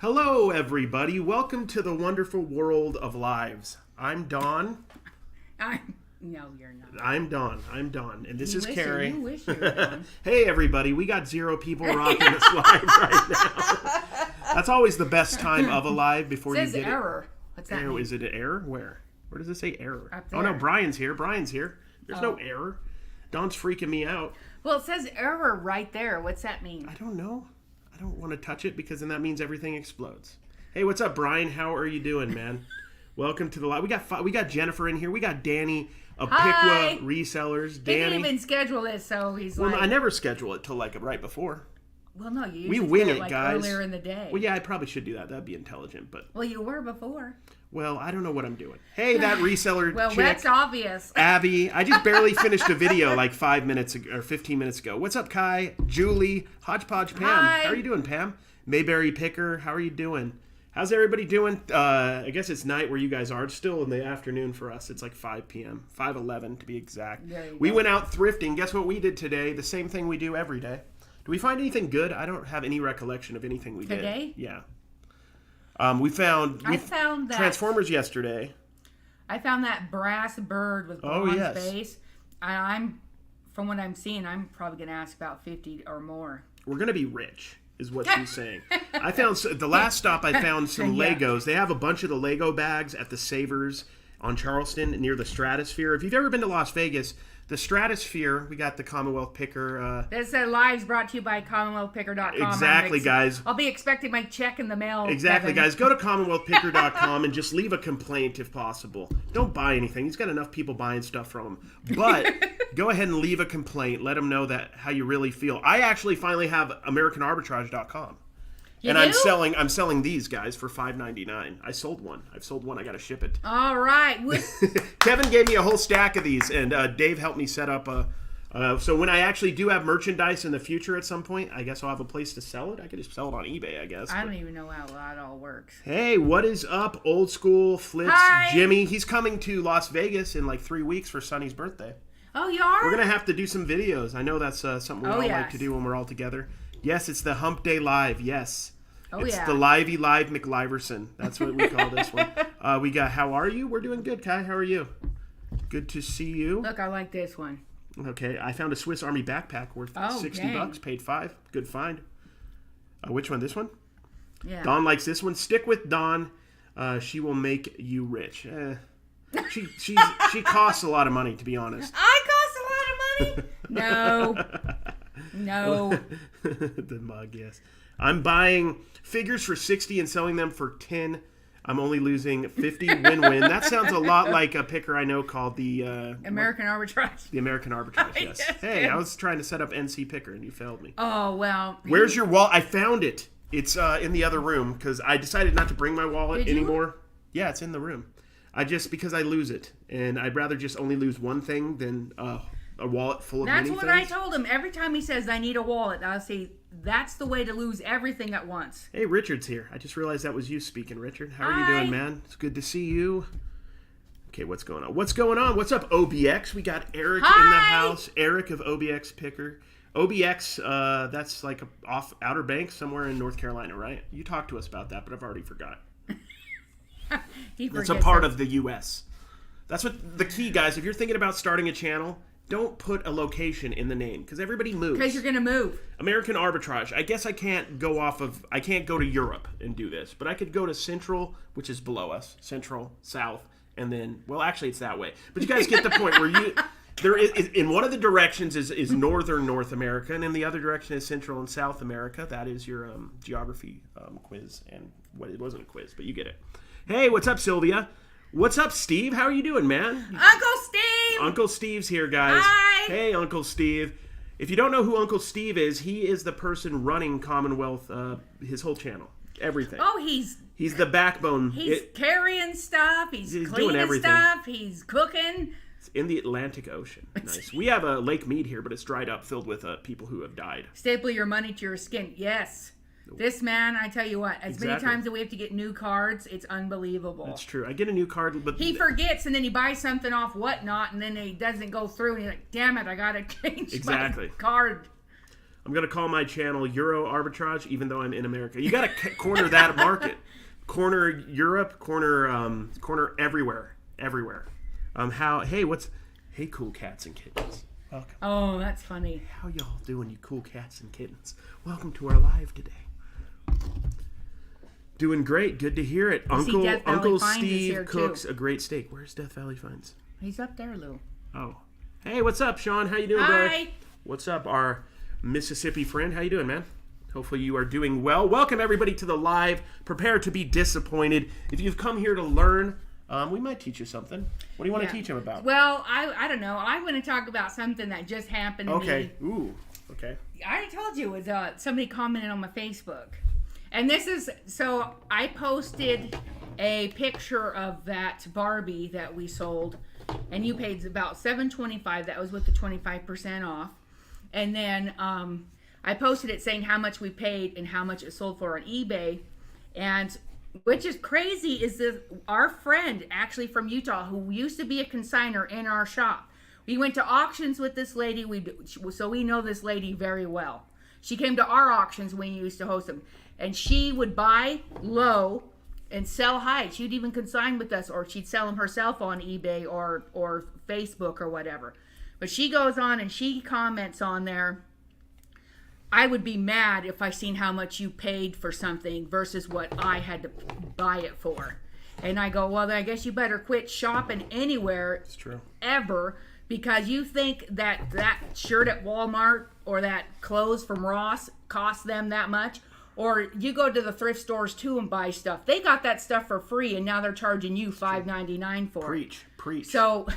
Hello, everybody. Welcome to the wonderful world of lives. I'm Don. No, you're not. I'm Don. And this is Cary. You wish you were Don. Hey, everybody. We got 0 people rocking this live right now. That's always the best time of a live before you It says get error. What's that mean? Is it an error? Where does it say error? Up there. Oh, no. Brian's here. There's no error. Don's freaking me out. Well, it says error right there. What's that mean? I don't know. I don't want to touch it because then that means everything explodes. Hey, what's up, Brian? How are you doing, man? Welcome to the live. We got Jennifer in here. We got Danny of Hi. Piqua Resellers. He Danny. didn't even schedule it, so he's Well, like... I never schedule it till like right before. Well, no, you We usually wing do it, like guys. earlier in the day. Well, yeah, I probably should do that. That'd be intelligent, but... Well, you were before. Well, I don't know what I'm doing. Hey, that reseller Well, chick, that's obvious. Abby. I just barely finished a video like 5 minutes ago, or 15 minutes ago. What's up, Kai? Julie. Hodgepodge Pam. Hi. How are you doing, Pam? Mayberry Picker. How are you doing? How's everybody doing? I guess it's night where you guys are. It's still in the afternoon for us. It's like 5 p.m. 5:11 to be exact. We went out thrifting. Guess what we did today? The same thing we do every day. Do we find anything good? I don't have any recollection of anything we did. Today? Yeah. We found that Transformers yesterday. I found that brass bird with bronze base. From what I'm seeing, I'm probably going to ask about 50 or more. We're going to be rich, is what she's saying. I found, the last stop I found some Legos. They have a bunch of the Lego bags at the Savers on Charleston near the Stratosphere. If you've ever been to Las Vegas, the Stratosphere, we got the Commonwealth Picker. This live's brought to you by CommonwealthPicker.com. Exactly, guys. I'll be expecting my check in the mail. Exactly, Kevin. guys. Go to CommonwealthPicker.com and just leave a complaint if possible. Don't buy anything. He's got enough people buying stuff from him. But go ahead and leave a complaint. Let him know that how you really feel. I actually finally have AmericanArbitrage.com. And I'm selling these guys for $5.99. I sold one. I've sold one. I got to ship it. All right. Kevin gave me a whole stack of these, and Dave helped me set up so when I actually do have merchandise in the future at some point, I guess I'll have a place to sell it. I could just sell it on eBay, I guess. I don't even know how that all works. Hey, what is up, old school Flips? Hi. Jimmy? He's coming to Las Vegas in like 3 weeks for Sonny's birthday. Oh, you are? We're going to have to do some videos. I know that's something we all like to do when we're all together. Yes, it's the Hump Day Live. Yes. It's the Livey Live McLiverson. That's what we call this one. We got, how are you? We're doing good, Kai. How are you? Good to see you. Look, I like this one. Okay, I found a Swiss Army backpack worth $60. Paid $5. Good find. Which one? This one? Yeah. Don likes this one. Stick with Don. She will make you rich. She costs a lot of money, to be honest. I cost a lot of money? No. The mug, yes. I'm buying figures for 60 and selling them for 10. I'm only losing 50. Win-win. That sounds a lot like a picker I know called the American Arbitrage. The American Arbitrage, yes. Hey, I was trying to set up NC Picker and you failed me. Oh, well. Where's your wallet? I found it. It's in the other room because I decided not to bring my wallet anymore. Yeah, it's in the room. Because I lose it. And I'd rather just only lose one thing than a wallet full of many things. That's what I told him. Every time he says, I need a wallet, I'll say, that's the way to lose everything at once. Hey, Richard's here. I just realized that was you speaking, Richard. How are you doing, man? It's good to see you. Okay, what's going on? What's up, OBX? We got Eric in the house. Eric of OBX Picker. OBX, that's like off Outer Banks somewhere in North Carolina, right? You talked to us about that, but I've already forgot. It's a part of the U.S. That's what the key, guys. If you're thinking about starting a channel, don't put a location in the name because everybody moves. Because you're going to move. American Arbitrage. I guess I can't go to Europe and do this, but I could go to Central, which is below us, Central, South, and then, well, actually it's that way. But you guys get the point where there is, in one of the directions is Northern North America, and in the other direction is Central and South America. That is your geography quiz, and it wasn't a quiz, but you get it. Hey, what's up, Sylvia? What's up, Steve? How are you doing, man? Uncle Steve! Uncle Steve's here, guys. Hi! Hey, Uncle Steve. If you don't know who Uncle Steve is, he is the person running Commonwealth, his whole channel. Everything. Oh, he's the backbone. He's carrying stuff. He's cleaning doing everything. stuff. He's cooking. It's in the Atlantic Ocean. Nice. We have a Lake Mead here, but it's dried up, filled with people who have died. Staple your money to your skin. Yes. This man, I tell you what, many times that we have to get new cards, it's unbelievable. That's true. I get a new card, but he forgets, and then he buys something off Whatnot, and then it doesn't go through, and he's like, damn it, I got to change my card. I'm going to call my channel Euro Arbitrage, even though I'm in America. You got to corner that market. Corner Europe, corner everywhere. Hey, cool cats and kittens. Welcome. Oh, that's funny. How y'all doing, you cool cats and kittens? Welcome to our live today. Doing great. Good to hear it. Uncle Steve cooks a great steak. Where's Death Valley Finds? He's up there, Lou. Oh. Hey, what's up, Sean? How you doing, Hi. bro? What's up, our Mississippi friend? How you doing, man? Hopefully you are doing well. Welcome, everybody, to the live. Prepare to be disappointed. If you've come here to learn, we might teach you something. What do you want to teach them about? Well, I don't know. I want to talk about something that just happened to me. Okay. Ooh. Okay. I already told you it was somebody commented on my Facebook. And this is, so I posted a picture of that Barbie that we sold, and you paid about $7.25. That was with the 25% off. And then I posted it saying how much we paid and how much it sold for on eBay. And which is crazy is that our friend actually from Utah who used to be a consignor in our shop. We went to auctions with this lady, so we know this lady very well. She came to our auctions when we used to host them. And she would buy low and sell high. She'd even consign with us, or she'd sell them herself on eBay or Facebook or whatever. But she goes on and she comments on there, I would be mad if I seen how much you paid for something versus what I had to buy it for. And I go, well, then I guess you better quit shopping anywhere. It's true. Ever, because you think that shirt at Walmart or that clothes from Ross cost them that much. Or you go to the thrift stores too and buy stuff. They got that stuff for free and now they're charging you $5.99 for it. Preach. So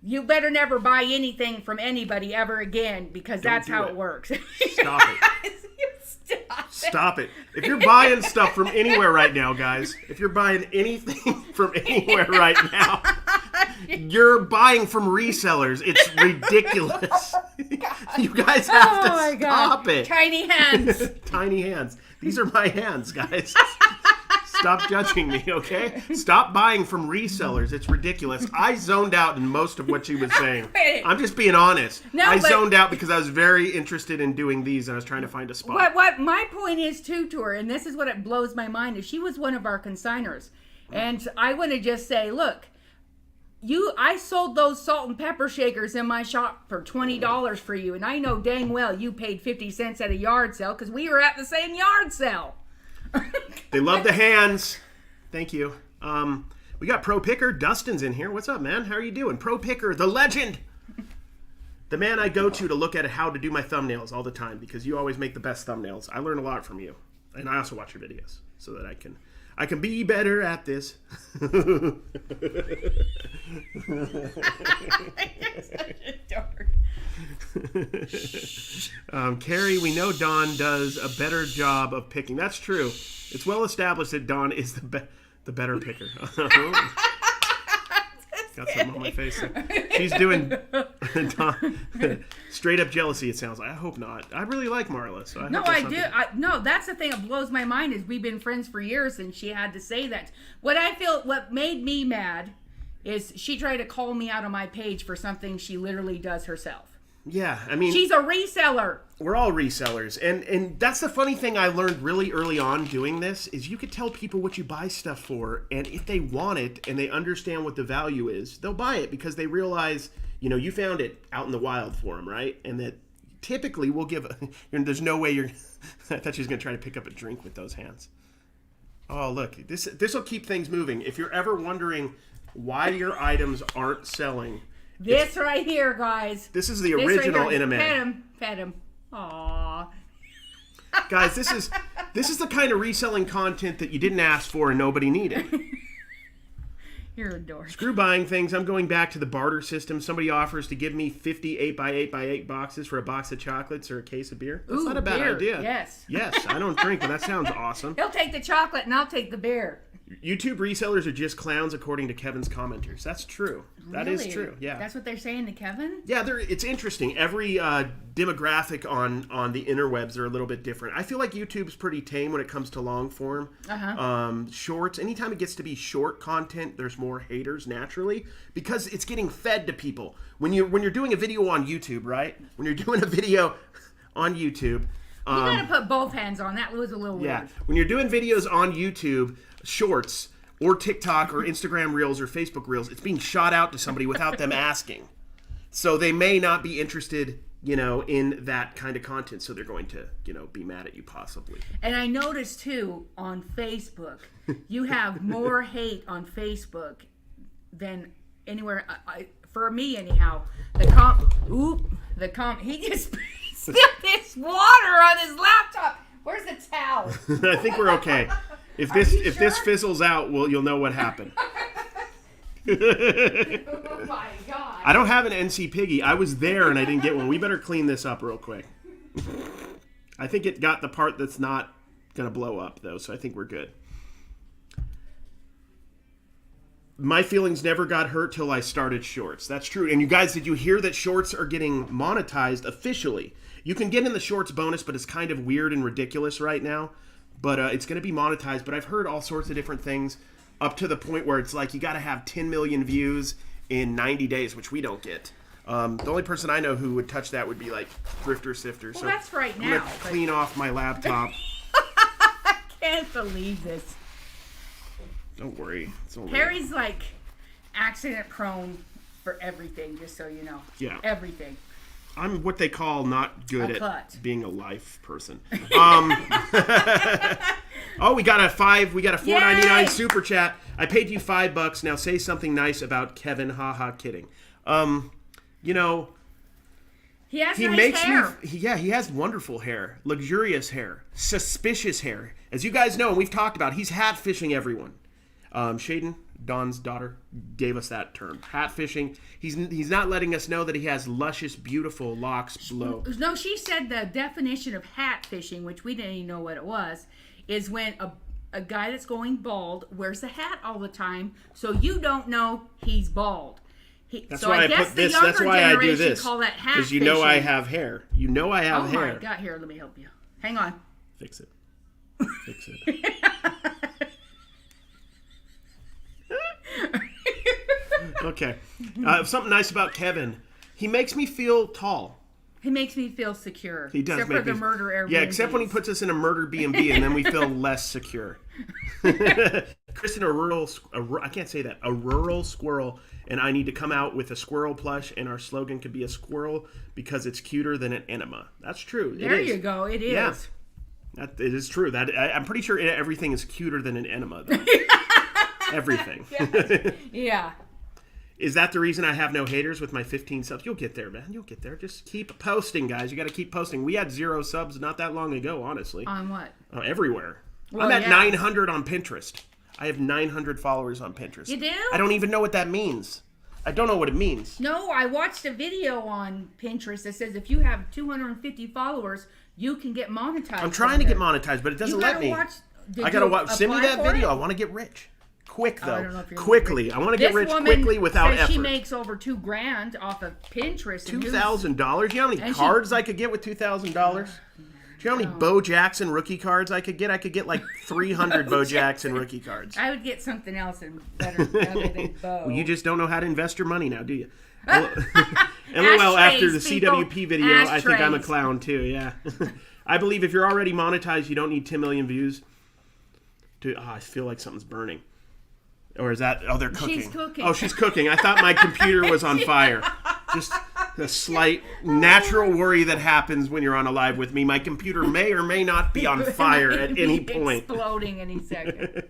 you better never buy anything from anybody ever again because that's how it works. Stop it. Stop it. If you're buying stuff from anywhere right now, guys, if you're buying anything from anywhere right now, you're buying from resellers. It's ridiculous. You guys have to stop it. Tiny hands. Tiny hands. These are my hands, guys. Stop judging me, okay? Stop buying from resellers. It's ridiculous. I zoned out in most of what she was saying. I'm just being honest. I zoned out because I was very interested in doing these and I was trying to find a spot. What my point is too to her, and this is what it blows my mind, is she was one of our consigners. And I want to just say, look, I sold those salt and pepper shakers in my shop for $20 for you, and I know dang well you paid 50 cents at a yard sale because we were at the same yard sale. They love the hands. Thank you. We got Pro Picker. Dustin's in here. What's up, man? How are you doing? Pro Picker, the legend. The man I go to look at how to do my thumbnails all the time because you always make the best thumbnails. I learn a lot from you. And I also watch your videos so that I can be better at this. You're such a dork. Cary, we know Dawn does a better job of picking. That's true. It's well established that Dawn is the better picker. Got something on my face there. She's doing straight up jealousy, it sounds like. I hope not. I really like Marla. So I do. No, that's the thing that blows my mind is we've been friends for years and she had to say that. What made me mad is she tried to call me out on my page for something she literally does herself. Yeah, I mean... She's a reseller. We're all resellers. And that's the funny thing I learned really early on doing this, is you could tell people what you buy stuff for, and if they want it and they understand what the value is, they'll buy it because they realize, you found it out in the wild for them, right? And that typically we'll give... there's no way you're... I thought she was going to try to pick up a drink with those hands. Oh, look. This will keep things moving. If you're ever wondering why your items aren't selling... This right here, guys. This is the original in a man. Pet him. Aww. Guys, this is the kind of reselling content that you didn't ask for and nobody needed. You're a dork. Screw buying things. I'm going back to the barter system. Somebody offers to give me 50 8x8x8 boxes for a box of chocolates or a case of beer. That's not a bad idea. Yes. Yes, I don't drink, but that sounds awesome. He'll take the chocolate and I'll take the beer. YouTube resellers are just clowns, according to Kevin's commenters. That's true. That is true. Yeah. That's what they're saying to Kevin? Yeah, it's interesting. Every demographic on the interwebs are a little bit different. I feel like YouTube's pretty tame when it comes to long form. Shorts. Anytime it gets to be short content, there's more haters naturally because it's getting fed to people. When you're doing a video on YouTube, right? When you're doing a video on YouTube. You gotta put both hands on. That was a little weird. Yeah, when you're doing videos on YouTube, Shorts, or TikTok, or Instagram Reels, or Facebook Reels, it's being shot out to somebody without them asking. So they may not be interested, in that kind of content. So they're going to, be mad at you possibly. And I noticed too on Facebook, you have more hate on Facebook than anywhere. For me, anyhow. He just spilled his water on his laptop. Where's the towel? I think we're okay. If this fizzles out, you'll know what happened. Oh my God. I don't have an NC Piggy. I was there and I didn't get one. We better clean this up real quick. I think it got the part that's not going to blow up, though, so I think we're good. My feelings never got hurt till I started Shorts. That's true. And you guys, did you hear that Shorts are getting monetized officially? You can get in the Shorts bonus, but it's kind of weird and ridiculous right now. But it's going to be monetized. But I've heard all sorts of different things up to the point where it's like you got to have 10 million views in 90 days, which we don't get. The only person I know who would touch that would be like Thrifter Sifter. Well, so that's right now. I'm going to clean off my laptop. I can't believe this. Don't worry. It's only... Cary's like accident prone for everything, just so you know. Yeah. Everything. I'm what they call not good A at cut. being a life person. Oh, we got a $4.99 Yay! super chat. I paid you $5. Now say something nice about Kevin. Ha ha, kidding. He has he nice makes hair. he has wonderful hair, luxurious hair, suspicious hair. As you guys know, and we've talked about, he's hat fishing everyone. Shaden, Dawn's daughter, gave us that term. Hat fishing. He's not letting us know that he has luscious, beautiful locks below. No, she said the definition of hat fishing, which we didn't even know what it was, is when a guy that's going bald wears a hat all the time, so you don't know he's bald. That's why I put this. That's why I do this. Because you know I have hair. You know I have hair. Oh my God! Here, let me help you. Hang on. Fix it. Fix it. Okay. Something nice about Kevin. He makes me feel tall. He makes me feel secure. He does. Except for the murder Airbnb. Yeah, except when he puts us in a murder B&B, and then we feel less secure. Kristen, I can't say that. A rural squirrel, and I need to come out with a squirrel plush, and our slogan could be a squirrel because it's cuter than an enema. That's true. There you go. It is. Yeah. It is true. I'm pretty sure everything is cuter than an enema, though. Everything. Yeah. Is that the reason I have no haters with my 15 subs? You'll get there, man. You'll get there. Just keep posting, guys. You got to keep posting. We had 0 subs not that long ago, honestly. On what? Everywhere. Well, I'm at 900 on Pinterest. I have 900 followers on Pinterest. You do? I don't even know what that means. I don't know what it means. No, I watched a video on Pinterest that says if you have 250 followers, you can get monetized. I'm trying to get monetized, but it doesn't let me. I got to watch. Send me that video. I want to get rich. Quick, though. I don't know if you're quickly. I want to get rich quickly without says effort. She makes over $2,000 off of Pinterest. $2,000? You know how many cards I could get with $2,000? Do you know how many Bo Jackson rookie cards I could get? I could get like 300 Bo Jackson rookie cards. I would get something else better other than Bo. Well, you just don't know how to invest your money now, do you? LOL, after the CWP video, I think I'm a clown too, yeah. I believe if you're already monetized, you don't need 10 million views. I feel like something's burning. Or is that... Oh, they're cooking. She's cooking. Oh, she's cooking. I thought my computer was on fire. Just a slight natural worry that happens when you're on a live with me. My computer may or may not be on fire at any point. Exploding any second.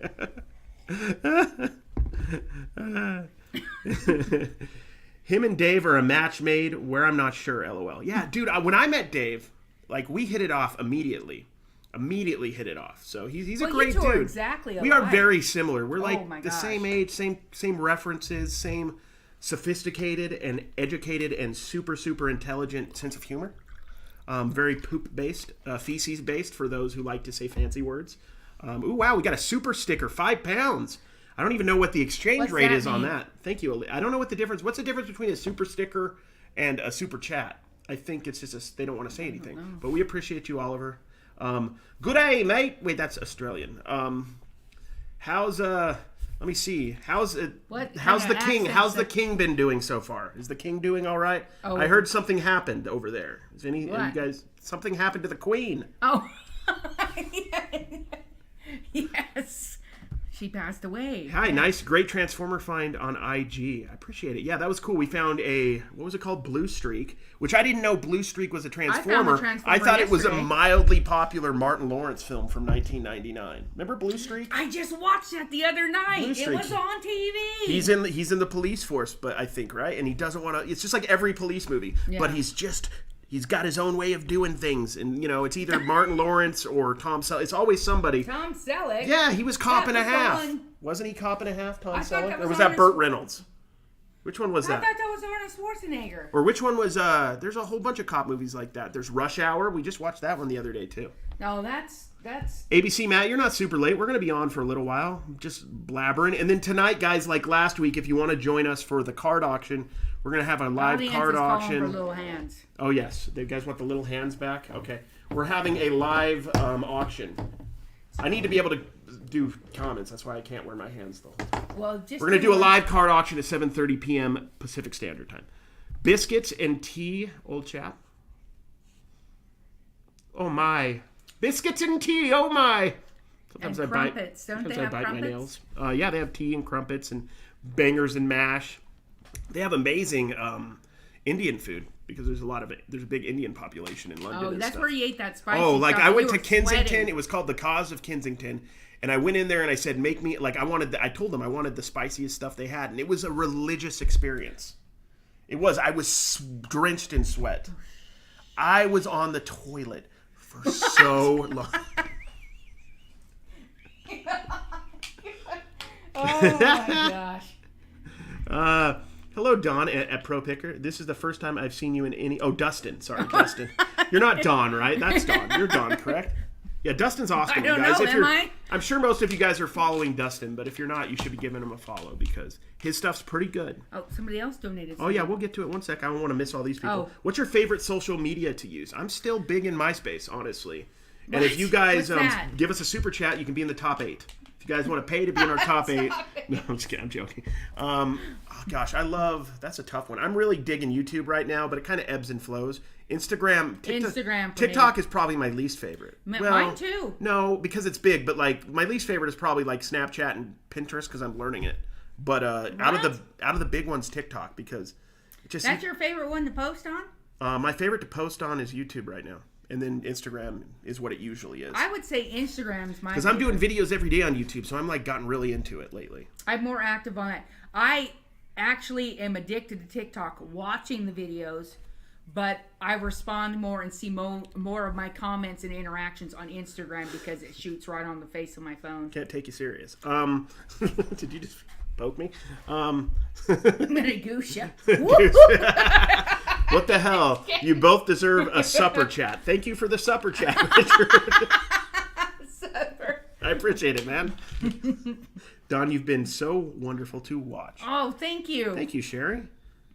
Him and Dave are a match made where I'm not sure, LOL. Yeah, dude, when I met Dave, like, we hit it off immediately. Immediately hit it off. So he's a great dude. Exactly we are very similar. We're oh like the same age, same references, same sophisticated and educated and super intelligent sense of humor. Very poop based, feces based for those who like to say fancy words. Ooh, wow, we got a super sticker, £5. I don't even know what the exchange rate is on that. Thank you. I don't know what the difference. What's the difference between a super sticker and a super chat? I think it's just they don't want to say anything. But we appreciate you, Oliver. Good day, mate. Wait, that's Australian. How's Let me see. How's it? What How's kind the of king? accents How's the are- king been doing so far? Is the king doing all right? Oh. I heard something happened over there. Is any What? you guys? Something happened to the queen. Oh. Yes. She passed away. Hi, nice, great Transformer find on IG. I appreciate it. Yeah, that was cool. We found what was it called? Blue Streak, which I didn't know Blue Streak was a Transformer. Transformer I thought it was a yesterday. mildly popular Martin Lawrence film from 1999. Remember Blue Streak? I just watched that the other night. Blue It Streak. was on TV. He's in the police force, but I think, right? And he doesn't want to. It's just like every police movie, but he's got his own way of doing things, and it's either Martin Lawrence or Tom Selleck. It's always somebody. Tom Selleck. Yeah, he was Cop and a was Half. on- Wasn't he Cop and a Half, Tom I thought Selleck? that Or was was that Arnold- Burt Reynolds? Which one was I that? thought that was Arnold Schwarzenegger. Or which one was, there's a whole bunch of cop movies like that. There's Rush Hour. We just watched that one the other day, too. No, that's ABC, Matt, you're not super late. We're going to be on for a little while, just blabbering. And then tonight, guys, like last week, if you want to join us for the card auction, we're going to have a live audience card is calling auction. for little hands. Oh, yes. You guys want the little hands back? Okay. We're having a live auction. I need to be able to do comments. That's why I can't wear my hands the whole time. Well, just We're going to do a live card auction at 7:30 p.m. Pacific Standard Time. Biscuits and tea, old chap. Oh, my. Biscuits and tea, oh, my. Sometimes And crumpets. Don't they have bite my crumpets? nails. Yeah, they have tea and crumpets and bangers and mash. They have amazing Indian food because there's a big Indian population in London. Oh, and that's stuff. where you ate that spicy Oh, like stuff. I You went to were Kensington. sweating. It was called the Cause of Kensington, and I went in there and I said, "Make me like I wanted." I told them I wanted the spiciest stuff they had, and it was a religious experience. It was. I was drenched in sweat. I was on the toilet for so long. Oh my gosh. Hello, Don at Pro Picker. This is the first time I've seen you in any. Oh, Dustin. Sorry, Dustin. You're not Don, right? That's Don. You're Don, correct? Yeah, Dustin's awesome, I don't you guys. know, If am you're, I? I'm sure most of you guys are following Dustin, but if you're not, you should be giving him a follow because his stuff's pretty good. Oh, somebody else donated. Oh yeah, we'll get to it. One sec. I don't want to miss all these people. Oh. What's your favorite social media to use? I'm still big in MySpace, honestly. And if What? you guys What's that? give us a super chat, you can be in the top 8. If you guys want to pay to be in our top 8. No, I'm just kidding. I'm joking. Oh gosh, that's a tough one. I'm really digging YouTube right now, but it kind of ebbs and flows. Instagram, Instagram for TikTok me. is probably my least favorite. Mine too. No, because it's big, but like my least favorite is probably like Snapchat and Pinterest because I'm learning it. But out of the big ones, TikTok because it just That's your favorite one to post on? my favorite to post on is YouTube right now, and then Instagram is what it usually is. I would say Instagram's my Because I'm doing videos every day on YouTube, so I'm like gotten really into it lately. I'm more active on that. I actually am addicted to TikTok, watching the videos, but I respond more and see more of my comments and interactions on Instagram because it shoots right on the face of my phone. Can't take you serious. Did you just poke me? I'm gonna goose you. What the hell? You both deserve a supper chat. Thank you for the supper chat, Richard. I appreciate it, man. Don, you've been so wonderful to watch. Oh, thank you. Thank you, Sherry.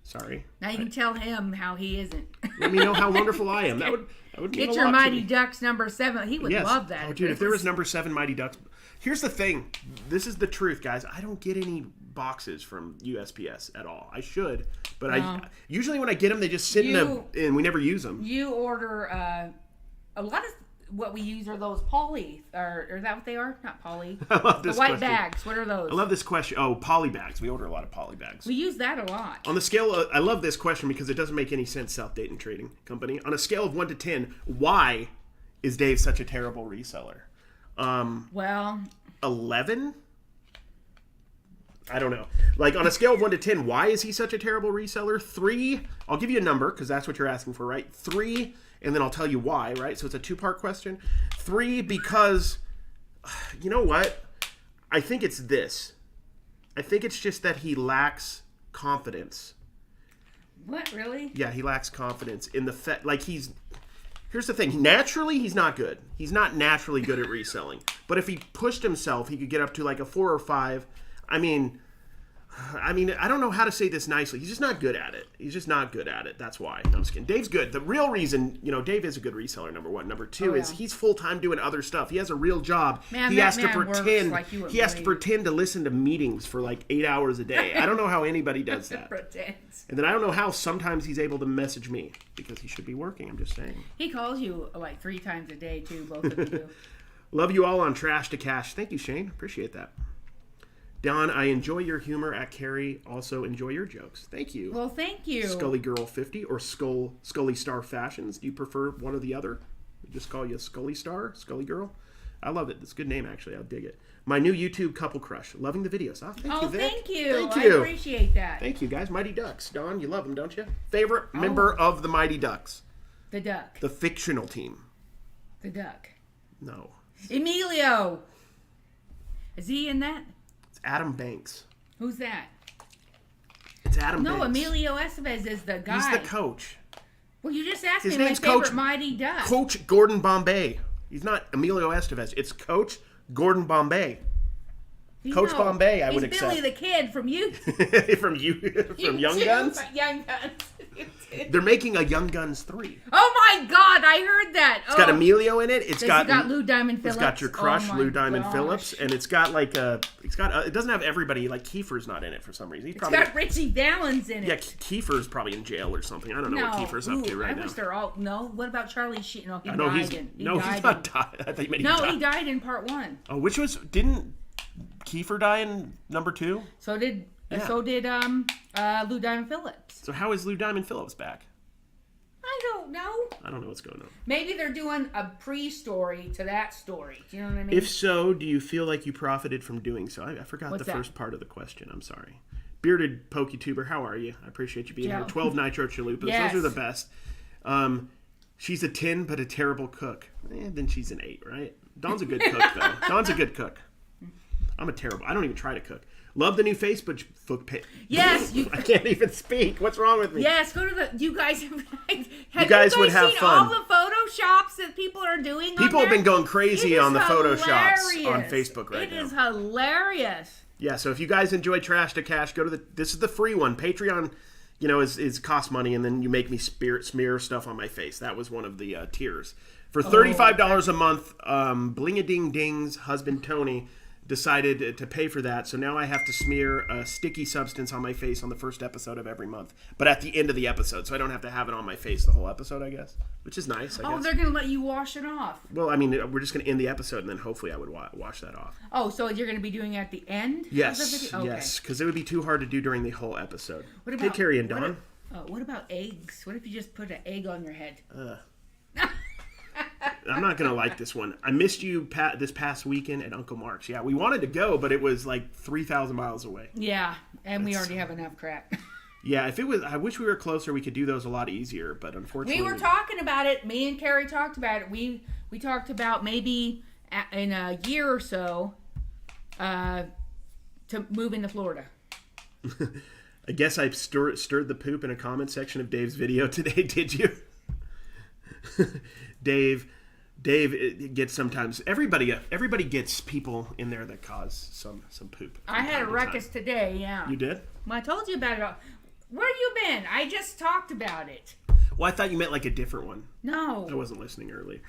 Sorry. Now you can tell him how he isn't. Let me know how wonderful I am. That would mean Get a your lot to Mighty me. Ducks #7. He would Yes. love that. Oh, dude, if there was number 7 Mighty Ducks. Here's the thing. This is the truth, guys. I don't get any boxes from USPS at all. I should, but I usually when I get them, they just sit and we never use them. You order a lot of what we use are those poly, or is that what they are? Not poly. I love this The white question. bags. What are those? I love this question. Oh, poly bags. We order a lot of poly bags. We use that a lot. On the scale of, I love this question because it doesn't make any sense, South Dayton Trading Company. On a scale of 1 to 10, why is Dave such a terrible reseller? Well, 11? I don't know. Like, on a scale of 1 to 10, why is he such a terrible reseller? 3, I'll give you a number because that's what you're asking for, right? 3, and then I'll tell you why, right? So it's a 2-part question. 3, because, you know what? I think it's this. I think it's just that he lacks confidence. what really? Yeah, he lacks confidence in the like he's. Here's the thing. Naturally, he's not good. He's not naturally good at reselling. But if he pushed himself, he could get up to like a 4 or 5. I mean, I mean, I don't know how to say this nicely. He's just not good at it. He's just not good at it. That's why. No, I'm just kidding. Dave's good. The real reason, Dave is a good reseller, number one. Number two is he's full-time doing other stuff. He has a real job. Man, he that has to man pretend. works like you He has to pretend to listen to meetings for like 8 hours a day. I don't know how anybody does that. Pretends. And then I don't know how sometimes he's able to message me because he should be working. I'm just saying. He calls you like 3 times a day too. Both of you do. Love you all on Trash to Cash. Thank you, Shane. Appreciate that. Don, I enjoy your humor at Cary. Also enjoy your jokes. Thank you. Well, thank you. Scully Girl 50 or Scully Star Fashions. Do you prefer one or the other? We just call you Scully Star, Scully Girl. I love it. It's a good name, actually. I'll dig it. My new YouTube couple crush. Loving the videos. Oh, thank you, Vic. Thank you. Thank you. I appreciate that. Thank you, guys. Mighty Ducks. Don, you love them, don't you? Favorite member of the Mighty Ducks? The duck. The fictional team. The duck. No. Emilio. Is he in that? It's Adam Banks. Who's that? It's Adam Banks. No, Emilio Estevez is the guy. He's the coach. Well, you just asked His me my name's favorite Coach- Mighty Duck. Coach Gordon Bombay. He's not Emilio Estevez. It's Coach Gordon Bombay. Coach Bombay, I would He's accept. Billy the Kid from you. from Young Guns? Young Guns. They're making a Young Guns 3. Oh my God, I heard that. It's got Emilio in it. It's got Lou Diamond Phillips. It's got your crush, Oh my Lou Diamond gosh. Phillips, and it's got like it doesn't have everybody. Like Kiefer's not in it for some reason. He's It's probably got Richie Valens in it. yeah. Kiefer's probably in jail or something. I don't know what Kiefer's up to right I now. wish they're all. No, what about Charlie Sheen? No, he I know died. he's not died. I thought you meant he died. he died in part 1. Oh, didn't Kiefer die in number 2? So did Lou Diamond Phillips. So how is Lou Diamond Phillips back? I don't know. I don't know what's going on. Maybe they're doing a pre-story to that story. Do you know what I mean? If so, do you feel like you profited from doing so? I forgot What's the that? first part of the question. I'm sorry. Bearded PokeTuber, how are you? I appreciate you being here. 12 Nitro Chalupas. Yes. Those are the best. She's a 10, but a terrible cook. Then she's an 8, right? Dawn's a good cook, though. Dawn's a good cook. I don't even try to cook. Love the new Facebook page. Yes, I can't even speak. What's wrong with me? Yes, go to the. You guys have You guys would have seen fun. all the photoshops that people are doing? People on have been there? going crazy It is on the photoshops hilarious. on Facebook right now. It is hilarious. Yeah, so if you guys enjoy Trash to Cash, go to this is the free one. Patreon, is cost money, and then you make me smear stuff on my face. That was one of the tiers. For $35 a month, Bling-a-Ding-Ding's husband Tony decided to pay for that, so now I have to smear a sticky substance on my face on the first episode of every month, but at the end of the episode, so I don't have to have it on my face the whole episode, I guess, which is nice, I guess. They're going to let you wash it off. Well, I mean, we're just going to end the episode, and then hopefully I would wash that off. Oh, so you're going to be doing it at the end? Yes, of the video? Okay. yes, because it would be too hard to do during the whole episode. What about, hey, Cary and Dawn. What about eggs? What if you just put an egg on your head? I'm not going to like this one. I missed you this past weekend at Uncle Mark's. Yeah, we wanted to go, but it was like 3,000 miles away. Yeah, and we already have enough crap. Yeah, I wish we were closer. We could do those a lot easier, but unfortunately... We were talking about it. Me and Cary talked about it. We talked about maybe in a year or so to moving to Florida. I guess I stirred the poop in a comment section of Dave's video today, did you? Dave it gets sometimes everybody gets people in there that cause some poop. I had a ruckus today, yeah. You did? Well, I told you about it all. Where you been? I just talked about it. Well, I thought you meant like a different one. No. I wasn't listening earlier.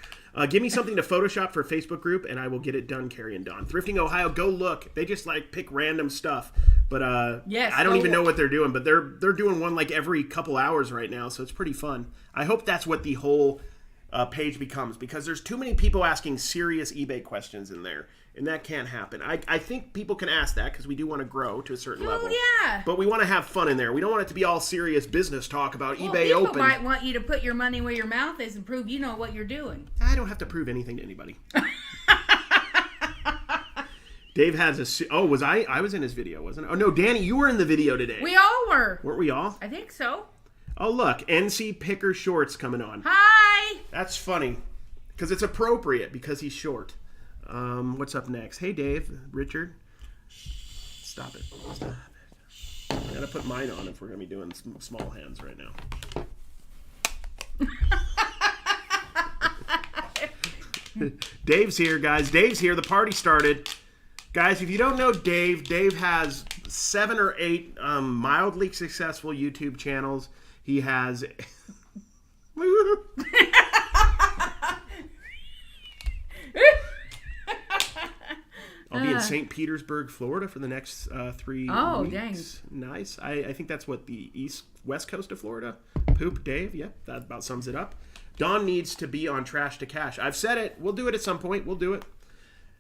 Give me something to Photoshop for a Facebook group, and I will get it done, Cary and Dawn. Thrifting Ohio, go look. They just pick random stuff. But yes, I don't even know what they're doing, but they're doing one every couple hours right now, so it's pretty fun. I hope that's what the whole page becomes, because there's too many people asking serious eBay questions in there, and that can't happen. I think people can ask that because we do want to grow to a certain level. Yeah. But we want to have fun in there. We don't want it to be all serious business talk about eBay people Open. Might want you to put your money where your mouth is and prove you know what you're doing. I don't have to prove anything to anybody. Dave has a... Oh, was I? I was in his video, wasn't I? Oh, no, Danny, you were in the video today. We all were. Weren't we all? I think so. Oh, look. NC Picker Shorts coming on. Hi. That's funny. Because it's appropriate because he's short. What's up next? Hey, Dave. Richard. Stop it. Stop it. I gotta put mine on if we're gonna be doing small hands right now. Dave's here, guys. Dave's here. The party started. Guys, if you don't know Dave has 7 or 8 mildly successful YouTube channels. He has. I'll be in St. Petersburg, Florida for the next 3 weeks. Oh, dang. Nice. I think that's what the west coast of Florida. Poop, Dave. Yeah, that about sums it up. Dawn needs to be on Trash to Cash. I've said it. We'll do it at some point. We'll do it.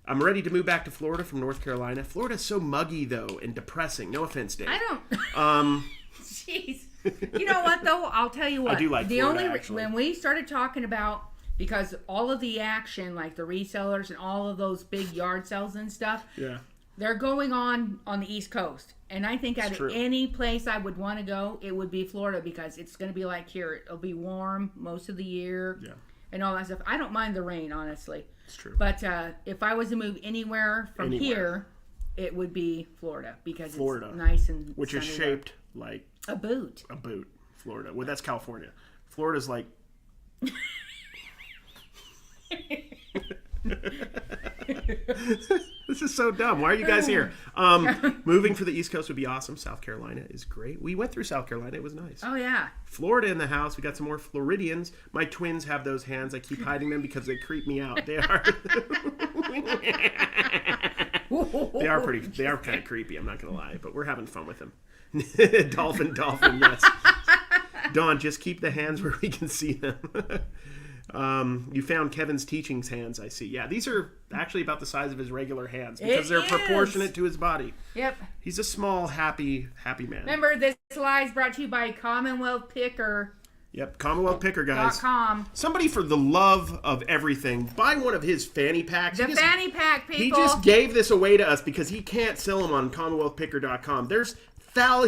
I'm ready to move back to Florida from North Carolina. Florida's so muggy, though, and depressing. No offense, Dave. I don't... Jeez. You know what, though? I'll tell you what. I do like Florida, actually. When we started talking about... Because all of the action, like the resellers and all of those big yard sales and stuff, they're going on the East Coast. And I think out of any place I would want to go, it would be Florida because it's going to be like here. It'll be warm most of the year and all that stuff. I don't mind the rain, honestly. It's true. But if I was to move anywhere from here, it would be Florida because it's nice and which is shaped like a boot. A boot. Florida. Well, that's California. Florida's like... This is so dumb. Why are you guys here? Moving for the East Coast would be awesome. South Carolina is great. We went through South Carolina. It was nice. Oh, yeah. Florida in the house. We got some more Floridians. My twins have those hands. I keep hiding them because they creep me out. They are... They are kind of creepy, I'm not going to lie. But we're having fun with them. Dolphin, yes. Dawn, just keep the hands where we can see them. You found Kevin's teachings hands, I see. Yeah, these are actually about the size of his regular hands because they're proportionate to his body. Yep. He's a small, happy man. Remember, this lie is brought to you by Commonwealth Picker. Yep, Commonwealth Picker, guys. .com. Somebody, for the love of everything, buy one of his fanny packs. The fanny pack, people. He just gave this away to us because he can't sell them on CommonwealthPicker.com.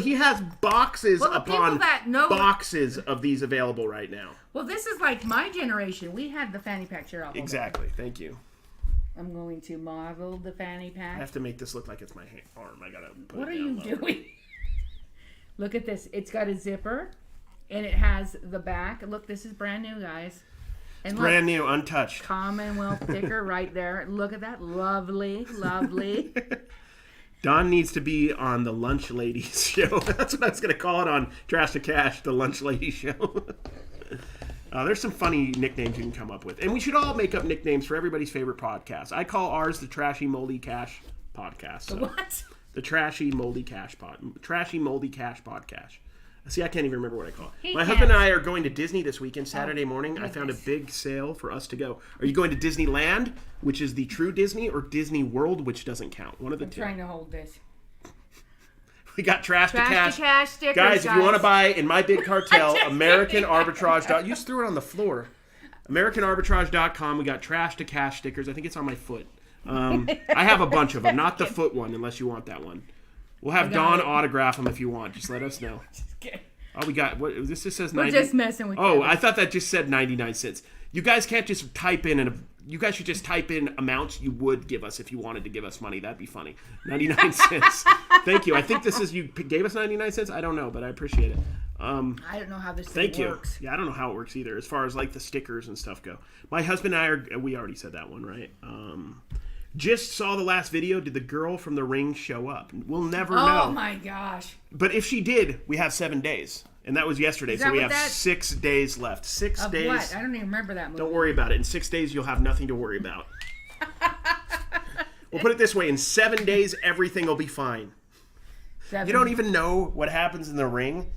He has boxes upon boxes of these available right now. Well, this is like my generation. We had the fanny pack. Here, exactly. Thank you. I'm going to model the fanny pack. I have to make this look like it's my arm. I gotta put What it are down you doing? Look at this. It's got a zipper, and it has the back. Look, this is brand new, guys. And it's brand new, untouched. Commonwealth Picker right there. Look at that. Lovely, lovely. Don needs to be on the Lunch Ladies show. That's what I was going to call it on Trash to Cash, the Lunch Ladies show. There's some funny nicknames you can come up with. And we should all make up nicknames for everybody's favorite podcast. I call ours the Trashy Moldy Cash Podcast. So what? The Trashy Moldy Cash Podcast. See, I can't even remember what I call it. My husband and I are going to Disney this weekend, Saturday morning. I found a big sale for us to go. Are you going to Disneyland, which is the true Disney, or Disney World, which doesn't count? One of the two. I'm trying to hold this. We got Trash to Cash stickers, guys, if you want to buy in my big cartel, American Arbitrage. You just threw it on the floor. AmericanArbitrage.com. We got Trash to Cash stickers. I think it's on my foot. I have a bunch of them. Not the foot one, unless you want that one. We'll have Dawn autograph them if you want. Just let us know. Oh, we got what? This just says 90. We're just messing with you. Oh, I thought that just said 99 cents. You guys can't just type in you guys should just type in amounts you would give us if you wanted to give us money. That'd be funny. 99 cents. Thank you. I think this is you gave us 99 cents. I don't know, but I appreciate it. I don't know how this thing works. Yeah, I don't know how it works either. As far as like the stickers and stuff go. My husband and I we already said that one, right? Just saw the last video. Did the girl from The Ring show up? We'll never know. Oh my gosh. But if she did, we have 7 days. And that was yesterday. So we have 6 days left. 6 days. What? I don't even remember that movie. Don't worry about it. In 6 days, you'll have nothing to worry about. We'll put it this way. In 7 days, everything will be fine. 7. You don't even know what happens in The Ring?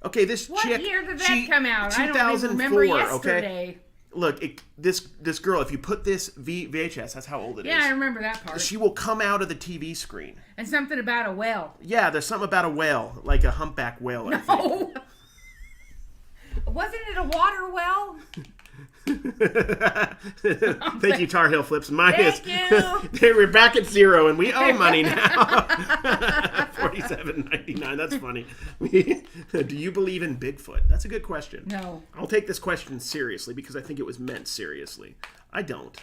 Okay, this what chick... What year did that come out? 2004, I don't even remember yesterday. Okay? Look, this girl, if you put this VHS, that's how old it is. Yeah, I remember that part. She will come out of the TV screen. And something about a whale. Yeah, there's something about a whale, like a humpback whale, I think. Wasn't it a water well? Thank you, Tar Heel Flips. Thank you. We're back at 0, and we owe money now. $47.99. That's funny. Do you believe in Bigfoot? That's a good question. No. I'll take this question seriously because I think it was meant seriously. I don't.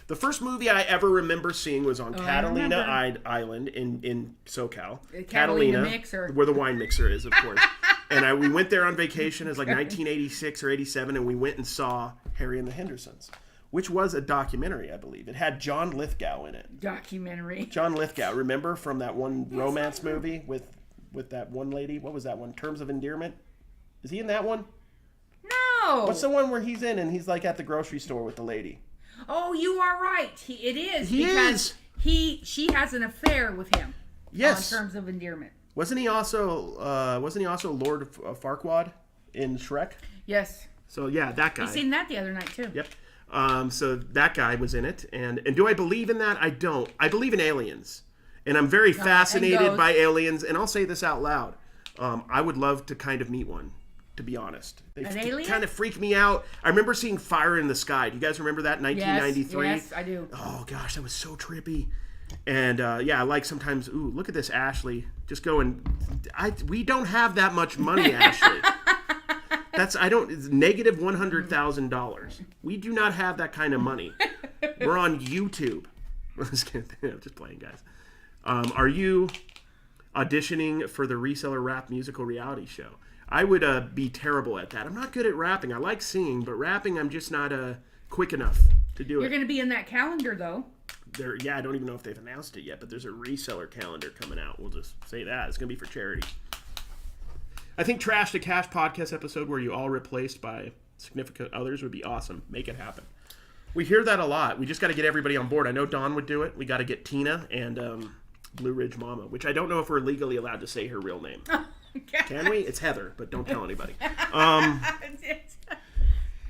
The first movie I ever remember seeing was on Catalina Island in SoCal. Catalina Mixer. Where the wine mixer is, of course. And we went there on vacation. It was like 1986 or 87, and we went and saw Harry and the Hendersons. which was a documentary, I believe. It had John Lithgow in it. Documentary. John Lithgow, remember from that one romance movie with that one lady? What was that one? Terms of Endearment? Is he in that one? No. What's the one where he's in and he's like at the grocery store with the lady? Oh, you are right. It is. He is. She has an affair with him. Yes. On Terms of Endearment. Wasn't he also Lord Farquaad in Shrek? Yes. So yeah, that guy. I seen that the other night too. Yep. So that guy was in it, and do I believe in that? I don't. I believe in aliens, and I'm very fascinated by aliens. And I'll say this out loud: I would love to kind of meet one. To be honest, they kind of freak me out. I remember seeing Fire in the Sky. Do you guys remember that? 1993. Yes, I do. Oh gosh, that was so trippy. And yeah, I like sometimes. Ooh, look at this, Ashley. Just going. We don't have that much money, Ashley. It's negative $100,000. We do not have that kind of money. We're on YouTube. I'm just playing, guys. Are you auditioning for the Reseller Rap musical reality show? I would be terrible at that. I'm not good at rapping. I like singing, but rapping, I'm just not quick enough to do it. You're going to be in that calendar, though. Yeah, I don't even know if they've announced it yet, but there's a reseller calendar coming out. We'll just say that. It's going to be for charity. I think Trash to Cash podcast episode where you all replaced by significant others would be awesome. Make it happen. We hear that a lot. We just got to get everybody on board. I know Dawn would do it. We got to get Tina and Blue Ridge Mama, which I don't know if we're legally allowed to say her real name. Can we? It's Heather, but don't tell anybody.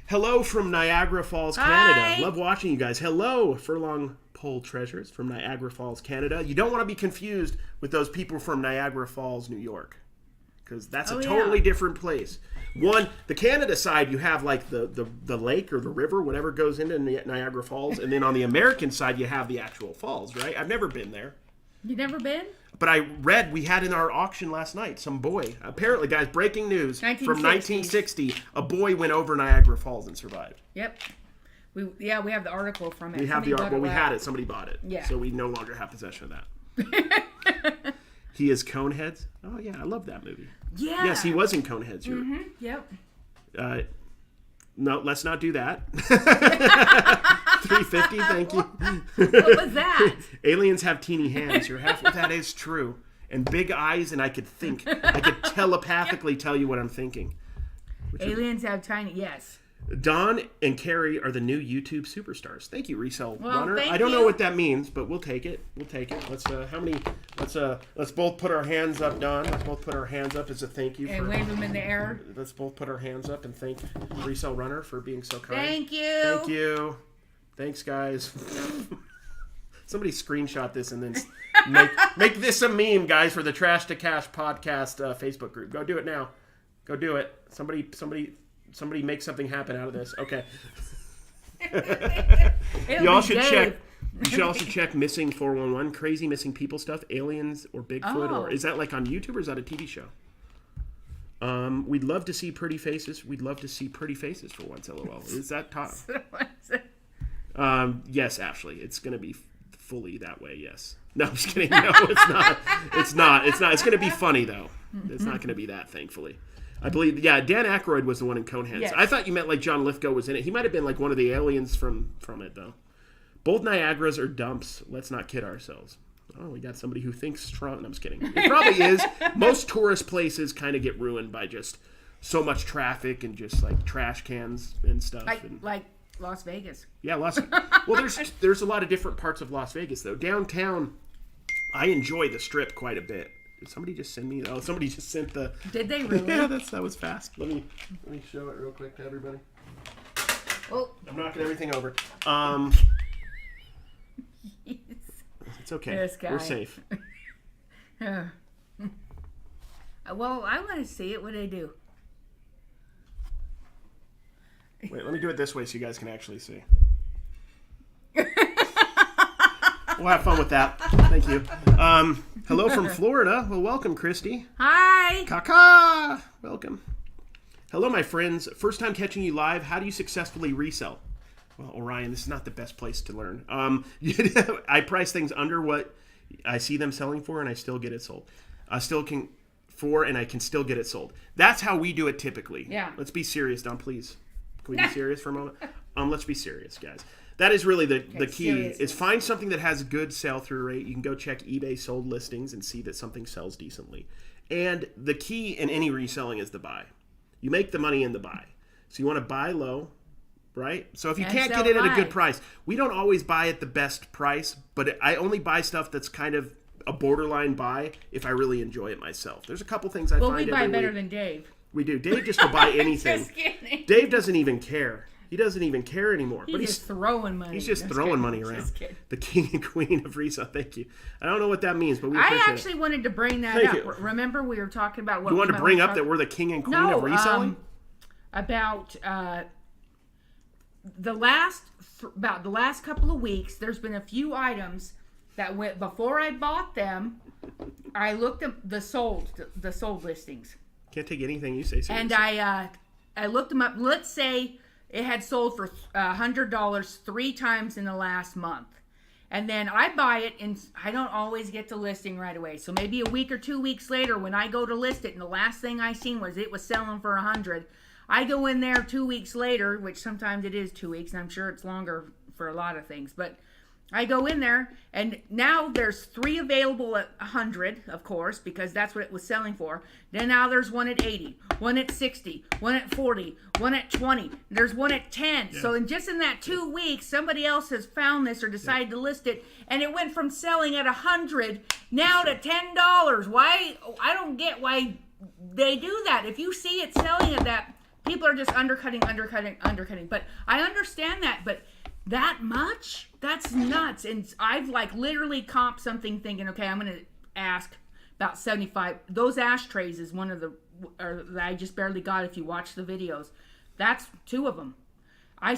Hello from Niagara Falls, Canada. Hi. Love watching you guys. Hello, Furlong Pole Treasures from Niagara Falls, Canada. You don't want to be confused with those people from Niagara Falls, New York, because that's a totally different place. One, the Canada side, you have like the lake or the river, whatever goes into Niagara Falls, and then on the American side, you have the actual falls, right? I've never been there. You never been? But I read we had in our auction last night, some boy, apparently, guys, breaking news, from 1960, a boy went over Niagara Falls and survived. Yep. We have the article from it. We have the article. Well, we had it. Somebody bought it. Yeah. So we no longer have possession of that. He is Coneheads. Oh, yeah. I love that movie. Yeah. Yes, he was in Coneheads. Mm-hmm. Yep. No, let's not do that. 350, thank you. What was that? Aliens have teeny hands. That is true. And big eyes, and I could think. I could telepathically tell you what I'm thinking. Aliens have tiny, yes. Dawn and Cary are the new YouTube superstars. Thank you, Resell Runner. Thank I don't you. know what that means, but we'll take it. Let's both put our hands up, Dawn. Let's both put our hands up as a thank you. And wave them in the air. Let's both put our hands up and thank Resell Runner for being so kind. Thank you. Thank you. Thanks, guys. Somebody screenshot this and then make this a meme, guys, for the Trash to Cash podcast Facebook group. Go do it now. Go do it. Somebody make something happen out of this. Okay. Y'all should check. You should also check Missing 411, Crazy Missing People stuff, aliens or Bigfoot, or is that like on YouTube or is that a TV show? We'd love to see pretty faces. We'd love to see pretty faces for once, LOL. Is that top? Yes, Ashley. It's going to be fully that way, yes. No, I'm just kidding. No, it's not. It's not. It's going to be funny, though. It's not going to be that, thankfully. I believe, yeah, Dan Aykroyd was the one in Coneheads. Yes. I thought you meant like John Lithgow was in it. He might have been like one of the aliens from it, though. Both Niagaras are dumps. Let's not kid ourselves. Oh, we got somebody who thinks strong. No, I'm just kidding. It probably is. Most tourist places kind of get ruined by just so much traffic and just like trash cans and stuff. Like Las Vegas. Yeah, well, there's a lot of different parts of Las Vegas, though. Downtown, I enjoy the Strip quite a bit. Did somebody just send me? Oh, somebody just sent the... Did they really? Yeah, that was fast. Let me show it real quick to everybody. Oh. I'm knocking everything over. It's okay. This guy. We're safe. Well, I want to see it. What do they do? Wait, let me do it this way so you guys can actually see. We'll have fun with that. Thank you. Hello from Florida. Well, welcome, Christy. Hi. Kaka. Welcome. Hello, my friends. First time catching you live. How do you successfully resell? Well, Orion, this is not the best place to learn. I price things under what I see them selling for, and I still get it sold. I can still get it sold. That's how we do it typically. Yeah. Let's be serious, Don, please. Can we be serious for a moment? let's be serious, guys. That is really the key. Serious. Is find something that has a good sell-through rate. You can go check eBay sold listings and see that something sells decently. And the key in any reselling is the buy. You make the money in the buy. So you want to buy low, right? So if you can't get it at a good price, we don't always buy at the best price, but I only buy stuff that's kind of a borderline buy if I really enjoy it myself. There's a couple things I find every week. Well, we buy better than Dave. We do. Dave just will buy anything. Just kidding. Dave doesn't even care. He doesn't even care anymore. He's just throwing money. He's just throwing money around. Just kidding. The king and queen of resale. Thank you. I don't know what that means, but we appreciate it. I actually wanted to bring that up. Remember, we were talking about what you wanted to bring up that we're the king and queen of reselling? About the last couple of weeks, there's been a few items that went before I bought them. I looked at the sold listings. Can't take anything you say seriously. And I looked them up. Let's say it had sold for $100 3 times in the last month. And then I buy it, and I don't always get the listing right away. So maybe a week or 2 weeks later, when I go to list it, and the last thing I seen was it was selling for $100. I go in there 2 weeks later, which sometimes it is 2 weeks, and I'm sure it's longer for a lot of things. But I go in there, and now there's 3 available at $100, of course, because that's what it was selling for. Then now there's one at 80, one at 60, one at 40, one at 20. There's one at 10. Yeah. So just in that 2 weeks, somebody else has found this or decided to list it, and it went from selling at $100 now to $10. Why? I don't get why they do that. If you see it selling at that, people are just undercutting. But I understand that, but that much? That's nuts. And I've literally comped something thinking, okay, I'm going to ask about 75. Those ashtrays is one of the that I just barely got if you watch the videos. That's 2 of them. I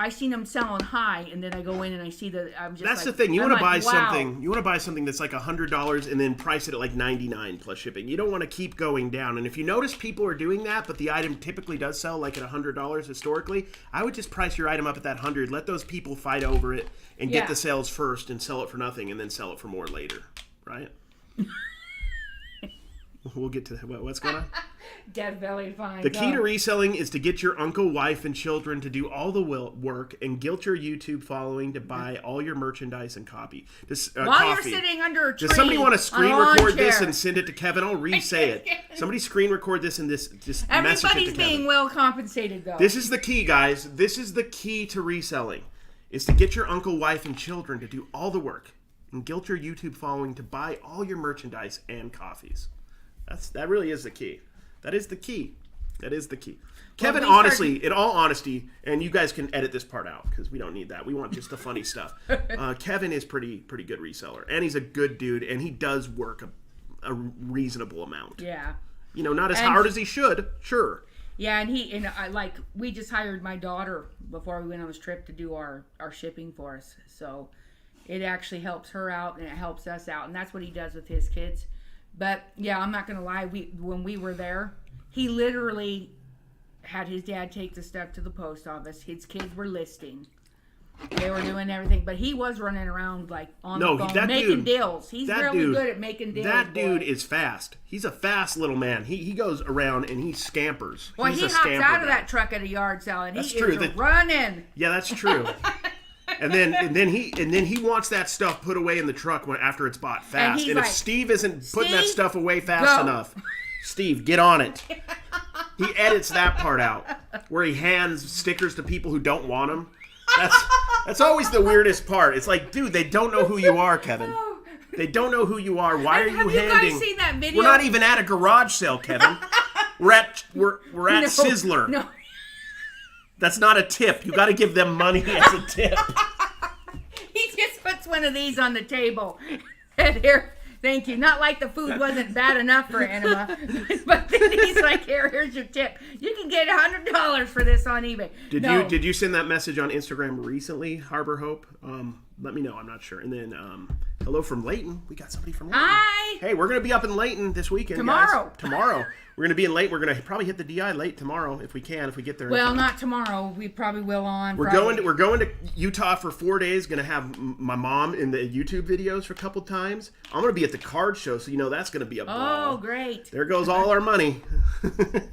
seen them selling high, and then I go in and I see that I'm just. That's the thing. You want to buy something. You want to buy something that's like $100 and then price it at like $99 plus shipping. You don't want to keep going down. And if you notice people are doing that, but the item typically does sell like at $100 historically, I would just price your item up at that $100. Let those people fight over it and get the sales first and sell it for nothing, and then sell it for more later. Right? We'll get to that. What's going on? Dead belly fine. The key to reselling is to get your uncle, wife, and children to do all the work and guilt your YouTube following to buy all your merchandise and copy. While coffee. You're sitting under a tree. Does somebody want to screen record this and send it to Kevin? I'll re-say it. Somebody screen record this and just message it to Kevin. Everybody's being well compensated, though. This is the key, guys. This is the key to reselling. Is to get your uncle, wife, and children to do all the work and guilt your YouTube following to buy all your merchandise and coffees. That really is the key. That is the key. That is the key. Kevin, honestly, in all honesty, and you guys can edit this part out because we don't need that. We want just the funny stuff. Kevin is pretty good reseller, and he's a good dude, and he does work a reasonable amount. Yeah. Not as hard as he should, sure. Yeah, we just hired my daughter before we went on this trip to do our shipping for us. So it actually helps her out, and it helps us out, and that's what he does with his kids. But, yeah, I'm not going to lie. When we were there, he literally had his dad take the stuff to the post office. His kids were listing. They were doing everything. But he was running around, on the phone, making deals. He's really good at making deals. That dude is fast. He's a fast little man. He goes around and he scampers. Well, he hops out of that truck at a yard sale, and he is running. Yeah, that's true. And then he wants that stuff put away in the truck after it's bought fast. And if Steve isn't putting that stuff away fast enough, Steve, get on it. He edits that part out where he hands stickers to people who don't want them. That's always the weirdest part. It's like, dude, they don't know who you are, Kevin. They don't know who you are. Why are you handing? Have you guys seen that video? We're not even at a garage sale, Kevin. We're at Sizzler. No. That's not a tip. You got to give them money as a tip. He just puts one of these on the table. And here, thank you. Not like the food wasn't bad enough for Enema, but then he's like, here's your tip. You can get $100 for this on eBay. Did you send that message on Instagram recently, Harbor Hope? Let me know. I'm not sure. And then, hello from Layton. We got somebody from Layton. Hi. Hey, we're going to be up in Layton this weekend, Tomorrow. Guys. Tomorrow. We're going to be in Layton. We're going to probably hit the DI late tomorrow if we get there. Well, not tomorrow. We probably will on Friday. We're going to Utah for 4 days. Going to have my mom in the YouTube videos for a couple times. I'm going to be at the card show, so that's going to be a ball. Oh, great. There goes all our money. Thank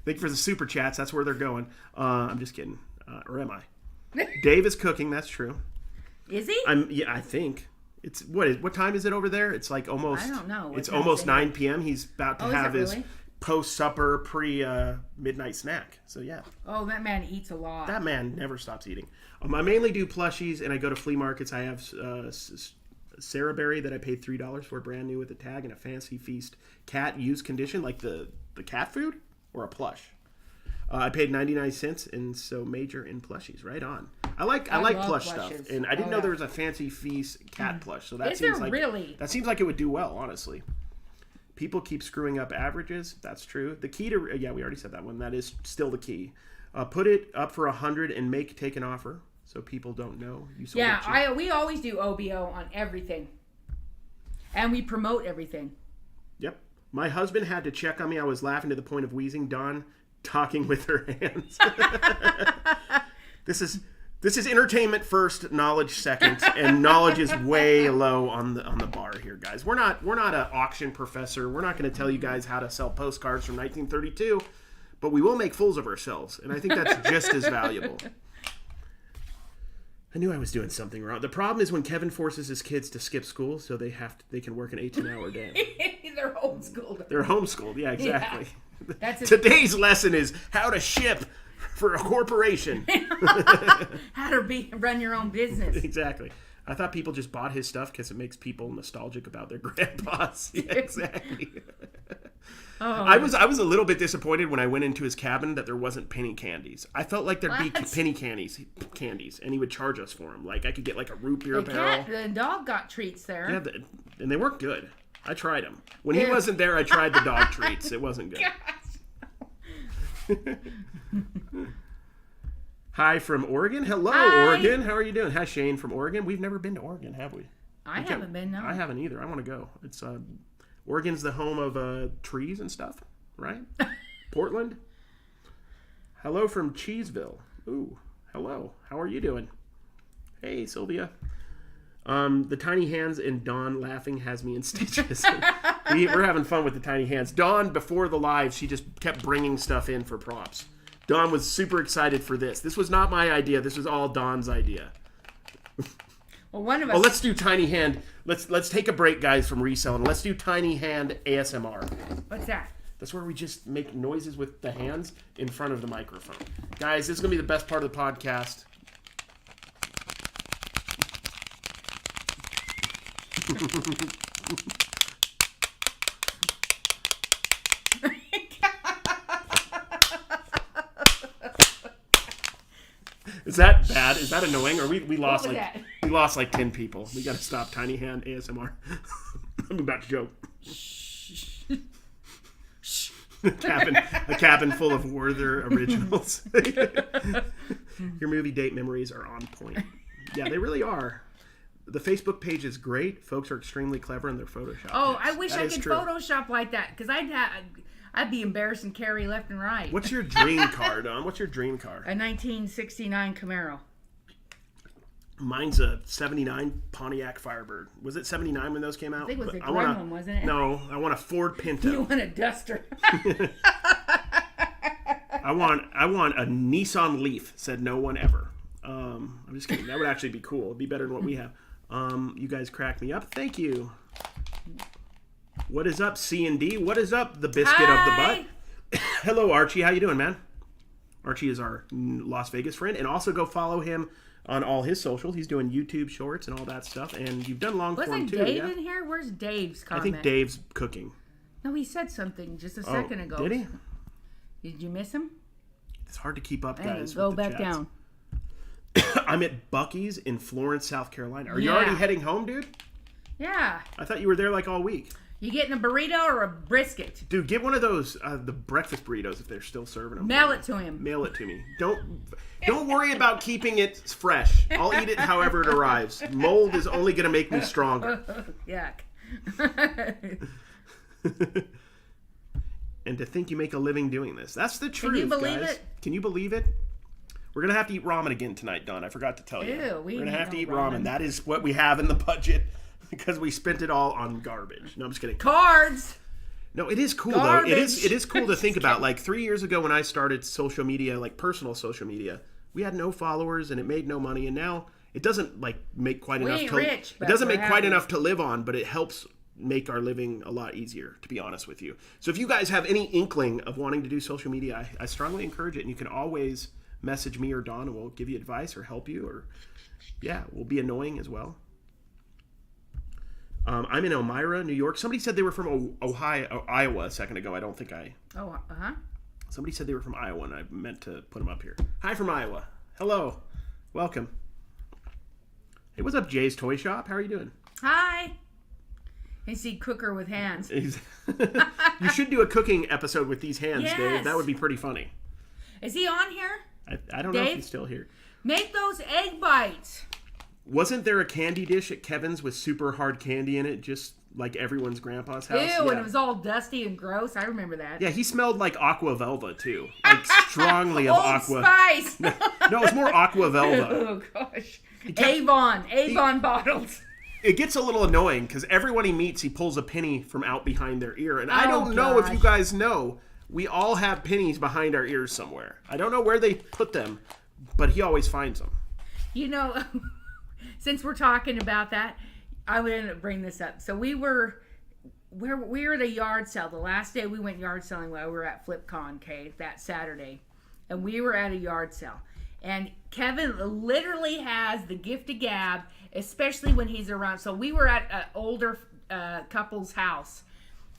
you for the super chats. That's where they're going. I'm just kidding. Or am I? Dave is cooking. That's true. Is he? I think. It's what time is it over there? It's like almost. I don't know. It's almost 9 p.m. He's about to have his really? post-supper midnight snack. So yeah. Oh, that man eats a lot. That man never stops eating. I mainly do plushies, and I go to flea markets. I have Sarah Berry that I paid $3 for, brand new with a tag, and a Fancy Feast cat used condition, like the cat food, or a plush. I paid 99 cents, and so major in plushies. Right on. I like plush plushes. stuff, and I didn't know there was a Fancy Feast cat plush. So that Is seems there like really? That seems like it would do well, honestly. People keep screwing up averages. That's true. The key to we already said that one. That is still the key. Put it up for 100 and take an offer so people don't know you sold it cheap. We always do OBO on everything, and we promote everything. Yep. My husband had to check on me. I was laughing to the point of wheezing. Dawn talking with her hands. This is entertainment first, knowledge second, and knowledge is way low on the bar here, guys. We're not an auction professor. We're not going to tell you guys how to sell postcards from 1932, but we will make fools of ourselves, and I think that's just as valuable. I knew I was doing something wrong. The problem is when Kevin forces his kids to skip school so they can work an 18-hour day. They're homeschooled. They're homeschooled. Yeah, exactly. Yeah. Today's lesson is how to ship for a corporation. How to run your own business. Exactly. I thought people just bought his stuff because it makes people nostalgic about their grandpas. Yeah, exactly. Oh. I was a little bit disappointed when I went into his cabin that there wasn't penny candies. I felt like there'd be penny candies, and he would charge us for them. Like I could get like a root beer barrel. The dog got treats there. Yeah, and they weren't good. I tried them. When he wasn't there, I tried the dog treats. It wasn't good. Hi from Oregon. Hello, Hi. Oregon. How are you doing? Hi, Shane from Oregon. We've never been to Oregon, have we? I haven't been, no. I haven't either. I want to go. It's Oregon's the home of trees and stuff, right? Portland. Hello from Cheeseville. Ooh, hello. How are you doing? Hey, Sylvia. The tiny hands and Dawn laughing has me in stitches. We're having fun with the tiny hands. Dawn, before the live, she just kept bringing stuff in for props. Dawn was super excited for this. This was not my idea. This was all Dawn's idea. Well, one of us. Well, let's do tiny hand. Let's take a break, guys, from reselling. Let's do tiny hand ASMR. What's that? That's where we just make noises with the hands in front of the microphone. Guys, this is going to be the best part of the podcast. Is that bad? Is that annoying? Or we lost we lost like 10 people. We got to stop tiny hand ASMR. I'm about to joke. A cabin full of Werther originals. Your movie date memories are on point. Yeah, they really are. The Facebook page is great. Folks are extremely clever in their Photoshop. Oh, I wish I could Photoshop like that, because I'd be embarrassing Cary left and right. What's your dream car, Don? What's your dream car? A 1969 Camaro. Mine's a 79 Pontiac Firebird. Was it 79 when those came out? I think it was a gray one, wasn't it? No, I want a Ford Pinto. You want a Duster. I want a Nissan Leaf, said no one ever. I'm just kidding. That would actually be cool. It'd be better than what we have. You guys crack me up. Thank you. What is up, C&D? What is up, the biscuit of the butt? Hello, Archie. How you doing, man? Archie is our Las Vegas friend. And also go follow him on all his socials. He's doing YouTube shorts and all that stuff. And you've done long form too. Wasn't Dave in here? Where's Dave's comment? I think Dave's cooking. No, he said something just a second ago. Did he? Did you miss him? It's hard to keep up, guys. Go back down. I'm at Buc-ee's in Florence, South Carolina. Are you already heading home, dude? Yeah. I thought you were there like all week. You getting a burrito or a brisket? Dude, get one of those, the breakfast burritos if they're still serving them. Mail it to him. Mail it to me. Don't worry about keeping it fresh. I'll eat it however it arrives. Mold is only going to make me stronger. Yuck. And to think you make a living doing this. That's the truth, Can you believe guys. it? Can you believe it? We're going to have to eat ramen again tonight, Don. I forgot to tell you. Ew, We're going to have to eat ramen. That is what we have in the budget because we spent it all on garbage. No, I'm just kidding. Cards. No, it is cool, garbage. though. It is cool to think about. Like 3 years ago when I started social media, like personal social media, we had no followers and it made no money, and now it doesn't like make quite enough. Rich, it doesn't make quite enough to live on, but it helps make our living a lot easier, to be honest with you. So if you guys have any inkling of wanting to do social media, I strongly encourage it, and you can always message me or Dawn, and we'll give you advice or help you, or we'll be annoying as well. I'm in Elmira, New York. Somebody said they were from Iowa a second ago. I don't think I... Oh, uh-huh. Somebody said they were from Iowa, and I meant to put them up here. Hi from Iowa. Hello. Welcome. Hey, what's up, Jay's Toy Shop? How are you doing? Hi. I see cooker with hands. You should do a cooking episode with these hands, yes. Dave. That would be pretty funny. Is he on here? I don't know if he's still here. Make those egg bites. Wasn't there a candy dish at Kevin's with super hard candy in it, just like everyone's grandpa's house? Ew, and it was all dusty and gross. I remember that. Yeah, he smelled like Aqua Velva, too. Like, strongly of Old Aqua. Spice. No, it was more Aqua Velva. Oh, gosh. Avon bottles. It gets a little annoying, because everyone he meets, he pulls a penny from out behind their ear. And I don't know if you guys know, we all have pennies behind our ears somewhere. I don't know where they put them, but he always finds them. You know... Since we're talking about that, I would bring this up. So we were at a yard sale. The last day we went yard selling while we were at FlipCon, that Saturday. And we were at a yard sale. And Kevin literally has the gift of gab, especially when he's around. So we were at an older couple's house.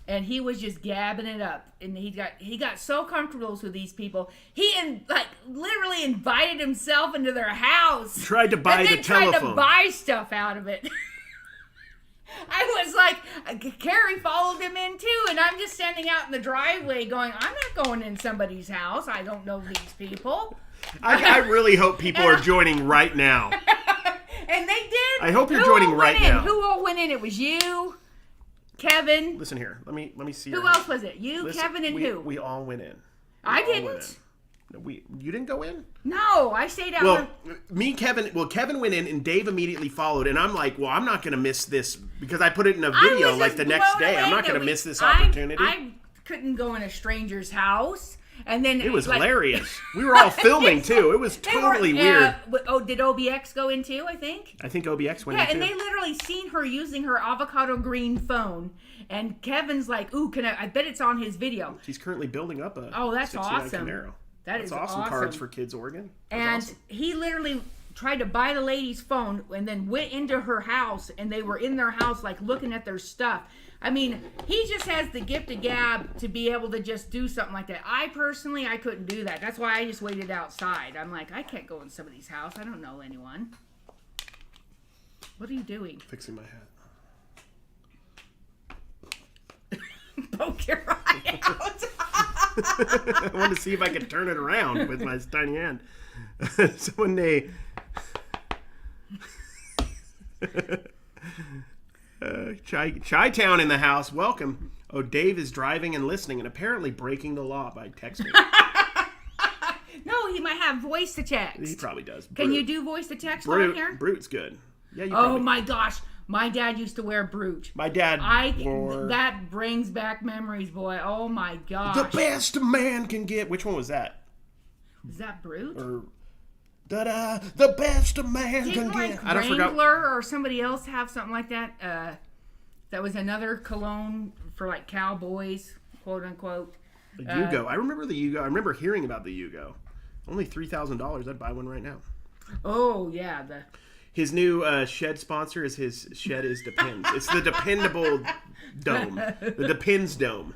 And he was just gabbing it up, and he got so comfortable with these people. He literally invited himself into their house. Tried to buy the telephone. Tried to buy stuff out of it. I was like, Cary followed him in too, and I'm just standing out in the driveway going, I'm not going in somebody's house. I don't know these people. I really hope people are joining right now. And they did. I hope you're joining right now. Who all went in? It was you. Kevin. Listen here. Let me see. Who else was it? You, Kevin, and who? We all went in. I didn't. You didn't go in? No, I stayed out. Well, Kevin went in, and Dave immediately followed, and I'm like, well, I'm not going to miss this, because I put it in a video like the next day. I'm not going to miss this opportunity. I couldn't go in a stranger's house. And then it was hilarious. We were all filming too. It was totally weird. Did OBX go in too, I think? I think OBX went in too. Yeah, and they literally seen her using her avocado green phone. And Kevin's like, ooh, I bet it's on his video. He's currently building up a that's awesome. Camaro. That's awesome. Cards for Kids Oregon. That's awesome. He literally tried to buy the lady's phone and then went into her house, and they were in their house like looking at their stuff. I mean, he just has the gift of gab to be able to just do something like that. I couldn't do that. That's why I just waited outside. I'm like, I can't go in somebody's house. I don't know anyone. What are you doing? Fixing my hat. Poke your eye out. I want to see if I can turn it around with my tiny hand. Chi-Town in the house. Welcome. Oh, Dave is driving and listening and apparently breaking the law by texting. No, he might have voice to text. He probably does. Can you do voice to text on here? Brute's good. Yeah. Oh my gosh. My dad used to wear Brute. My dad wore... That brings back memories, boy. Oh my gosh. The best a man can get. Which one was that? Is that Brute? Or... Da-da, the best a man can get. I don't forget. Wrangler or somebody else have something like that? That was another cologne for like cowboys, quote unquote. The Yugo. I remember the Yugo. I remember hearing about the Yugo. Only $3,000. I'd buy one right now. Oh yeah, his new shed sponsor is his shed is Depends. It's the Dependable Dome. The Depends Dome.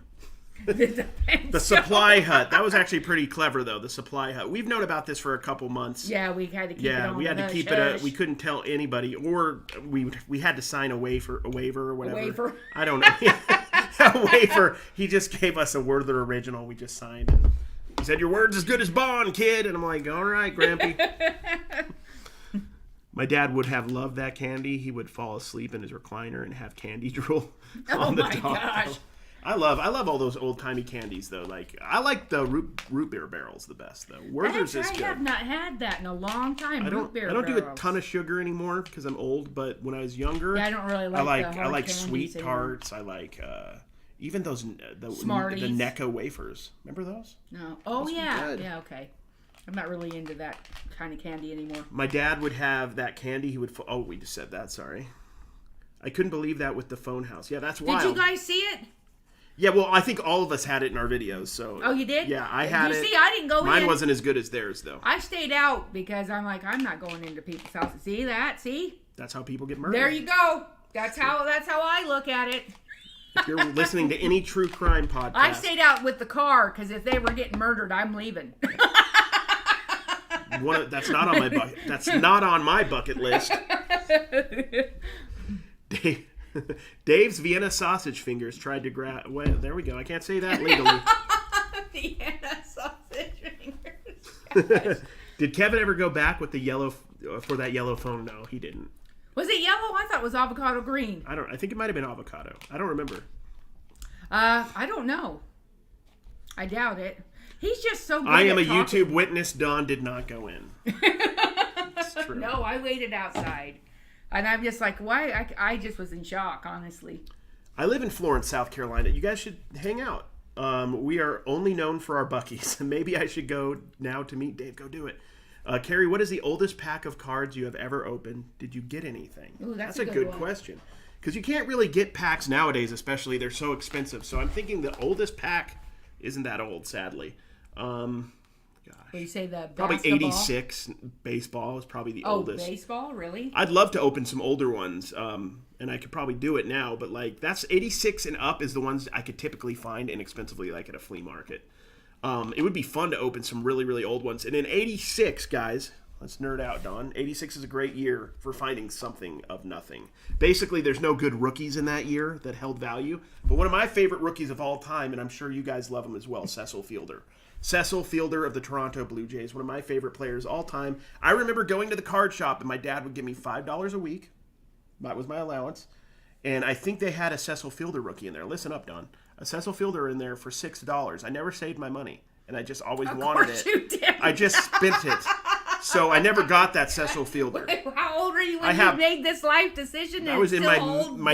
The Supply Hut. That was actually pretty clever, though. The Supply Hut. We've known about this for a couple months. Yeah, we had to keep it on. Yeah, we had to keep it. We couldn't tell anybody, or we had to sign a waiver or whatever. A waiver. I don't know. A waiver. He just gave us a Werther original. We just signed it. He said, "Your word's as good as bond, kid." And I'm like, "All right, Grampy." My dad would have loved that candy. He would fall asleep in his recliner and have candy drool on the top. Oh my gosh. I love all those old timey candies though. Like I like the root beer barrels the best though. Werther's is good. I have not had that in a long time. I don't do a ton of sugar anymore because I'm old. But when I was younger, I don't really like. I like sweet tarts. I like even those the Smarties. The Necco wafers. Remember those? No. Oh yeah. Yeah. Okay. I'm not really into that kind of candy anymore. My dad would have that candy. He would. Oh, we just said that. Sorry. I couldn't believe that with the phone house. Yeah, that's wild. Did you guys see it? Yeah, well, I think all of us had it in our videos. So. Oh, you did? Yeah, I had it. You see, I didn't go in. Mine wasn't as good as theirs, though. I stayed out because I'm like, I'm not going into people's houses. See that? See? That's how people get murdered. There you go. That's how I look at it. If you're listening to any true crime podcast. I stayed out with the car because if they were getting murdered, I'm leaving. That's not on my bucket. That's not on my bucket list. Dave's Vienna sausage fingers tried to grab. Well, there we go. I can't say that legally. Vienna sausage fingers. Did Kevin ever go back with the yellow for that yellow phone? No, he didn't. Was it yellow? I thought it was avocado green. I think it might have been avocado. I don't remember. I don't know. I doubt it. He's just so good I am at a talking. YouTube witness. Dawn did not go in. It's true. No, I waited outside. And I'm just like, why? I just was in shock, honestly. I live in Florence, South Carolina. You guys should hang out. We are only known for our Buc-ee's. Maybe I should go now to meet Dave. Go do it. Cary, what is the oldest pack of cards you have ever opened? Did you get anything? Ooh, that's a a good one. question. Because you can't really get packs nowadays, especially. They're so expensive. So I'm thinking the oldest pack isn't that old, sadly. What do you say, the Probably basketball? 86. Baseball is probably the Oh, oldest. baseball? Really? I'd love to open some older ones, and I could probably do it now, but like that's 86 and up is the ones I could typically find inexpensively, like at a flea market. It would be fun to open some really, really old ones. And in 86, guys, let's nerd out, Don. 86 is a great year for finding something of nothing. Basically, there's no good rookies in that year that held value. But one of my favorite rookies of all time, and I'm sure you guys love him as well, Cecil Fielder. Cecil Fielder of the Toronto Blue Jays, one of my favorite players all time. I remember going to the card shop, and my dad would give me $5 a week. That was my allowance. And I think they had a Cecil Fielder rookie in there. Listen up, Don. A Cecil Fielder in there for $6. I never saved my money, and I just always wanted it. You did. I just spent it. So I never got that Cecil Fielder. How old are you when you made this life decision? I was in my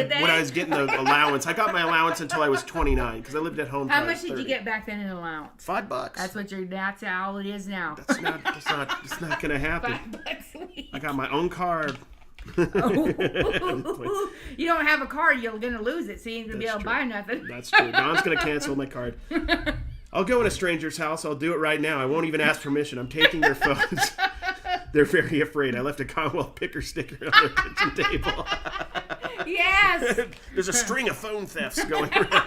today? when I was getting the allowance. I got my allowance until I was 29 because I lived at home. How much did you get back then in allowance? $5. That's how it is now. It's not gonna happen. $5 a week. I got my own card. Oh. You don't have a card, you're gonna lose it, so you ain't gonna be able to buy nothing. That's true. Don's gonna cancel my card. I'll go in a stranger's house. I'll do it right now. I won't even ask permission. I'm taking their phones. They're very afraid. I left a Commonwealth picker sticker on their kitchen table. Yes. There's a string of phone thefts going around.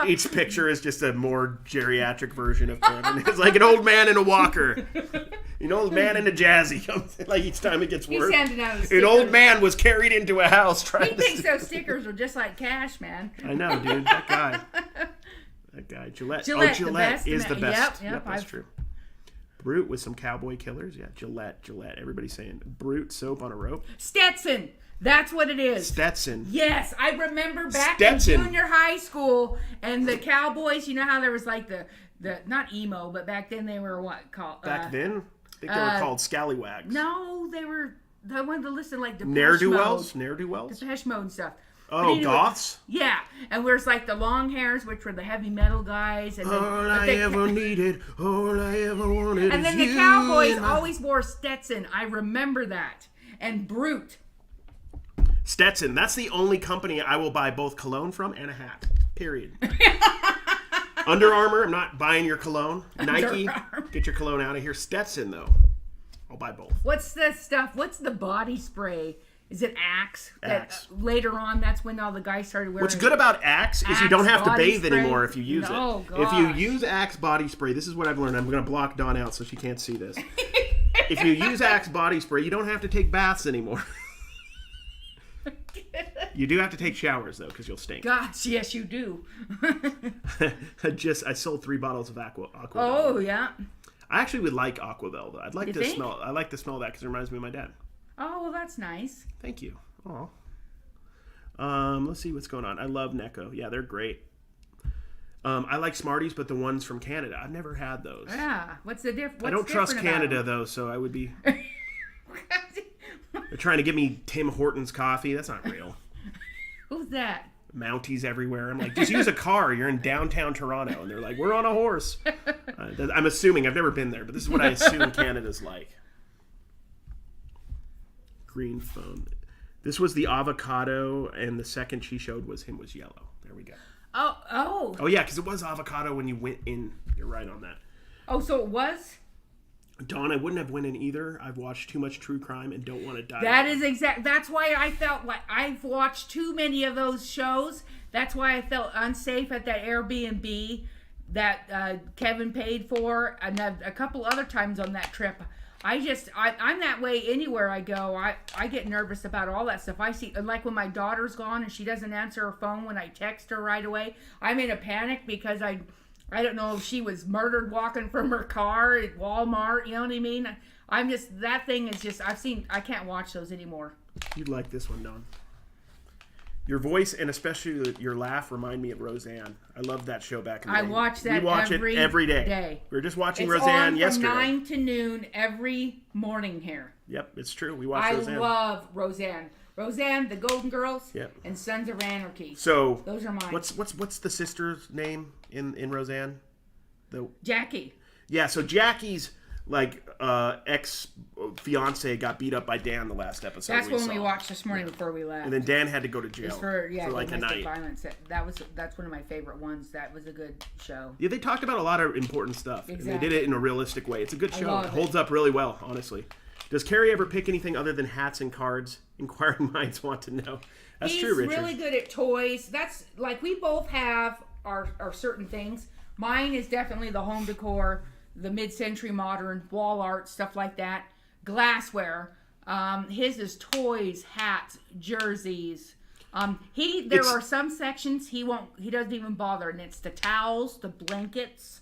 Each picture is just a more geriatric version of Kevin. It's like an old man in a walker. An old man in a jazzy. Like each time it gets worse. He's sending out An old man was carried into a house trying He to thinks those stickers are just like cash, man. I know, dude. That guy. Gillette. Gillette, Gillette is the best. Yep, that's true. Brute with some cowboy killers. Yeah, Gillette. Everybody's saying Brute soap on a rope. Stetson. That's what it is. Stetson. Yes, I remember back Stetson. in junior high school, and the Cowboys. You know how there was like the not emo, but back then they were what called? Back then, I think they were called scallywags. No, they were. I wanted to listen like Depeche Ne'er-do-wells. Mode. Ne'er-do-wells. Depeche Mode and stuff. Oh, anyway, goths. Yeah, and there's like the long hairs, which were the heavy metal guys, and then All I ever needed, all I ever wanted. and then is the you Cowboys and my- always wore Stetson. I remember that. And Brute. Stetson. That's the only company I will buy both cologne from and a hat. Period. Under Armour. I'm not buying your cologne. Nike. Armour. Get your cologne out of here. Stetson though. I'll buy both. What's the stuff? What's the body spray? Is it Axe? Axe. Later on, that's when all the guys started wearing. What's good about Axe is you Axe don't have to body bathe spray? anymore if you use No, it. If you gosh. use Axe body spray, this is what I've learned. I'm going to block Dawn out so she can't see this. If you use Axe body spray, you don't have to take baths anymore. You do have to take showers though, because you'll stink. Gosh, yes, you do. I sold 3 bottles of Aqua. Oh yeah. I actually would like Aquavelle though. I'd like You to think? smell. I like to smell that because it reminds me of my dad. Oh well, that's nice. Thank you. Oh. Let's see what's going on. I love Necco. Yeah, they're great. I like Smarties, but the ones from Canada. I've never had those. Yeah. What's the difference? I don't trust Canada though, so I would be. They're trying to give me Tim Hortons coffee. That's not real. Who's that? Mounties everywhere. I'm like, just use a car. You're in downtown Toronto. And they're like, we're on a horse. I'm assuming. I've never been there, but this is what I assume Canada's like. Green phone. This was the avocado, and the second she showed was yellow. There we go. Oh. Oh, yeah, because it was avocado when you went in. You're right on that. Oh, so it was? Dawn, I wouldn't have went in either. I've watched too much true crime and don't want to die. That's why I felt like I've watched too many of those shows. That's why I felt unsafe at that Airbnb that Kevin paid for, and a couple other times on that trip. I'm that way anywhere I go. I get nervous about all that stuff. I see, like when my daughter's gone and she doesn't answer her phone when I text her right away, I'm in a panic because I don't know if she was murdered walking from her car at Walmart. You know what I mean? That thing is just, I can't watch those anymore. You'd like this one, Dawn. Your voice and especially your laugh remind me of Roseanne. I loved that show back in the day. I watch that every day. We were just watching Roseanne yesterday. It's on from 9 to noon every morning here. Yep, it's true. We watch Roseanne. I love Roseanne. Roseanne, The Golden Girls, yep, and Sons of Anarchy. So those are mine. What's the sister's name in Roseanne? Jackie. Yeah, so Jackie's ex-fiance got beat up by Dan the last episode. That's when we watched this morning before we left. And then Dan had to go to jail for like a night. Violence. That's one of my favorite ones. That was a good show. Yeah, they talked about a lot of important stuff. Exactly. And they did it in a realistic way. It's a good show. It holds up really well, honestly. Does Cary ever pick anything other than hats and cards? Inquiring minds want to know. That's true, Richard. He's really good at toys. That's like we both have our certain things. Mine is definitely the home decor, the mid-century modern, wall art, stuff like that. Glassware. His is toys, hats, jerseys. There are some sections he doesn't even bother, and it's the towels, the blankets.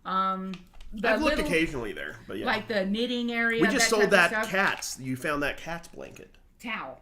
I've looked occasionally there, but yeah. Like the knitting area. We just sold that cat's. You found that cat's blanket. Towel.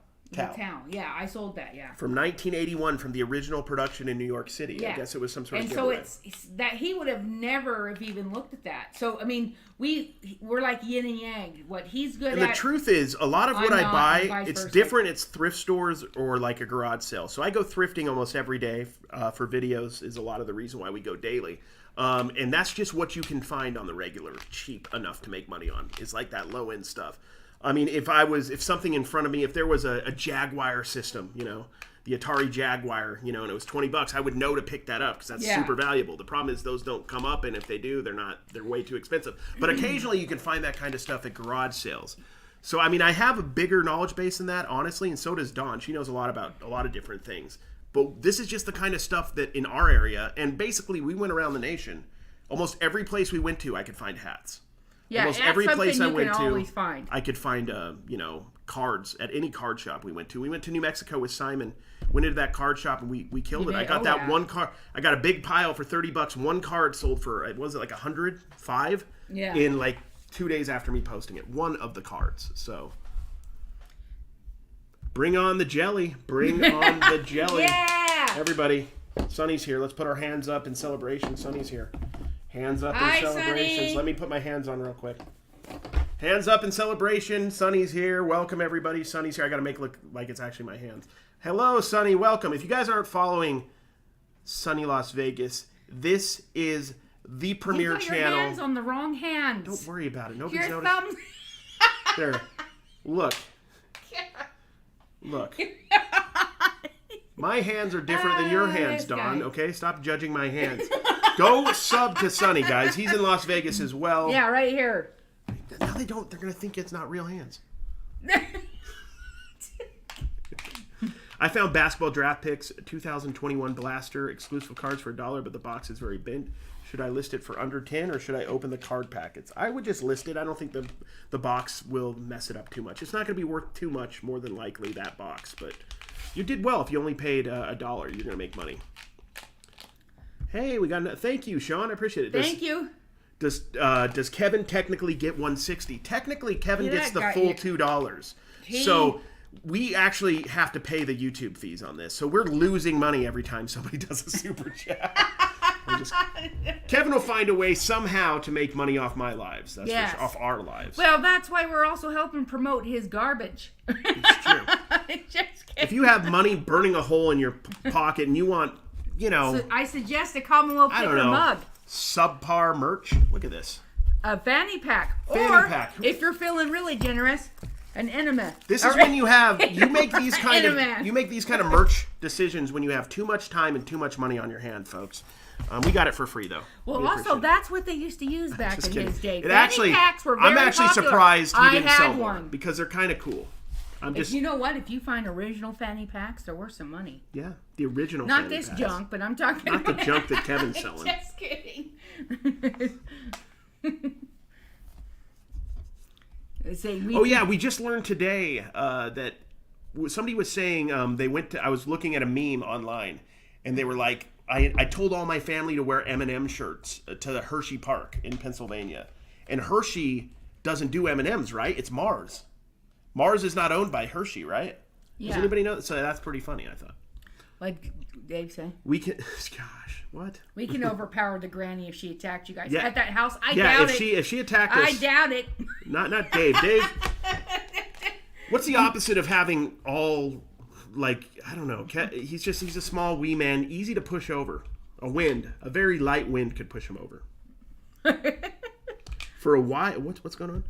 Yeah, I sold that, yeah. From 1981, from the original production in New York City. Yeah. I guess it was some sort of giveaway. And so it's that he would have never have even looked at that. So, I mean, we're like yin and yang. What he's good at. And the truth is, a lot of what I buy, it's different. It's thrift stores or like a garage sale. So I go thrifting almost every day for videos is a lot of the reason why we go daily. And that's just what you can find on the regular, cheap enough to make money on. It's like that low end stuff. I mean, if something in front of me, if there was a Jaguar system, the Atari Jaguar, and it was $20, I would know to pick that up because that's super valuable. The problem is those don't come up, and if they do, they're way too expensive. But occasionally you can find that kind of stuff at garage sales. So, I mean, I have a bigger knowledge base than that, honestly, and so does Dawn. She knows a lot about a lot of different things. But this is just the kind of stuff that in our area, and basically we went around the nation, almost every place we went to, I could find hats. Yeah, almost every place I went to, find. I could find, cards at any card shop we went to. We went to New Mexico with Simon, went into that card shop, and we killed it. I got one card. I got a big pile for $30. One card sold for, was it like 105? Yeah. In like 2 days after me posting it. One of the cards. So, bring on the jelly. Bring on the jelly. Yeah! Everybody, Sonny's here. Let's put our hands up in celebration. Sonny's here. Hands up in celebrations. Sonny. Let me put my hands on real quick. Hands up in celebration. Sonny's here. Welcome, everybody. Sonny's here. I got to make it look like it's actually my hands. Hello, Sonny. Welcome. If you guys aren't following Sonny Las Vegas, this is the premier channel. You put your hands on the wrong hands. Don't worry about it. Nobody's your noticed. thumb. There. Look. Look. My hands are different than your hands, Dawn. Okay? Stop judging my hands. Go sub to Sonny, guys. He's in Las Vegas as well. Yeah, right here. No, they don't. They're going to think it's not real hands. I found basketball draft picks, 2021 Blaster, exclusive cards for $1, but the box is very bent. Should I list it for under 10 or should I open the card packets? I would just list it. I don't think the box will mess it up too much. It's not going to be worth too much, more than likely, that box. But you did well. If you only paid $1, you're going to make money. Hey, we got. Thank you, Sean. I appreciate it. Thank you. Does Kevin technically get $160? Technically, Kevin gets the full $2. So we actually have to pay the YouTube fees on this. So we're losing money every time somebody does a super chat. Kevin will find a way somehow to make money off my lives. That's for sure, off our lives. Well, that's why we're also helping promote his garbage. It's true. Just kidding. If you have money burning a hole in your pocket and you want, So I suggest a Commonwealth I don't Picker know, mug. subpar merch. Look at this. A fanny pack. Fanny pack. If you're feeling really generous, an enema. This is when you make these kind of merch decisions when you have too much time and too much money on your hand, folks. We got it for free though. Well, also that's what they used to use back in his day. Fanny packs were very I'm actually popular. surprised he didn't sell one one because they're kind of cool. You know what? If you find original fanny packs, they're worth some money. Yeah, the original. Not fanny this packs. junk, but I'm talking not about the junk that Kevin's selling. Just kidding. We just learned today that somebody was saying I was looking at a meme online, and they were like, I told all my family to wear M&M shirts to the Hershey Park in Pennsylvania, and Hershey doesn't do M&Ms, right? It's Mars. Mars is not owned by Hershey, right? Yeah. Does anybody know? So that's pretty funny, I thought. Like Dave said. We can, gosh, what? We can overpower the granny if she attacked you guys Yeah. at that house. I doubt it. If she attacked us. I doubt it. Not Dave. Dave. What's the opposite of having all, like, I don't know. He's a small wee man, easy to push over. A very light wind could push him over. For a while, what's going on?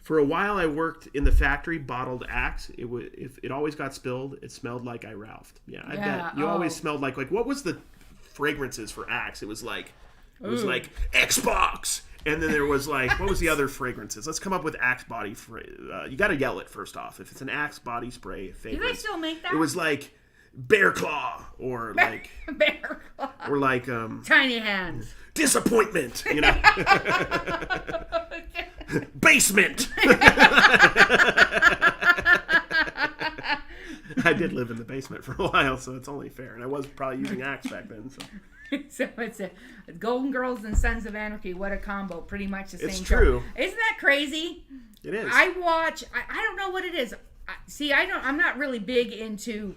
For a while, I worked in the factory, bottled Axe. If it always got spilled, it smelled like I Ralphed. Yeah, I bet. You always smelled like what was the fragrances for Axe? It was like Xbox, and then there was like, what was the other fragrances? Let's come up with Axe body. You got to yell it first off. If it's an Axe body spray, Do they still make that? It was like Bear Claw or like Bear Claw or like Tiny Hands. Disappointment. Basement. I did live in the basement for a while, so it's only fair. And I was probably using Axe back then. So it's a Golden Girls and Sons of Anarchy. What a combo. Pretty much the same It's true. show. Isn't that crazy? It is. I don't know what it is. I'm not really big into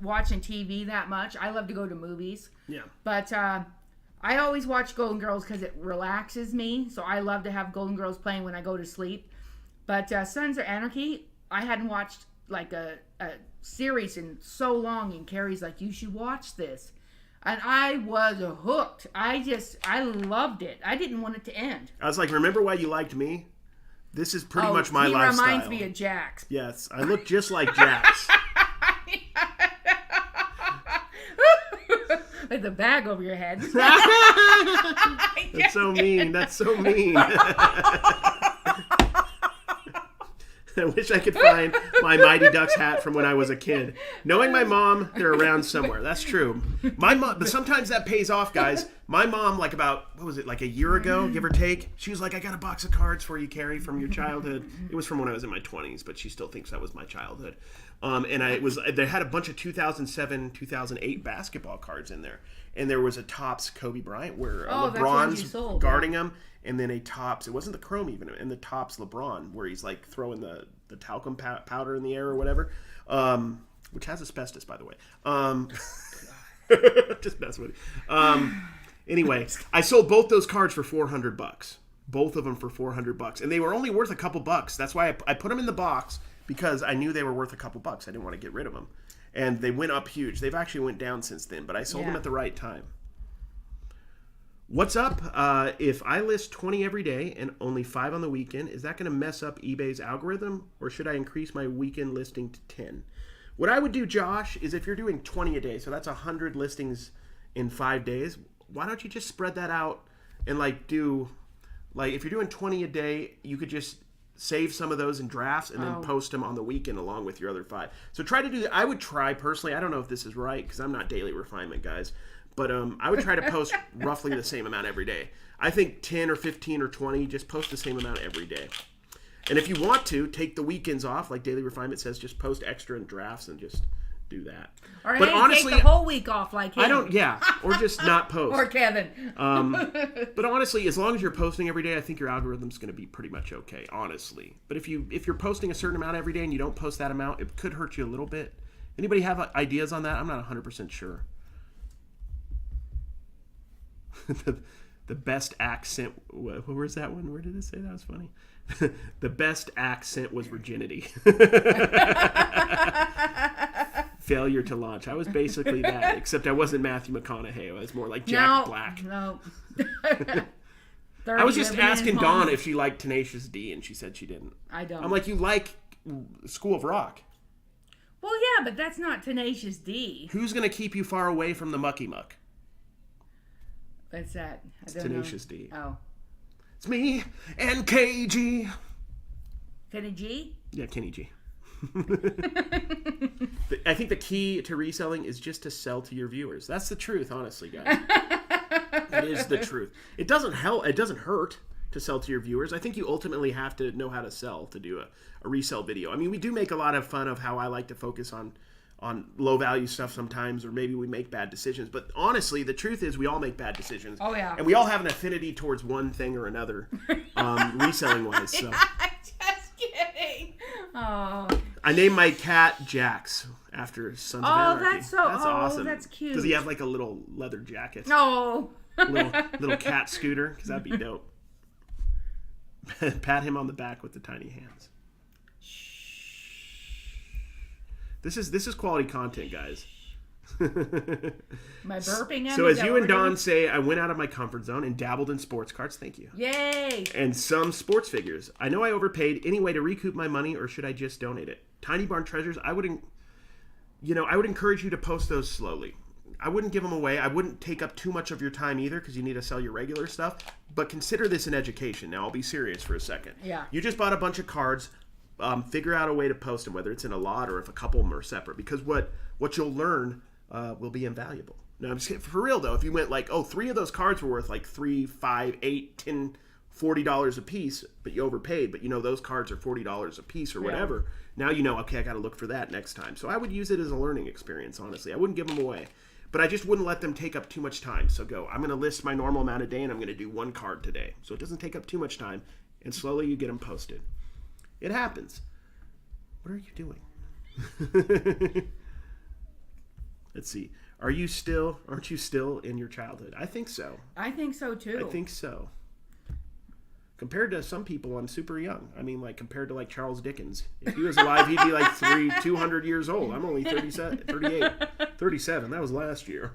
watching TV that much. I love to go to movies. Yeah. But I always watch Golden Girls because it relaxes me. So I love to have Golden Girls playing when I go to sleep. But Sons of Anarchy, I hadn't watched like a series in so long. And Cary's like, you should watch this. And I was hooked. I loved it. I didn't want it to end. I was like, remember why you liked me? This is pretty much my lifestyle. He reminds me of Jax. Yes, I look just like Jax. With the bag over your head. That's so mean. That's so mean. I wish I could find my Mighty Ducks hat from when I was a kid. Knowing my mom, they're around somewhere. That's true. My mom, but sometimes that pays off, guys. My mom, like a year ago, give or take, she was like, I got a box of cards for you, Cary, from your childhood. It was from when I was in my 20s, but she still thinks that was my childhood. They had a bunch of 2007, 2008 basketball cards in there. And there was a Topps Kobe Bryant where LeBron's guarding him. And then a Topps, it wasn't the chrome even, and the Topps LeBron, where he's like throwing the talcum powder in the air or whatever, which has asbestos, by the way. Just mess with it. Anyway, I sold both those cards for $400. Both of them for $400, and they were only worth a couple bucks. That's why I put them in the box, because I knew they were worth a couple bucks. I didn't want to get rid of them, and they went up huge. They've actually went down since then, but I sold them at the right time. What's up? If I list 20 every day and only 5 on the weekend, is that going to mess up eBay's algorithm, or should I increase my weekend listing to 10? What I would do, Josh, is if you're doing 20 a day, so that's 100 listings in 5 days, why don't you just spread that out and if you're doing 20 a day, you could just save some of those in drafts and then post them on the weekend along with your other 5. So try to do that. I would try personally. I don't know if this is right because I'm not daily refinement, guys. But I would try to post roughly the same amount every day. I think 10 or 15 or 20, just post the same amount every day. And if you want to, take the weekends off, like Daily Refinement says, just post extra in drafts and just do that. Or honestly, take the whole week off like him. Or just not post. Or Kevin. But honestly, as long as you're posting every day, I think your algorithm's going to be pretty much okay, honestly. But if you're posting a certain amount every day and you don't post that amount, it could hurt you a little bit. Anybody have ideas on that? I'm not 100% sure. The best accent. What was that one? Where did it say that was funny? The best accent was virginity. Failure to launch. I was basically that, except I wasn't Matthew McConaughey. I was more like Jack Black. No. I was just asking Dawn if she liked Tenacious D, and she said she didn't. I don't. I'm like, you like School of Rock. Well, yeah, but that's not Tenacious D. Who's going to keep you far away from the mucky muck? What's that? It's Tenacious D. Oh. It's me and KG. Kenny G? Yeah, Kenny G. I think the key to reselling is just to sell to your viewers. That's the truth, honestly, guys. That is the truth. It doesn't help. It doesn't hurt to sell to your viewers. I think you ultimately have to know how to sell to do a resell video. I mean, we do make a lot of fun of how I like to focus on low value stuff sometimes, or maybe we make bad decisions. But honestly, the truth is we all make bad decisions. Oh, yeah. And we all have an affinity towards one thing or another, reselling wise. So. Just kidding. Oh. I named my cat Jax after Sons of Anarchy. That's awesome. That's cute. Does he have like a little leather jacket? No. little cat scooter? Because that'd be dope. Pat him on the back with the tiny hands. This is quality content, guys. My burping. So as you and Dawn say, I went out of my comfort zone and dabbled in sports cards. Thank you. Yay! And some sports figures. I know I overpaid. Any way to recoup my money, or should I just donate it? Tiny Barn Treasures. I would encourage you to post those slowly. I wouldn't give them away. I wouldn't take up too much of your time either, because you need to sell your regular stuff. But consider this an education. Now, I'll be serious for a second. Yeah. You just bought a bunch of cards. Figure out a way to post them, whether it's in a lot or if a couple of them are separate. Because what you'll learn will be invaluable. No, I'm just kidding. For real, though, if you went like, 3 of those cards were worth like $3, $5, $8, $10, $40 a piece, but you overpaid, but those cards are $40 a piece or whatever. Now okay, I got to look for that next time. So I would use it as a learning experience, honestly. I wouldn't give them away. But I just wouldn't let them take up too much time. So I'm going to list my normal amount of day, and I'm going to do 1 card today. So it doesn't take up too much time, and slowly you get them posted. It happens. What are you doing? Let's see. Aren't you still in your childhood? I think so. I think so, too. I think so. Compared to some people, I'm super young. I mean, like, compared to, like, Charles Dickens. If he was alive, he'd be, like, 200 years old. I'm only 38. 37. That was last year.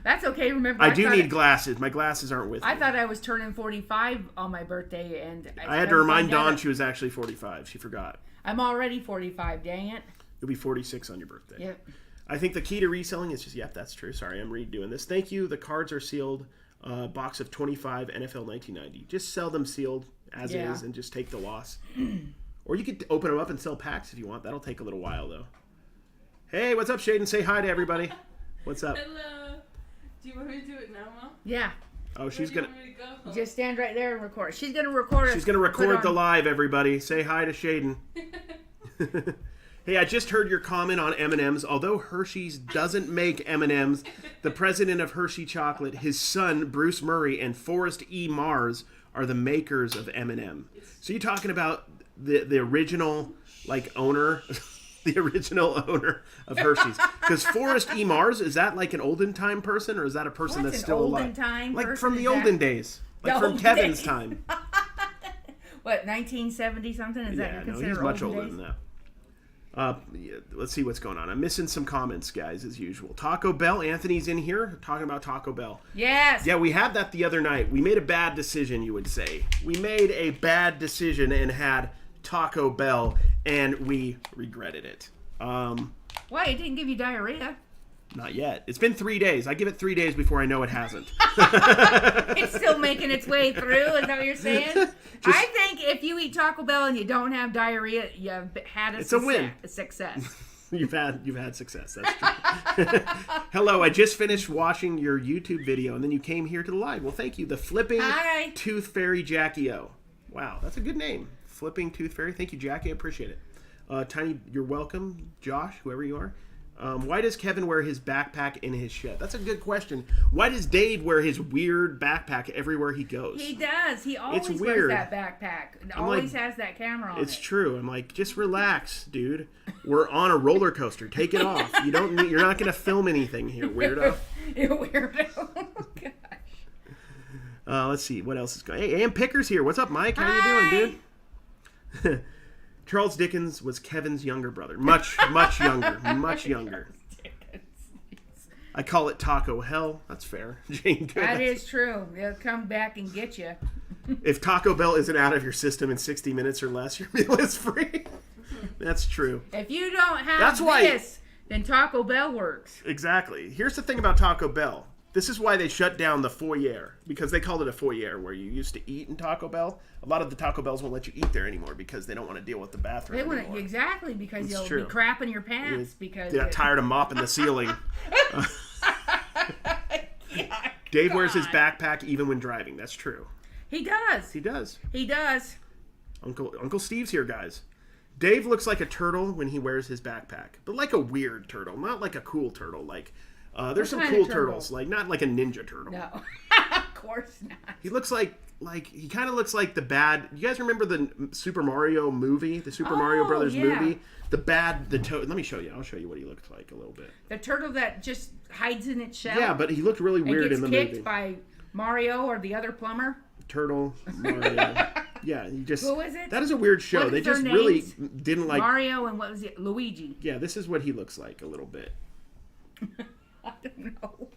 That's okay. Remember, I do need glasses. My glasses aren't with me. I thought I was turning 45 on my birthday, and I had to remind Dawn she was actually 45. She forgot. I'm already 45, dang it. You'll be 46 on your birthday. Yep. I think the key to reselling is just, that's true. Sorry, I'm redoing this. Thank you. The cards are sealed. Box of 25 NFL 1990. Just sell them sealed as is and just take the loss. Or you could open them up and sell packs if you want. That'll take a little while, though. Hey, what's up, Shaden? Say hi to everybody. What's up? Hello. Do you want me to do it now, Mom? Yeah. Oh, she's going to just stand right there and record. She's going to record it. She's going to record the live, everybody. Say hi to Shaden. Hey, I just heard your comment on M&M's. Although Hershey's doesn't make M&M's, the president of Hershey Chocolate, his son, Bruce Murray, and Forrest E. Mars are the makers of M&M. So you're talking about the original, owner, the original owner of Hershey's. Because Forrest E. Mars, is that like an olden time person, or is that a person that's still alive? Olden time like person? From the olden days. Like from Kevin's time. What, 1970 something? Is that considered he's much older days? than that. Let's see what's going on. I'm missing some comments, guys, as usual. Taco Bell. Anthony's in here talking about Taco Bell. Yes. Yeah, we had that the other night. We made a bad decision, you would say. We made a bad decision and had Taco Bell, and we regretted it. Why? It didn't give you diarrhea. Not yet. It's been 3 days. I give it 3 days before I know it hasn't. It's still making its way through. Is that what you're saying? I think if you eat Taco Bell and you don't have diarrhea, you've had a win. A success. You've had success. That's true. Hello. I just finished watching your YouTube video, and then you came here to the live. Well, thank you. The Flipping Tooth Fairy Jackie O. Wow, that's a good name. Flipping Tooth Fairy. Thank you, Jackie. I appreciate it. Tiny, you're welcome. Josh, whoever you are. Why does Kevin wear his backpack in his shed? That's a good question. Why does Dave wear his weird backpack everywhere he goes? He does. He always wears that backpack. And always has that camera on It's true. I'm like, just relax, dude. We're on a roller coaster. Take it off. You're not going to film anything here, weirdo. You weirdo. Oh, gosh. Let's see. What else is going on? Hey, Ann Picker's here. What's up, Mike? How you doing, dude? Charles Dickens was Kevin's younger brother. Much younger. Much younger. I call it Taco Hell. That's fair. Jane, that is true. They'll come back and get you. If Taco Bell isn't out of your system in 60 minutes or less, your meal is free. That's true. If you don't have this, then Taco Bell works. Exactly. Here's the thing about Taco Bell. This is why they shut down the foyer, because they called it a foyer where you used to eat in Taco Bell. A lot of the Taco Bells won't let you eat there anymore because they don't want to deal with the bathroom anymore. Exactly, because It's you'll true. be crapping your pants. Because They got tired of mopping the ceiling. Dave wears his backpack even when driving. That's true. He does. He does. He does. Uncle Steve's here, guys. Dave looks like a turtle when he wears his backpack, but like a weird turtle, not like a cool turtle. Like there's some cool turtles, like not like a ninja turtle. No, of course not. He looks like he kind of looks like the bad. You guys remember the Super Mario movie, the Super Mario Brothers movie? Let me show you. I'll show you what he looked like a little bit. The turtle that just hides in its shell. Yeah, but he looked really weird in the movie. Gets kicked by Mario or the other plumber. Turtle Mario. Yeah, he just. Who is it? That is a weird show. They just really didn't like Mario and what was it? Luigi. Yeah, this is what he looks like a little bit. I don't know.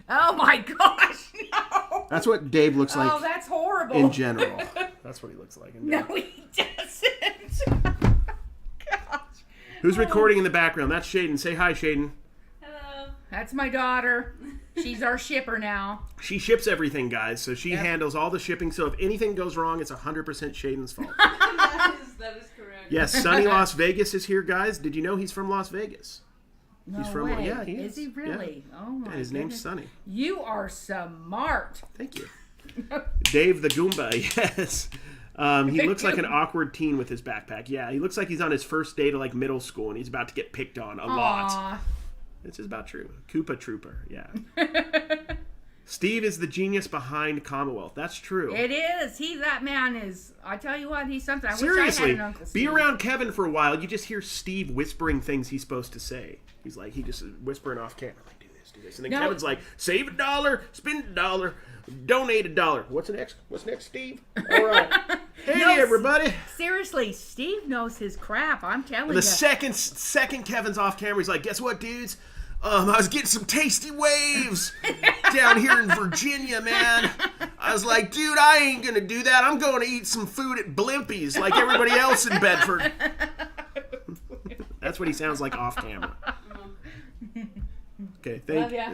Oh my gosh, no! That's what Dave looks like. Oh, that's horrible. In general, that's what he looks like. No, he doesn't. Gosh. Who's recording in the background? That's Shaden. Say hi, Shaden. Hello. That's my daughter. She's our shipper now. She ships everything, guys. So she handles all the shipping. So if anything goes wrong, it's 100% Shaden's fault. that is correct. Yes, sunny Las Vegas is here, guys. Did you know he's from Las Vegas? No He's from way. Yeah, he is. Is he really? Yeah. Oh my his name's Sunny. You are smart. Thank you. Dave the Goomba, yes. He looks like an awkward teen with his backpack. Yeah, he looks like he's on his first day to like middle school and he's about to get picked on a lot. This is about true. Koopa Trooper, yeah. Steve is the genius behind Commonwealth. That's true. It is. That man is. I tell you what, he's something. I Seriously, wish I had an Uncle Steve. be around Kevin for a while. You just hear Steve whispering things he's supposed to say. He's like, he just whispering off camera, like, do this. And then Kevin's like, save $1, spend $1, donate $1. What's next? What's next, Steve? All right. Hey, everybody. Seriously, Steve knows his crap. I'm telling you. The second Kevin's off camera, he's like, guess what, dudes? I was getting some tasty waves down here in Virginia, man. I was like, dude, I ain't going to do that. I'm going to eat some food at Blimpie's like everybody else in Bedford. That's what he sounds like off camera. Okay,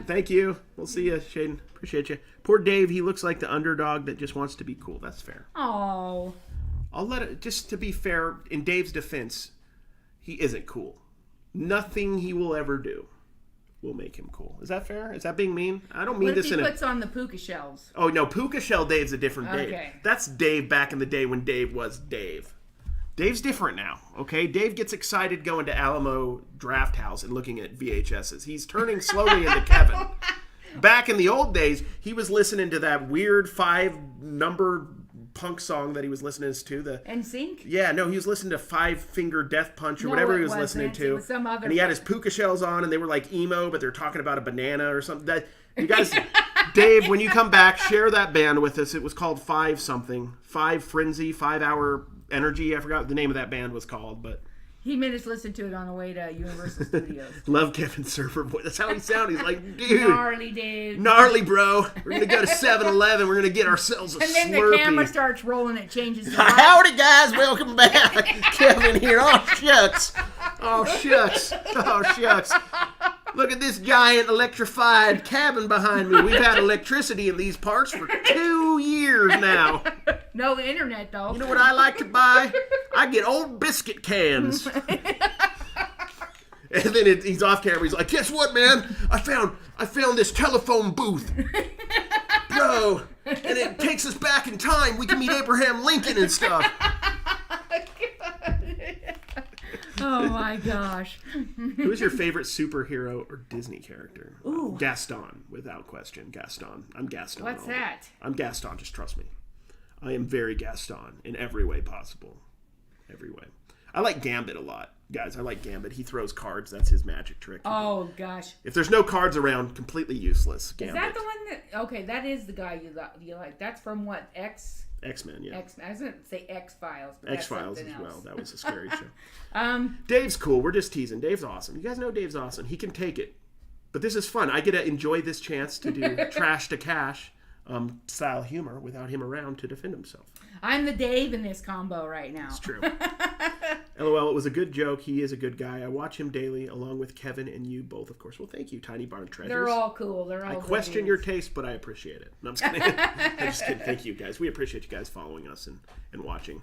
thank you. We'll see you, Shaden. Appreciate you. Poor Dave, he looks like the underdog that just wants to be cool. That's fair. Oh. I'll let it, just to be fair, in Dave's defense, he isn't cool. Nothing he will ever do will make him cool. Is that fair? Is that being mean? I don't mean this in a... What if he puts on the puka shells? Oh, no, puka shell Dave's a different Dave. Okay. That's Dave back in the day when Dave was Dave. Dave's different now, okay? Dave gets excited going to Alamo Draft House and looking at VHSs. He's turning slowly into Kevin. Back in the old days, he was listening to that weird 5-number punk song that he was listening to. The NSYNC? Yeah, no, he was listening to Five Finger Death Punch or whatever he was listening to. It was some other and he had his puka shells on, and they were like emo, but they're talking about a banana or something. That you guys, Dave, when you come back, share that band with us. It was called Five something, 5 Frenzy, 5 Hour Energy. I forgot what the name of that band was called, but he made us listen to it on the way to Universal Studios. Love Kevin's surfer voice. That's how he sounded. He's like, dude. Gnarly, dude. Gnarly, bro. We're going to go to 7-Eleven. We're going to get ourselves a Slurpee. And then the camera starts rolling. It changes. Howdy, guys. Welcome back. Kevin here. Oh, shucks. Oh, shucks. Oh, shucks. Look at this giant electrified cabin behind me. We've had electricity in these parts for 2 years now. No internet, though. You know what I like to buy? I get old biscuit cans. And then he's off camera. He's like, guess what, man? I found this telephone booth. Bro. And it takes us back in time. We can meet Abraham Lincoln and stuff. Oh, my gosh. Who is your favorite superhero or Disney character? Ooh. Gaston, without question. Gaston. I'm Gaston. What's that? I'm Gaston. Just trust me. I am very Gaston in every way possible. Every way. I like Gambit a lot. Guys, I like Gambit. He throws cards. That's his magic trick. Oh, gosh. If there's no cards around, completely useless. Gambit. Is that the one that... Okay, that is the guy you like. That's from what? X? X-Men, yeah. I was going to say X-Files. But X-Files that's as something well. else. That was a scary show. Dave's cool. We're just teasing. Dave's awesome. You guys know Dave's awesome. He can take it. But this is fun. I get to enjoy this chance to do trash to cash style humor without him around to defend himself. I'm the Dave in this combo right now. It's true. LOL, it was a good joke. He is a good guy. I watch him daily, along with Kevin and you both, of course. Well, thank you, Tiny Barn Treasures. They're all cool. They're all I good question dudes. your taste, but I appreciate it. No, I'm just kidding. I'm just kidding. Thank you, guys. We appreciate you guys following us and watching.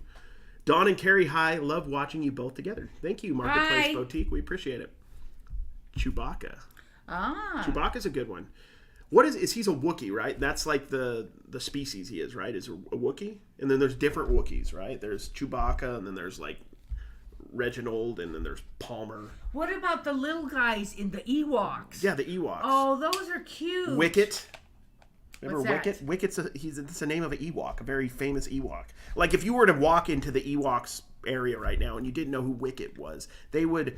Dawn and Cary, hi. Love watching you both together. Thank you, Marketplace Hi. Boutique. We appreciate it. Chewbacca. Ah. Chewbacca's a good one. What is he's a Wookiee, right? That's like the species he is, right? Is a Wookiee? And then there's different Wookiees, right? There's Chewbacca, and then there's like Reginald, and then there's Palmer. What about the little guys in the Ewoks? Yeah, the Ewoks. Oh, those are cute. Wicket. Remember What's that? Wicket? It's the name of an Ewok, a very famous Ewok. Like if you were to walk into the Ewoks area right now and you didn't know who Wicket was, they would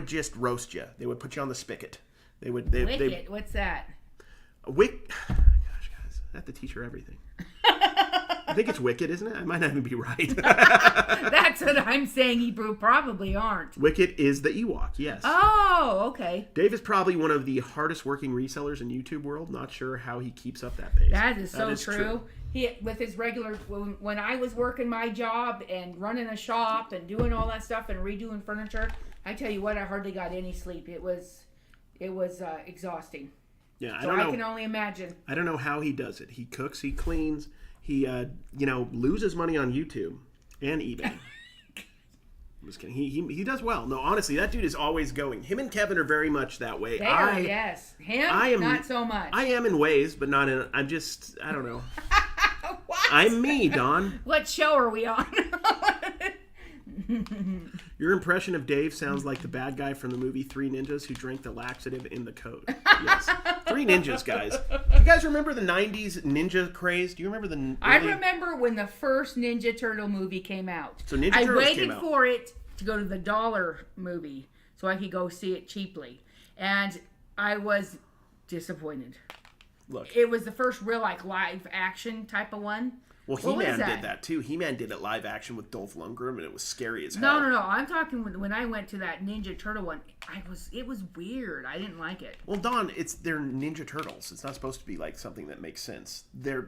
just roast you. They would put you on the spigot. Wicket? What's that? Gosh, guys, I have to teach her everything. I think it's Wicket, isn't it? I might not even be right. That's what I'm saying. Hebrew probably aren't. Wicket is the Ewok, yes. Oh, okay. Dave is probably one of the hardest working resellers in YouTube world. Not sure how he keeps up that pace. That is so true. He, with his regular, when I was working my job and running a shop and doing all that stuff and redoing furniture, I tell you what, I hardly got any sleep. It was exhausting. Yeah, I So don't know. I can only imagine. I don't know how he does it. He cooks, he cleans, he loses money on YouTube and eBay. I'm just kidding. He does well. No, honestly, that dude is always going. Him and Kevin are very much that way. They are, yes. Him, not so much. I am in ways, but not in. I don't know. What? I'm me, Don. What show are we on? Your impression of Dave sounds like the bad guy from the movie Three Ninjas who drank the laxative in the coat. Yes. Three Ninjas, guys. You guys remember the 90s ninja craze? Do you remember the... I remember when the first Ninja Turtle movie came out. So Ninja Turtles I came waited out. for it to go to the dollar movie so I could go see it cheaply. And I was disappointed. Look. It was the first real live action type of one. Well, He-Man did that too. He-Man did it live action with Dolph Lundgren, and it was scary as hell. No. I'm talking when I went to that Ninja Turtle one. It was weird. I didn't like it. Well, Don, they're Ninja Turtles. It's not supposed to be like something that makes sense. Well,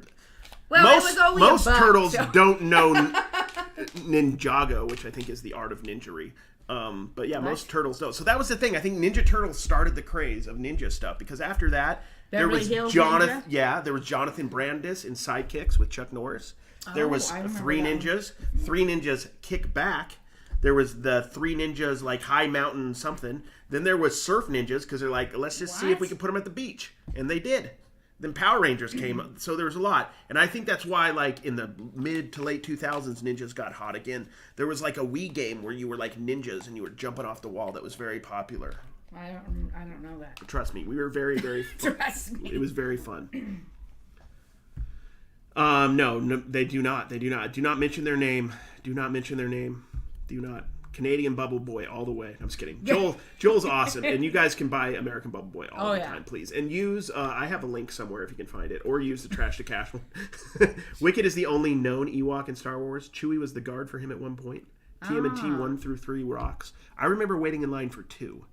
it was only most a buck, turtles so. don't know Ninjago, which I think is the art of ninjery. But yeah, most turtles don't. So that was the thing. I think Ninja Turtles started the craze of ninja stuff because after that, there was Jonathan. Ninja? Yeah, there was Jonathan Brandis in Sidekicks with Chuck Norris. There was Three Ninjas. Three Ninjas Kick Back. There was the Three Ninjas like High Mountain something. Then there was Surf Ninjas because they're like, let's just see if we can put them at the beach, and they did. Then Power Rangers came up, so there was a lot, and I think that's why like in the mid to late 2000s, ninjas got hot again. There was like a Wii game where you were like ninjas and you were jumping off the wall that was very popular. I don't know that. Trust me, we were very, very fun. Trust me. It was very fun. No, they do not. They do not. Do not mention their name. Do not mention their name. Do not. Canadian Bubble Boy all the way. I'm just kidding. Joel's awesome, and you guys can buy American Bubble Boy all the time, please. And use, I have a link somewhere if you can find it, or use the Trash to Cash one. Wicket is the only known Ewok in Star Wars. Chewie was the guard for him at one point. TMNT 1 through 3 rocks. I remember waiting in line for 2.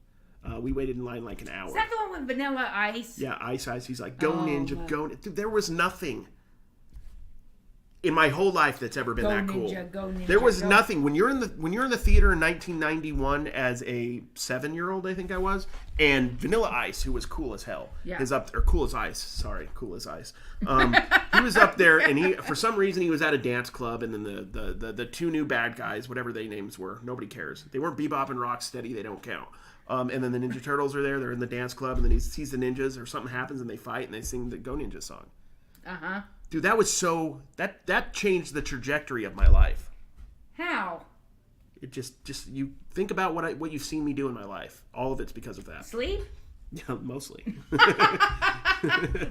We waited in line like an hour. Is that the one with Vanilla Ice? Yeah, Ice. He's like, go Ninja, go. Dude, there was nothing in my whole life that's ever been Go that Ninja, cool. go Ninja, there was go. nothing when you're in the theater in 1991 as a 7-year-old, I think I was, and Vanilla Ice, who was cool as hell, is up there. Cool as Ice. Sorry, Cool as Ice. He was up there, and he for some reason he was at a dance club, and then the two new bad guys, whatever their names were, nobody cares. They weren't Bebop and Rocksteady. They don't count. And then the Ninja Turtles are there. They're in the dance club, and then he sees the ninjas, or something happens, and they fight, and they sing the Go Ninja song. Uh-huh. Dude, that was so... That changed the trajectory of my life. How? It just you think about what you've seen me do in my life. All of it's because of that. Sleep? Yeah, mostly.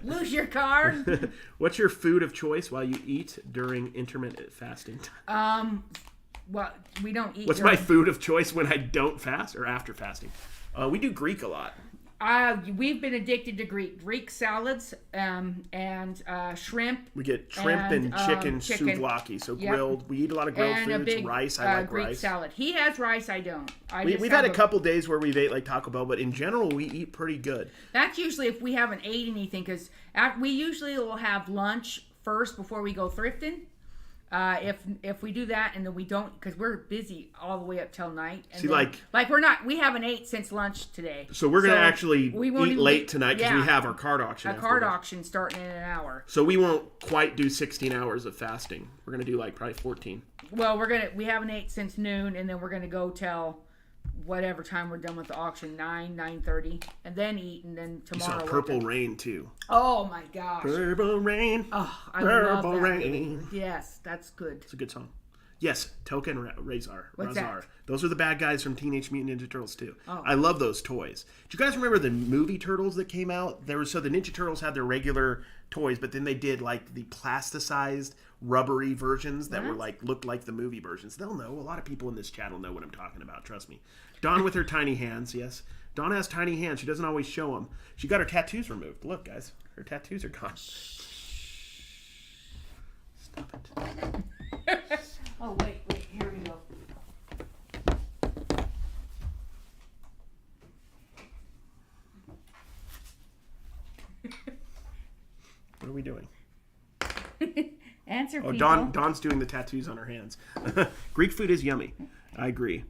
Lose your card? What's your food of choice while you eat during intermittent fasting? Well, we don't eat. What's my food of choice when I don't fast or after fasting? We do Greek a lot. We've been addicted to Greek salads and shrimp. We get shrimp and chicken souvlaki, so grilled. We eat a lot of grilled and foods. A big, rice, I like Greek rice. salad. He has rice, I don't. We've had a couple days where we've ate like Taco Bell, but in general, we eat pretty good. That's usually if we haven't ate anything, because we usually will have lunch first before we go thrifting. If we do that and then we don't, because we're busy all the way up till night. And See, then, we haven't ate since lunch today. So we're gonna actually eat late tonight because we have our card auction. Card auction starting in an hour. So we won't quite do 16 hours of fasting. We're gonna do like probably 14. Well, we haven't ate since noon, and then we're gonna go till whatever time we're done with the auction, 9:30, and then eat, and then tomorrow. You saw Purple Rain too. Oh my gosh. Purple Rain. Oh, I Purple love that. Rain. Yes, that's good. It's a good song. Yes, Toka and Razar. What's that? Those are the bad guys from Teenage Mutant Ninja Turtles too. Oh. I love those toys. Do you guys remember the movie Turtles that came out? The Ninja Turtles had their regular toys, but then they did like the plasticized, rubbery versions that were looked like the movie versions. They'll know. A lot of people in this chat will know what I'm talking about. Trust me. Dawn with her tiny hands. Yes, Dawn has tiny hands. She doesn't always show them. She got her tattoos removed. Look, guys, her tattoos are gone. Stop it. Oh, wait, here we go. What are we doing? Answer, Oh, people. Dawn's doing the tattoos on her hands. Greek food is yummy. I agree.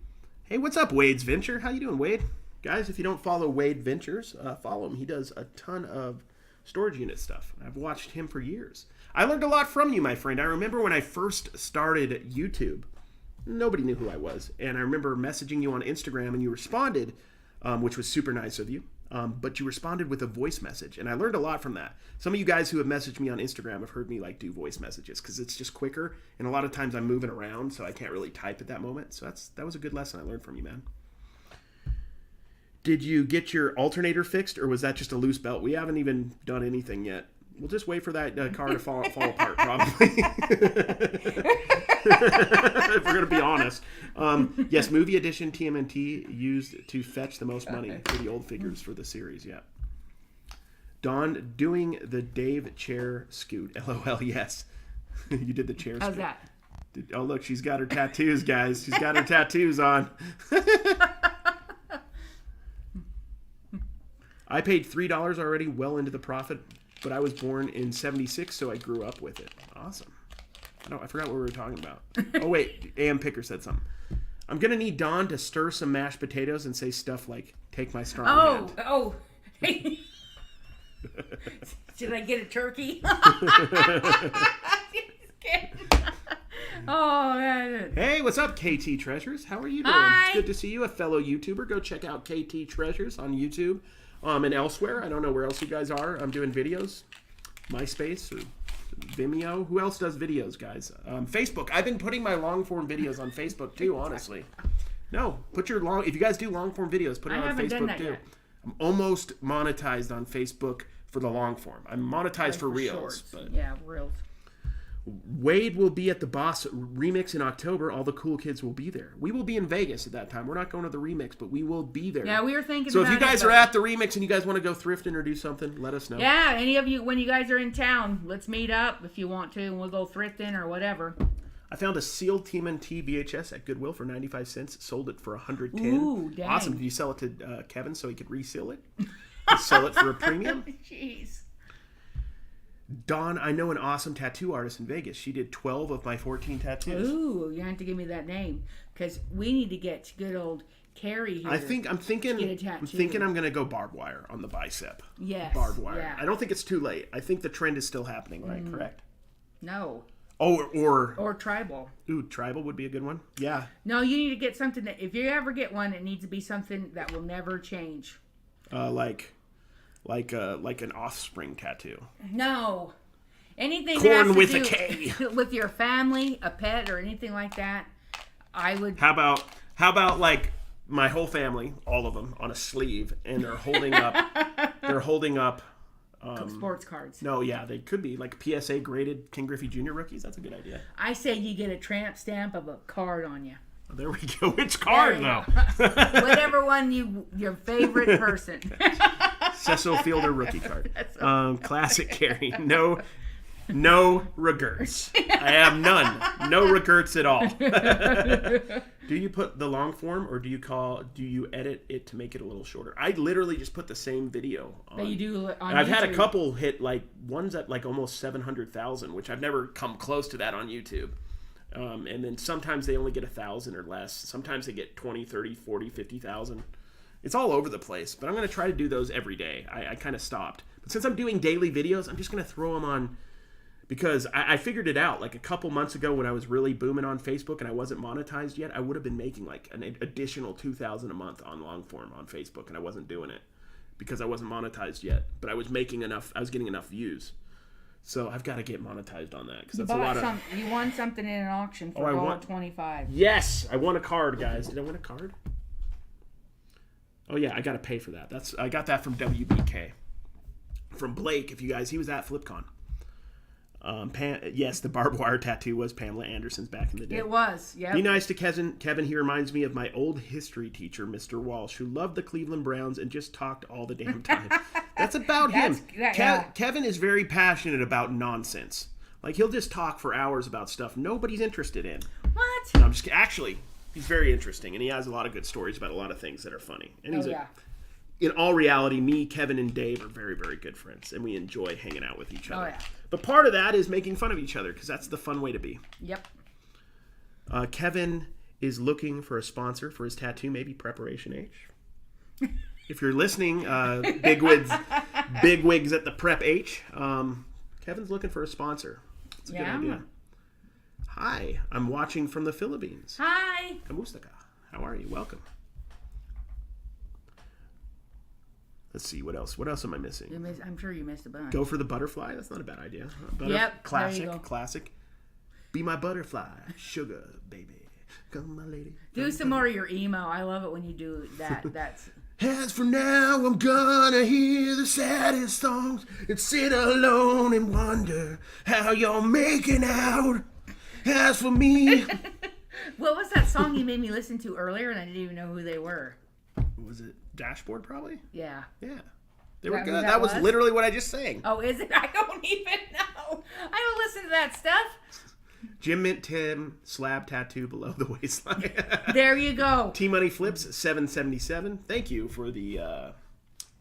Hey, what's up, Wade's Venture? How you doing, Wade? Guys, if you don't follow Wade Ventures, follow him. He does a ton of storage unit stuff. I've watched him for years. I learned a lot from you, my friend. I remember when I first started YouTube, nobody knew who I was. And I remember messaging you on Instagram, and you responded, which was super nice of you. But you responded with a voice message, and I learned a lot from that. Some of you guys who have messaged me on Instagram have heard me do voice messages because it's just quicker, and a lot of times I'm moving around, so I can't really type at that moment. So that was a good lesson I learned from you, man. Did you get your alternator fixed, or was that just a loose belt? We haven't even done anything yet. We'll just wait for that car to fall apart, probably. If we're going to be honest. Yes, movie edition TMNT used to fetch the most money for the old figures for the series, yeah. Dawn doing the Dave chair scoot. LOL, yes. You did the chair scoot. How's that? Oh, look, she's got her tattoos, guys. She's got her tattoos on. I paid $3 already, well into the profit, but I was born in 76, so I grew up with it. Awesome. I forgot what we were talking about. Oh, wait. AM Picker said something. I'm going to need Dawn to stir some mashed potatoes and say stuff like, take my strong hand. Oh. Should I get a turkey? Oh, man. Hey, what's up, KT Treasures? How are you doing? Hi. It's good to see you, a fellow YouTuber. Go check out KT Treasures on YouTube and elsewhere. I don't know where else you guys are. I'm doing videos. MySpace or Vimeo. Who else does videos, guys? Facebook. I've been putting my long-form videos on Facebook, too, honestly. No, if you guys do long-form videos, put it on Facebook, too. Yet. I'm almost monetized on Facebook for the long-form. I'm monetized for Reels. But yeah, Reels. Wade will be at the Boss Remix in October. All the cool kids will be there. We will be in Vegas at that time. We're not going to the Remix, but we will be there. Yeah, we were thinking So about if you guys it, are at the Remix and you guys want to go thrifting or do something, let us know. Yeah, any of you, when you guys are in town, let's meet up if you want to, and we'll go thrifting or whatever. I found a sealed TMNT VHS at Goodwill for 95 cents. Sold it for 110. Ooh, dang. Awesome. Did you sell it to Kevin so he could reseal it? Sell it for a premium? Jeez. Dawn, I know an awesome tattoo artist in Vegas. She did 12 of my 14 tattoos. Ooh, you have to give me that name because we need to get good old Cary here. I'm thinking I'm going to go barbed wire on the bicep. Yes. Barbed wire. Yeah. I don't think it's too late. I think the trend is still happening, right? Correct? No. Oh, Or tribal. Ooh, tribal would be a good one. Yeah. No, you need to get something that, if you ever get one, it needs to be something that will never change. Like an offspring tattoo. No. Anything Corn that with has a to do with your family, a pet, or anything like that, I would. How about like my whole family, all of them, on a sleeve, and they're holding up. Sports cards. No, yeah, they could be like PSA graded King Griffey Jr. rookies. That's a good idea. I say you get a tramp stamp of a card on you. There we go. Which card, though? Whatever one your favorite person. Cecil Fielder rookie card. Classic Cary. No regrets. I have none. No regrets at all. Do you put the long form or do you edit it to make it a little shorter? I literally just put the same video on. That you do on and I've YouTube. had a couple hit like ones at like almost 700,000, which I've never come close to that on YouTube. And then sometimes they only get 1,000 or less. Sometimes they get 20, 30, 40, 50,000. It's all over the place, but I'm going to try to do those every day. I kind of stopped. But since I'm doing daily videos, I'm just going to throw them on because I figured it out. Like a couple months ago when I was really booming on Facebook and I wasn't monetized yet, I would have been making like an additional $2,000 a month on long form on Facebook, and I wasn't doing it because I wasn't monetized yet. But I was making enough. I was getting enough views. So I've got to get monetized on that because that's a lot of. You won something in an auction for $1.25. Yes, I won a card, guys. Did I win a card? Oh yeah, I got to pay for that. I got that from WBK, from Blake. If you guys, he was at FlipCon. Yes, the barbed wire tattoo was Pamela Anderson's back in the day. It was. Yeah. Be nice to Kevin. He reminds me of my old history teacher, Mr. Walsh, who loved the Cleveland Browns and just talked all the damn time. That's about him. Kevin is very passionate about nonsense. Like he'll just talk for hours about stuff nobody's interested in. What? No, I'm just actually. He's very interesting, and he has a lot of good stories about a lot of things that are funny. And he's in all reality, me, Kevin, and Dave are very, very good friends, and we enjoy hanging out with each other. Oh, yeah. But part of that is making fun of each other, because that's the fun way to be. Yep. Kevin is looking for a sponsor for his tattoo, maybe Preparation H. If you're listening, bigwigs at the Prep H, Kevin's looking for a sponsor. That's a good idea. Hi, I'm watching from the Philippines. Hi. Kamusta ka? How are you? Welcome. Let's see, what else? What else am I missing? I'm sure you missed a bunch. Go for the butterfly. That's not a bad idea. Yep. Classic. There you go. Classic. Be my butterfly, sugar baby. Come, my lady. Do some more of your emo. I love it when you do that. That's. As for now, I'm gonna hear the saddest songs and sit alone and wonder how you're making out. As for me. What was that song you made me listen to earlier and I didn't even know who they were? Was it Dashboard, probably? Yeah. Yeah. They were good. That was literally what I just sang. Oh, is it? I don't even know. I don't listen to that stuff. Jim Mint Tim, slab tattoo below the waistline. There you go. T-Money Flips, 777. Thank you for the,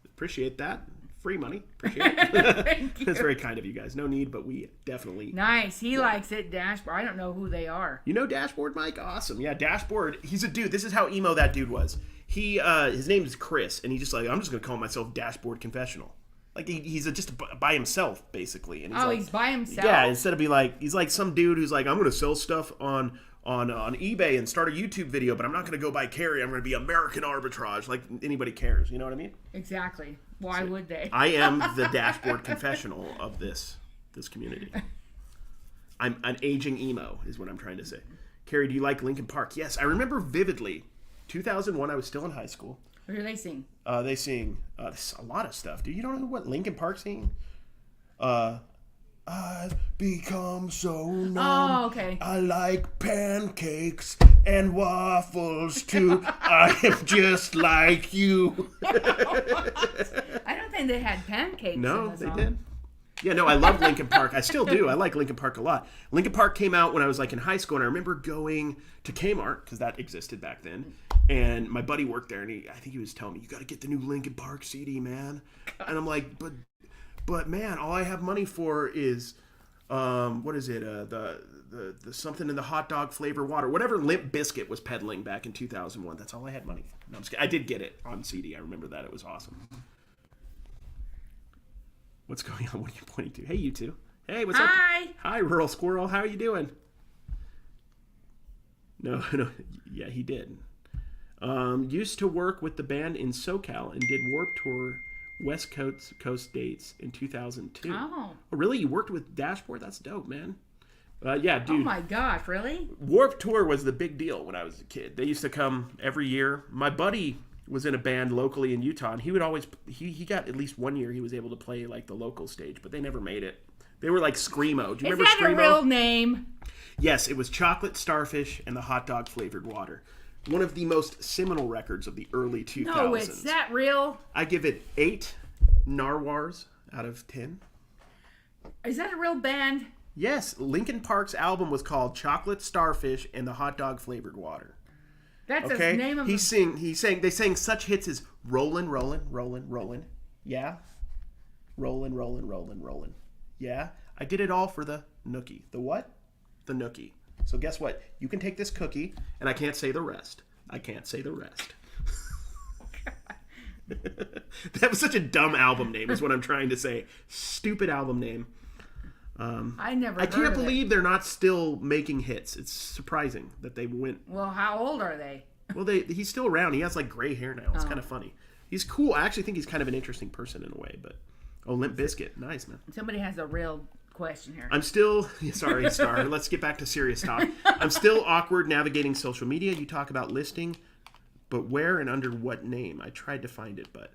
appreciate that. Free money. Appreciate it. Thank you. That's very kind of you guys. No need, but we definitely. Nice. He likes it. Dashboard. I don't know who they are. You know Dashboard, Mike? Awesome. Yeah, Dashboard. He's a dude. This is how emo that dude was. His name is Chris, and he's just like, I'm just going to call myself Dashboard Confessional. Like, he's just by himself, basically. And he's by himself? Yeah, instead of he's like some dude who's like, I'm going to sell stuff on eBay and start a YouTube video, but I'm not going to go by Cary. I'm going to be American arbitrage. Like, anybody cares. You know what I mean? Exactly. Why would they? I am the Dashboard Confessional of this community. I'm an aging emo, is what I'm trying to say. Cary, do you like Linkin Park? Yes, I remember vividly. 2001, I was still in high school. What do they sing? They sing a lot of stuff. Do you know what Linkin Park sing? I've become so numb. Oh, okay. I like pancakes and waffles too. I am just like you. I don't think they had pancakes. No, in the they song. did. Yeah, no, I love Linkin Park. I still do. I like Linkin Park a lot. Linkin Park came out when I was like in high school, and I remember going to Kmart because that existed back then. And my buddy worked there, and I think he was telling me, "You got to get the new Linkin Park CD, man." And I'm like, "But man, all I have money for is, what is it? The something in the hot dog flavor water, whatever Limp Bizkit was peddling back in 2001. That's all I had money for." No, I'm just kidding. I did get it on CD. I remember that. It was awesome. What's going on? What are you pointing to? Hey, you two. Hey, what's up? Hi, Rural Squirrel. How are you doing? No. Yeah, he did. Used to work with the band in SoCal and did Warped Tour West Coast dates in 2002. Oh, really? You worked with Dashboard? That's dope, man. Yeah, dude. Oh my gosh, really? Warped Tour was the big deal when I was a kid. They used to come every year. My buddy was in a band locally in Utah, and he would always he got at least one year he was able to play like the local stage, but they never made it. They were like Screamo. Do you Is remember that Screamo? a real name? Yes, it was Chocolate Starfish and the Hot Dog Flavored Water. One of the most seminal records of the early 2000s. No, is that real? I give it 8 narwhals out of 10. Is that a real band? Yes, Linkin Park's album was called Chocolate Starfish and the Hot Dog Flavored Water. That's Okay, the name of they sang such hits as Rollin', Rollin', Rollin', Rollin', yeah, Rollin', Rollin', Rollin', Rollin', yeah. I did it all for the nookie. The what? The nookie. So guess what? You can take this cookie, and I can't say the rest. I can't say the rest. That was such a dumb album name, is what I'm trying to say. Stupid album name. I never. I can't believe they're not still making hits. It's surprising that they went. Well, how old are they? Well, he's still around. He has like gray hair now. It's kind of funny. He's cool. I actually think he's kind of an interesting person in a way. But Limp Bizkit, nice man. Somebody has a real question here. I'm still sorry, Star. Let's get back to serious talk. I'm still awkward navigating social media. You talk about listing, but where and under what name? I tried to find it, but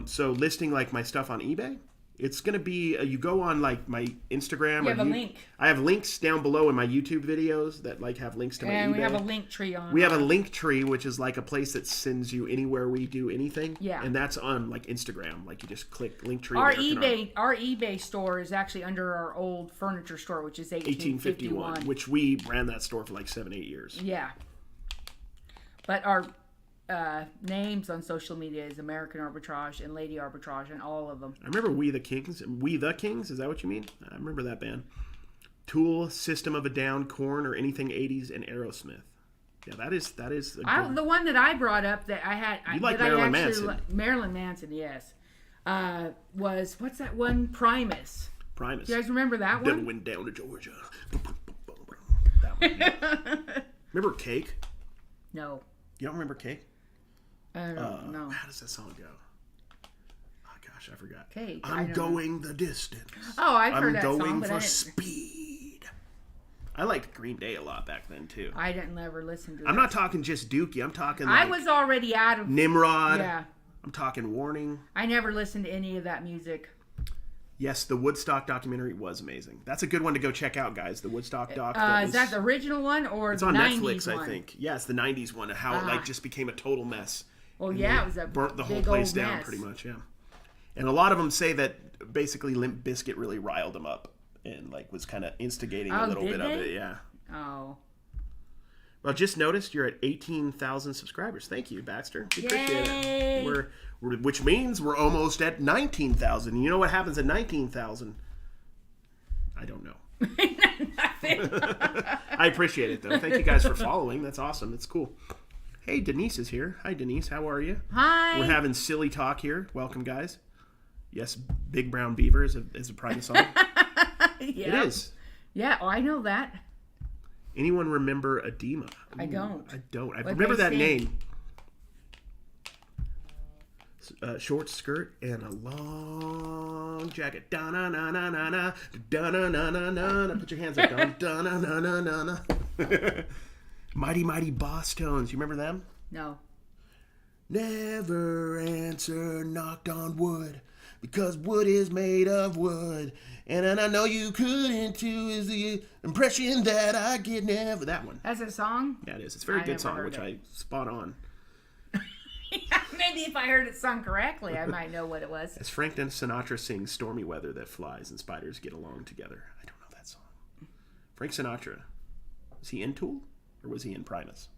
so listing like my stuff on eBay. It's going to be, you go on like my Instagram. You have a link. I have links down below in my YouTube videos that like have links to my eBay. And we have a link tree on. We have a link tree, which is like a place that sends you anywhere we do anything. Yeah. And that's on like Instagram. Like you just click link tree. Our eBay store is actually under our old furniture store, which is 1851. Which we ran that store for like 7-8 years. Yeah. But our names on social media is American Arbitrage and Lady Arbitrage, and all of them. I remember We the Kings. We the Kings? Is that what you mean? I remember that band. Tool, System of a Down, Korn, or anything 80s, and Aerosmith. Yeah, that is. The one that I brought up that I had. You like Marilyn Manson? Marilyn Manson, yes. Was what's that one? Primus. Primus. Do you guys remember that Then one? went down to Georgia. That one. Yeah. Remember Cake? No. You don't remember Cake? I don't know. How does that song go? Oh gosh, I forgot. Cake. I'm going the distance. Oh, I've heard that I'm song, going but for speed. I liked Green Day a lot back then too. I didn't ever listen to it. I'm not talking just Dookie. I'm talking. I like was already out of Nimrod. Yeah. I'm talking Warning. I never listened to any of that music. Yes, the Woodstock documentary was amazing. That's a good one to go check out, guys. The Woodstock doc. Is that the original one or it's the on 90s Netflix, one? I think. Yeah, it's the 90s one. How it like just became a total mess. Well, yeah, it was a burnt the whole big place old down mess. pretty much. Yeah, and a lot of them say that basically Limp Bizkit really riled them up and like was kind of instigating a little bit of it. Yeah. Oh. Well, just noticed you're at 18,000 subscribers. Thank you, Baxter. We appreciate Yay! it. Which means we're almost at 19,000. You know what happens at 19,000? I don't know. I appreciate it, though. Thank you guys for following. That's awesome. It's cool. Hey, Denise is here. Hi, Denise. How are you? Hi. We're having silly talk here. Welcome, guys. Yes, Big Brown Beaver is a private song. Yeah. It is. Yeah, oh, I know that. Anyone remember Edema? I don't. I don't. I What remember they that sing? name. Short skirt and a long jacket. Da na na na na na. Da na na na na. Put your hands up, Don. Da na na na na na. Mighty Mighty Boss Tones. You remember them? No. Never answer knocked on wood because wood is made of wood. And I know you couldn't too is the impression that I get never. That one. That's a song? Yeah, it is. It's a very I good never song, heard which it. I spot on. Maybe if I heard it sung correctly, I might know what it was. As Frank Sinatra sings Stormy Weather That Flies and Spiders Get Along Together. I don't know that song. Frank Sinatra. Was he in Tool? Or was he in Primus?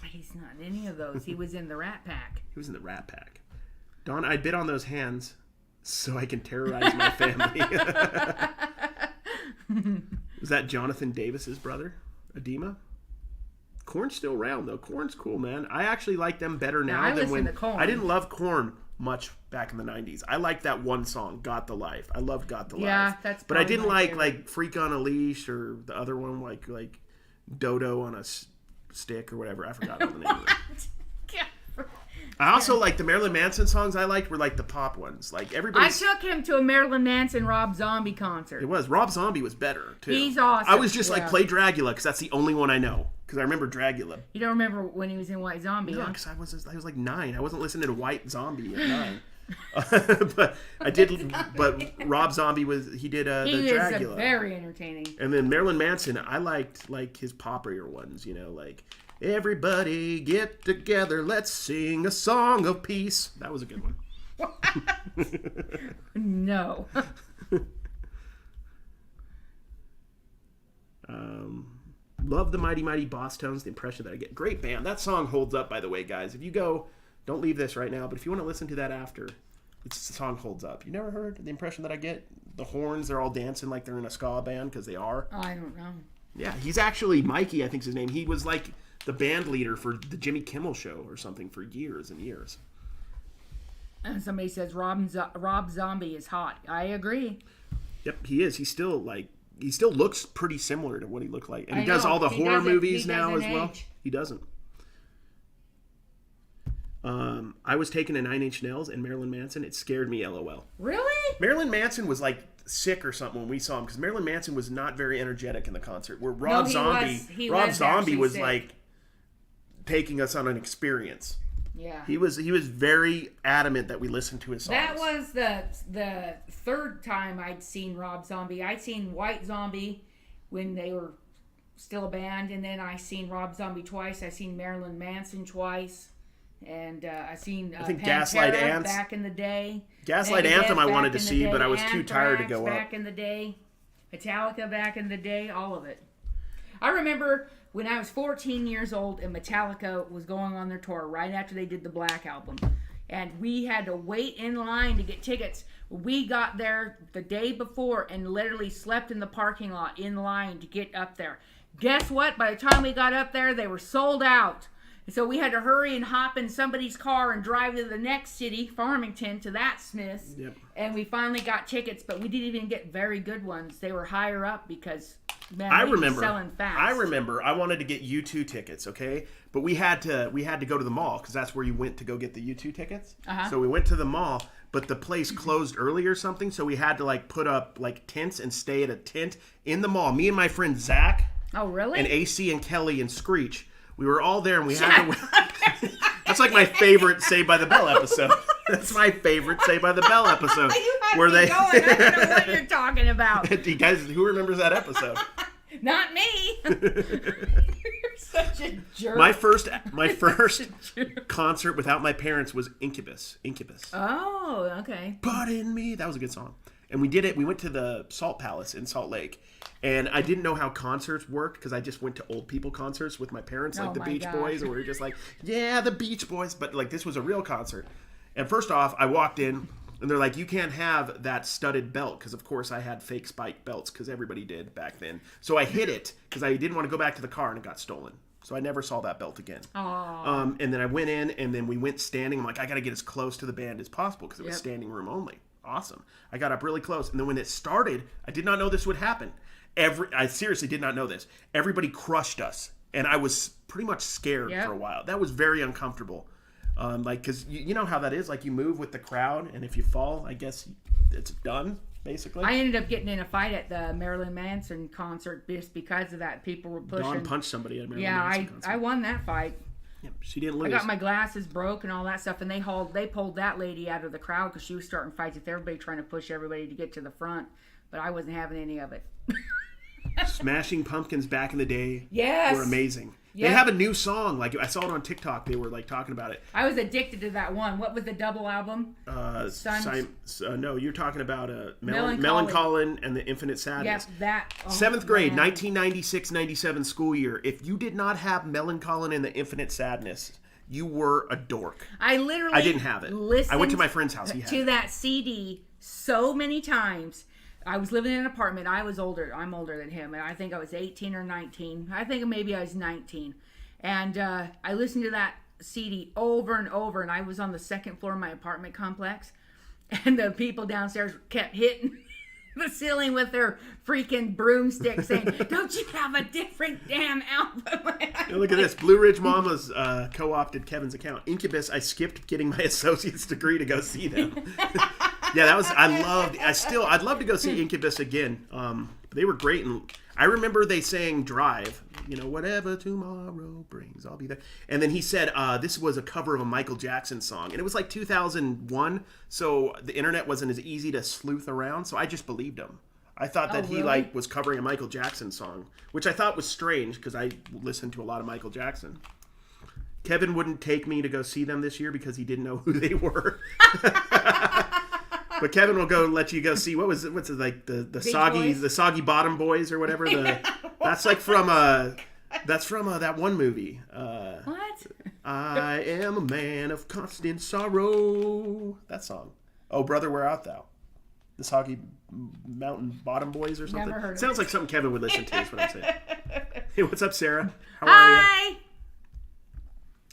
He's not in any of those. He was in the Rat Pack. He was in the Rat Pack. Don, I bit on those hands so I can terrorize my family. Was that Jonathan Davis's brother? Edema? Korn's still around, though. Korn's cool, man. I actually like them better now I than listen when... to Korn. I didn't love Korn much back in the 90s. I liked that one song, Got the Life. I loved Got the Yeah, Life. that's But I probably didn't my like favorite. Freak on a Leash or the other one, like Dodo on a stick or whatever. I forgot the name of it. I also like the Marilyn Manson songs I liked were like the pop ones. Like I everybody's... took him to a Marilyn Manson Rob Zombie concert. It was. Rob Zombie was better, too. He's awesome. I was just like, Yeah. play Dragula, because that's the only one I know. Because I remember Dragula. You don't remember when he was in White Zombie, No, huh? because I was like 9. I wasn't listening to White Zombie at 9. But I did. But Rob Zombie did the He Dracula. is very entertaining. And then Marilyn Manson, I liked like his poppier ones, like everybody get together, let's sing a song of peace. That was a good one. No. Love the Mighty Mighty Boss Tones, the impression that I get. Great band. That song holds up, by the way, guys. If you go, don't leave this right now, but if you want to listen to that after, the song holds up. You never heard the impression that I get? The horns, they're all dancing like they're in a ska band, because they are. I don't know. Yeah, he's actually, Mikey, I think's his name. He was like the band leader for the Jimmy Kimmel Show or something for years and years. And somebody says Rob Zombie is hot. I agree. Yep, he is. He still looks pretty similar to what he looked like. And he does know. all the He horror doesn't- movies he now as doesn't well. age. He doesn't. I was taken to Nine Inch Nails and Marilyn Manson. It scared me, LOL. Really? Marilyn Manson was like sick or something when we saw him, because Marilyn Manson was not very energetic in the concert. Where Rob he Zombie was actually was sick. like taking us on an experience. Yeah. He was very adamant that we listen to his songs. That was the third time I'd seen Rob Zombie. I'd seen White Zombie when they were still a band, and then I seen Rob Zombie twice. I seen Marilyn Manson twice, and I seen I think Pantera Gaslight Ants back in the day. Gaslight Megadeth Anthem I wanted back to in the see, day, but I was too tired to Anthrax go up. back in the day, Metallica back in the day, all of it. I remember when I was 14 years old and Metallica was going on their tour right after they did the Black Album. And we had to wait in line to get tickets. We got there the day before and literally slept in the parking lot in line to get up there. Guess what? By the time we got up there, they were sold out. So we had to hurry and hop in somebody's car and drive to the next city, Farmington, to that Smith's. Yep. And we finally got tickets, but we didn't even get very good ones. They were higher up because, man, I they were remember selling fast. I wanted to get U2 tickets, okay? But we had to go to the mall, because that's where you went to go get the U2 tickets. Uh-huh. So we went to the mall, but the place closed early or something, so we had to like put up like tents and stay at a tent in the mall. Me and my friend Zach Oh, really? and AC and Kelly and Screech, we were all there, and we had to. That's like my favorite Saved by the Bell episode. That's my favorite Saved by the Bell episode. You have where me they. going. I don't know what you're talking about. Do you guys, who remembers that episode? Not me. You're such a jerk. My first concert without my parents was Incubus. Oh, okay. But in me, that was a good song. And we did it. We went to the Salt Palace in Salt Lake, and I didn't know how concerts worked because I just went to old people concerts with my parents, like Oh the my Beach gosh. Boys, and we were just like, yeah, the Beach Boys. But like this was a real concert. And first off, I walked in, and they're like, you can't have that studded belt, because of course I had fake spike belts, because everybody did back then. So I hid it because I didn't want to go back to the car, and it got stolen. So I never saw that belt again. Aww. And then I went in, and then we went standing. I'm like, I got to get as close to the band as possible, because it was Yep. standing room only. Awesome. I got up really close, and then when it started, I did not know this would happen. I seriously did not know this. Everybody crushed us, and I was pretty much scared Yep. for a while. That was very uncomfortable. Because you know how that is. Like, you move with the crowd, and if you fall, I guess it's done, basically. I ended up getting in a fight at the Marilyn Manson concert just because of that. People were pushing. Dawn punched somebody at a Marilyn Yeah, Manson concert. I won that fight. Yeah, she didn't lose. I got my glasses broke and all that stuff, and they pulled that lady out of the crowd because she was starting fights with everybody, trying to push everybody to get to the front. But I wasn't having any of it. Smashing Pumpkins back in the day Yes. were amazing. Yeah. They have a new song. Like, I saw it on TikTok. They were like talking about it. I was addicted to that one. What was the double album? No, you're talking about Melancholy. Melancholy and the Infinite Sadness. Yep, that. Oh, 7th grade, man. 1996-97 school year. If you did not have Melancholy and the Infinite Sadness, you were a dork. I didn't have it. Listened I went to my friend's house. He had to it. that CD so many times. I was living in an apartment. I was older. I'm older than him, and I think I was 18 or 19. I think maybe I was 19. And I listened to that CD over and over, and I was on the second floor of my apartment complex, and the people downstairs kept hitting the ceiling with their freaking broomsticks saying, don't you have a different damn album? Hey, look at this. Blue Ridge Mamas co-opted Kevin's account. Incubus, I skipped getting my associate's degree to go see them. Yeah, I'd love to go see Incubus again. They were great, and I remember they sang Drive, You know, whatever tomorrow brings, I'll be there. And then he said this was a cover of a Michael Jackson song. And it was like 2001, so the internet wasn't as easy to sleuth around, so I just believed him. I thought that he like was covering a Michael Jackson song, which I thought was strange because I listened to a lot of Michael Jackson. Kevin wouldn't take me to go see them this year because he didn't know who they were. But Kevin will let you go see what's it like the Soggy Bottom Boys or whatever. That's like from that one movie. What? I am a man of constant sorrow. That song. Oh, brother, where art thou? The Soggy Mountain Bottom Boys or something. Never heard of Sounds it. like something Kevin would listen to. Is what I'm saying. Hey, what's up, Sarah? How are you? Hi.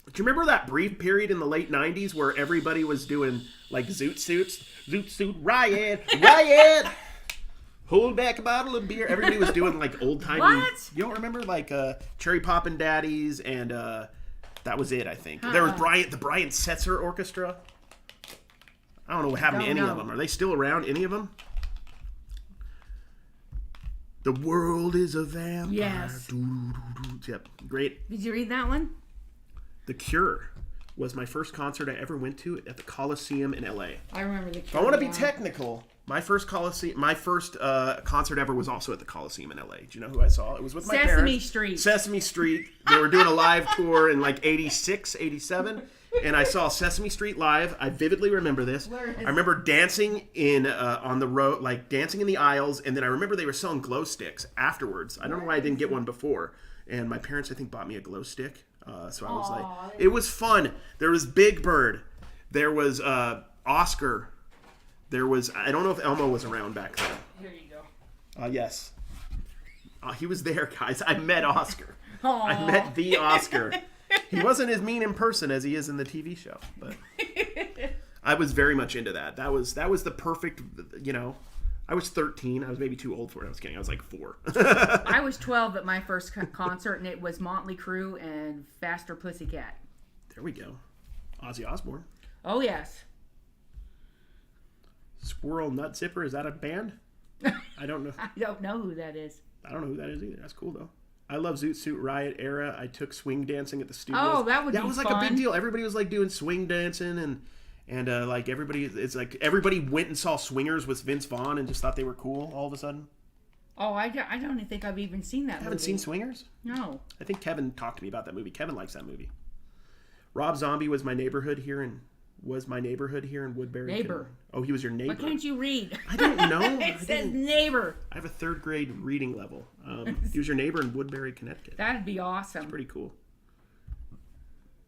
Do you remember that brief period in the late 90s where everybody was doing like zoot suits? Zoot suit riot, riot! Hold back a bottle of beer. Everybody was doing like old timey. What? You don't remember like Cherry Poppin' Daddies and that was it, I think. There was the Brian Setzer Orchestra. I don't know what happened to any of them. Are they still around? Any of them? The world is a vampire. Yes. Yep, great. Did you read that one? The Cure was my first concert I ever went to at the Coliseum in LA. I remember the. If I want to be technical, my first concert ever was also at the Coliseum in LA. Do you know who I saw? It was with my parents. Sesame Street. Sesame Street. They were doing a live tour in like 86, 87. And I saw Sesame Street live. I vividly remember this. I remember dancing on the road, like dancing in the aisles. And then I remember they were selling glow sticks afterwards. I don't know why I didn't get one before. And my parents, I think, bought me a glow stick. So I was like, it was fun. There was Big Bird. There was Oscar. There was, I don't know if Elmo was around back then. Here you go. Yes. He was there, guys. I met Oscar. Aww. I met the Oscar. He wasn't as mean in person as he is in the TV show, but I was very much into that. That was the perfect, you know. I was 13. I was maybe too old for it. I was kidding. I was like 4. I was 12 at my first concert, and it was Motley Crue and Faster Pussycat. There we go. Ozzy Osbourne. Oh, yes. Squirrel Nut Zipper. Is that a band? I don't know. I don't know who that is. I don't know who that is either. That's cool, though. I love Zoot Suit Riot era. I took swing dancing at the studios. Oh, that would be was like fun. a big deal. Everybody was like doing swing dancing and like everybody went and saw Swingers with Vince Vaughn and just thought they were cool all of a sudden. Oh, I don't even think I've even seen that movie. Haven't seen Swingers? No. I think Kevin talked to me about that movie. Kevin likes that movie. Rob Zombie was my neighborhood here in Woodbury. Neighbor. Oh, he was your neighbor. Why can't you read? I don't know. It says neighbor. I have a 3rd grade reading level. He was your neighbor in Woodbury, Connecticut. That'd be awesome. Pretty cool.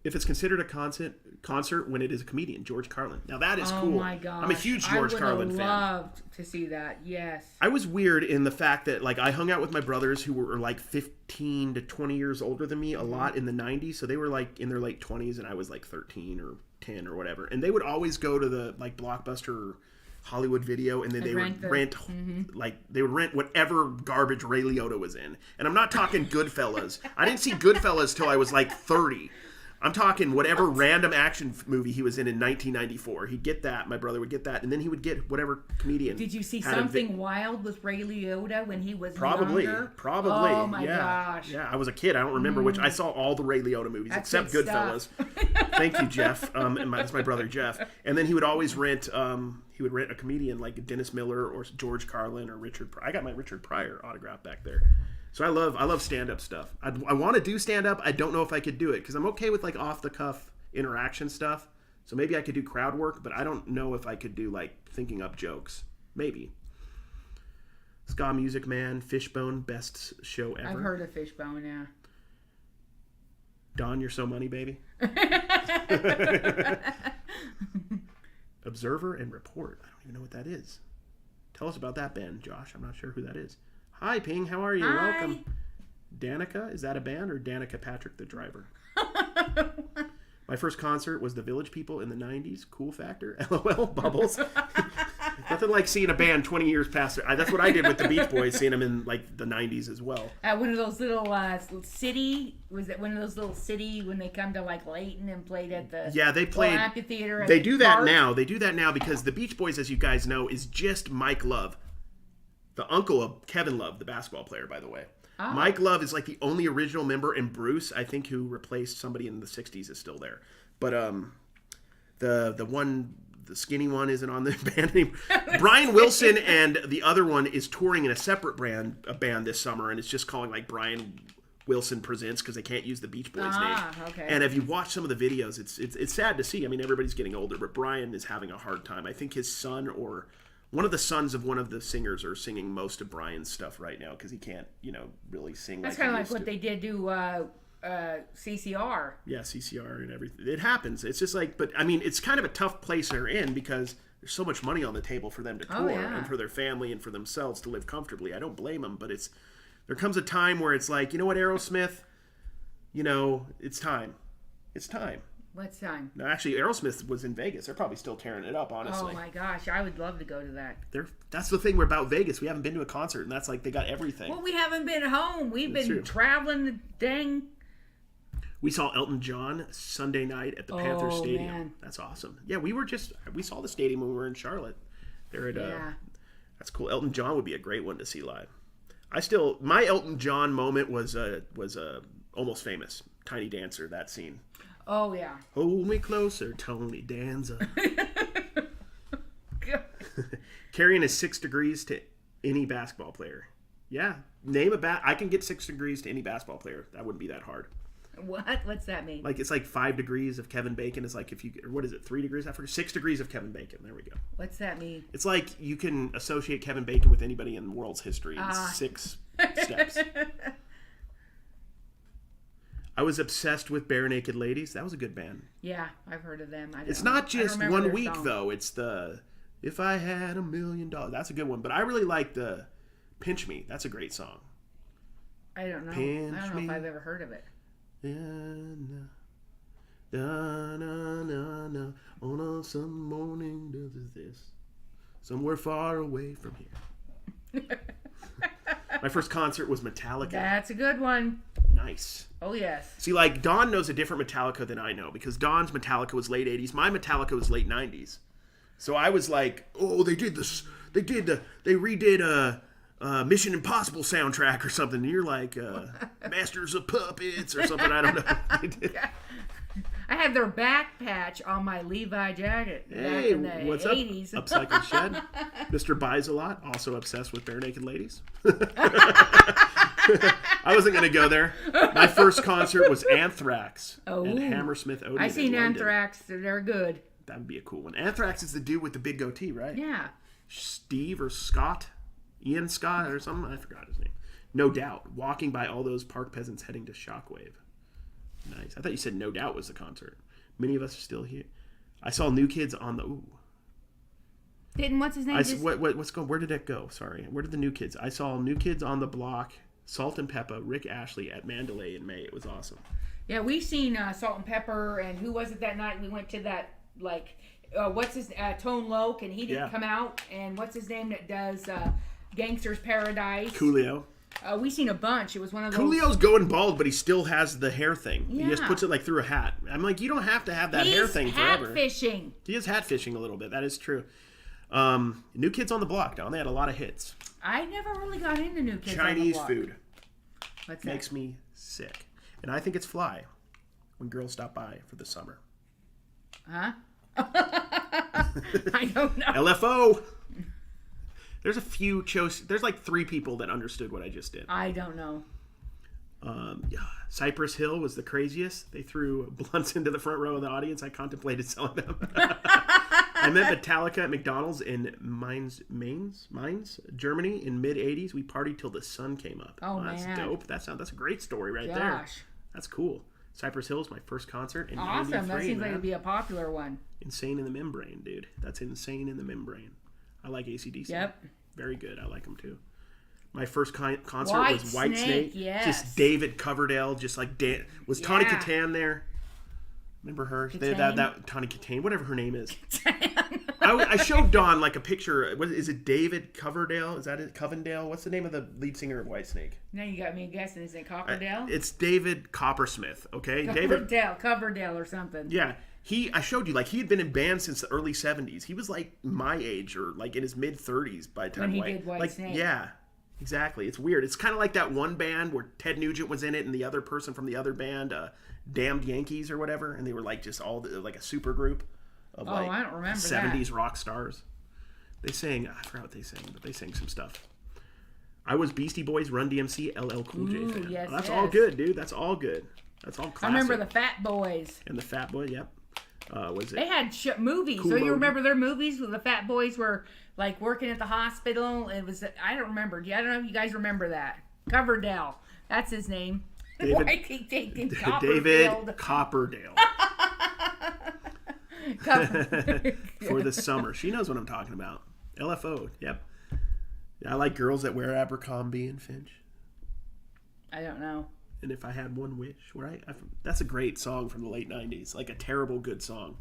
If it's considered a concert when it is a comedian, George Carlin. Now that is cool. Oh my gosh. I'm a huge George Carlin fan. I would have loved to see that. Yes. I was weird in the fact that like I hung out with my brothers who were like 15 to 20 years older than me a lot in the 90s. So they were like in their late 20s and I was like 13 or 10 or whatever. And they would always go to the like Blockbuster or Hollywood Video, and then they would rent like they would rent whatever garbage Ray Liotta was in. And I'm not talking Goodfellas. I didn't see Goodfellas till I was like 30. I'm talking whatever random action movie he was in 1994. He'd get that. My brother would get that, and then he would get whatever comedian. Did you see Something Wild with Ray Liotta when he was Probably. younger? Probably. Oh my yeah. gosh. Yeah, I was a kid. I don't remember which. I saw all the Ray Liotta movies That's except good Goodfellas. stuff. Thank you, Jeff. That's my brother Jeff. And then he would always rent. He would rent a comedian like Dennis Miller or George Carlin or Richard. I got my Richard Pryor autograph back there. So I love stand-up stuff. I want to do stand-up. I don't know if I could do it because I'm okay with like off-the-cuff interaction stuff. So maybe I could do crowd work, but I don't know if I could do like thinking up jokes. Maybe. Ska Music Man, Fishbone, best show ever. I've heard of Fishbone, yeah. Don, You're So Money, Baby. Observer and Report. I don't even know what that is. Tell us about that band, Josh. I'm not sure who that is. Hi, Ping. How are you? Hi. Welcome. Danica? Is that a band or Danica Patrick the driver? My first concert was the Village People in the 90s. Cool factor. LOL. Bubbles. Nothing like seeing a band 20 years past it. That's what I did with the Beach Boys, seeing them in like the 90s as well. At one of those little city, was it one of those little city when they come to like Layton and played at the they played amphitheater? They do that now. They do that now because the Beach Boys, as you guys know, is just Mike Love, the uncle of Kevin Love, the basketball player, by the way. Oh. Mike Love is like the only original member, and Bruce, I think, who replaced somebody in the 60s, is still there. But the skinny one isn't on the band anymore. Brian Wilson and the other one is touring in a separate band this summer, and it's just calling like Brian Wilson Presents because they can't use the Beach Boys name. Okay. And if you watch some of the videos, it's sad to see. I mean, everybody's getting older, but Brian is having a hard time. I think his son or one of the sons of one of the singers are singing most of Brian's stuff right now because he can't, really sing. That's kind of like what they did to CCR. Yeah, CCR and everything. It happens. It's just like, but I mean, it's kind of a tough place they're in because there's so much money on the table for them to tour and for their family and for themselves to live comfortably. I don't blame them, but there comes a time where it's like, you know what, Aerosmith, it's time. It's time. What time? No, actually, Aerosmith was in Vegas. They're probably still tearing it up, honestly. Oh my gosh, I would love to go to that. That's the thing about Vegas. We haven't been to a concert, and that's like they got everything. Well, we haven't been home. We've That's been true. traveling the dang. We saw Elton John Sunday night at the Panther Stadium. Man. That's awesome. Yeah, we saw the stadium when we were in Charlotte. They're at that's cool. Elton John would be a great one to see live. My Elton John moment was Almost Famous, Tiny Dancer, that scene. Oh yeah. Hold me closer, Tony Danza. Carrying is 6 degrees to any basketball player. Yeah, name I can get 6 degrees to any basketball player. That wouldn't be that hard. What? What's that mean? Like it's like 5 degrees of Kevin Bacon is like what is it? 3 degrees? I forget. 6 degrees of Kevin Bacon. There we go. What's that mean? It's like you can associate Kevin Bacon with anybody in the world's history in 6 steps. I was obsessed with Bare Naked Ladies. That was a good band. Yeah, I've heard of them. It's not just one week though. It's the If I Had $1 Million. That's a good one. But I really like the Pinch Me. That's a great song. I don't know. Pinch I don't know me. if I've ever heard of it. On a some morning does this somewhere far away from here. My first concert was Metallica. That's a good one. Nice. Oh yes. See, like Don knows a different Metallica than I know because Don's Metallica was late 80s. My Metallica was late 90s. So I was like, oh, they redid a Mission Impossible soundtrack or something. And you're like, Masters of Puppets or something. I don't know. I had their back patch on my Levi jacket back in the 80s. Up? Upcycled Shed. Mr. Buys a Lot, also obsessed with Bare Naked Ladies. I wasn't going to go there. My first concert was Anthrax and Hammersmith Odeon. I've seen Anthrax. They're good. That would be a cool one. Anthrax is the dude with the big goatee, right? Yeah. Steve or Scott? Ian Scott or something? I forgot his name. No Doubt. Walking by all those park peasants heading to Shockwave. Nice. I thought you said No Doubt was the concert. Many of us are still here. I saw New Kids on the... Ooh. What's his name? Where did it go? Sorry. Where did the New Kids? I saw New Kids on the Block, Salt and Pepper, Rick Ashley at Mandalay in May. It was awesome. Yeah, we've seen Salt and Pepper, and who was it that night? We went to that, Tone Loc, and he didn't come out. And what's his name that does Gangster's Paradise? Coolio. We've seen a bunch. It was one of those. Coolio's going bald, but he still has the hair thing. Yeah. He just puts it through a hat. I'm like, you don't have to have that hair thing forever. He's hat fishing. He is hat fishing a little bit. That is true. New Kids on the Block, Don. They had a lot of hits. I never really got into New Kids Chinese on the Block. food. What's that? Makes me sick. And I think it's fly when girls stop by for the summer. Huh? I don't know. LFO. There's a few there's like 3 people that understood what I just did. I don't know. Cypress Hill was the craziest. They threw blunts into the front row of the audience. I contemplated selling them. I met Metallica at McDonald's in Mainz, Germany in mid-'80s. We partied till the sun came up. Oh, that's man. dope. That's a great story right there. Gosh. That's cool. Cypress Hill is my first concert in Awesome. 93, That seems like man. it'd be a popular one. Insane in the Membrane, dude. That's Insane in the Membrane. I like AC/DC. Yep. Very good. I like them too. My first concert was White Whitesnake. Snake, yes. Just David Coverdale, just like was Tawny Yeah. Katan there? Remember her? Katane? That Tawny Katan, whatever her name is. I showed Dawn like a picture. What is it? David Coverdale? Is that it? Covendale? What's the name of the lead singer of Whitesnake? Now you got me guessing. Is it Copperdale? It's David Coppersmith. Okay, David. Coverdale or something. Yeah. I showed you, like, he had been in bands since the early 70s. He was, like, my age or, like, in his mid-30s by the time When he did Whitesnake. Yeah. Exactly. It's weird. It's kind of like that one band where Ted Nugent was in it and the other person from the other band, Damned Yankees or whatever, and they were like just like a super group of like I don't remember 70s rock stars. They sang, I forgot what they sang, but they sang some stuff. I was Beastie Boys, Run DMC, LL Cool J fan. Yes, That's all good, dude. That's all good. That's all classic. I remember the Fat Boys. And the Fat Boy, yep. Was it? They had movies. Cool So you Mode. remember their movies where the Fat Boys were like working at the hospital? I don't remember. I don't know if you guys remember that. Coverdale. That's his name. David- Why they taking David Copperfield? Copperdale. For the summer. She knows what I'm talking about. LFO, yep. I like girls that wear Abercrombie and Finch. I don't know. And If I Had One Wish, right? That's a great song from the late 90s. Like a terrible good song.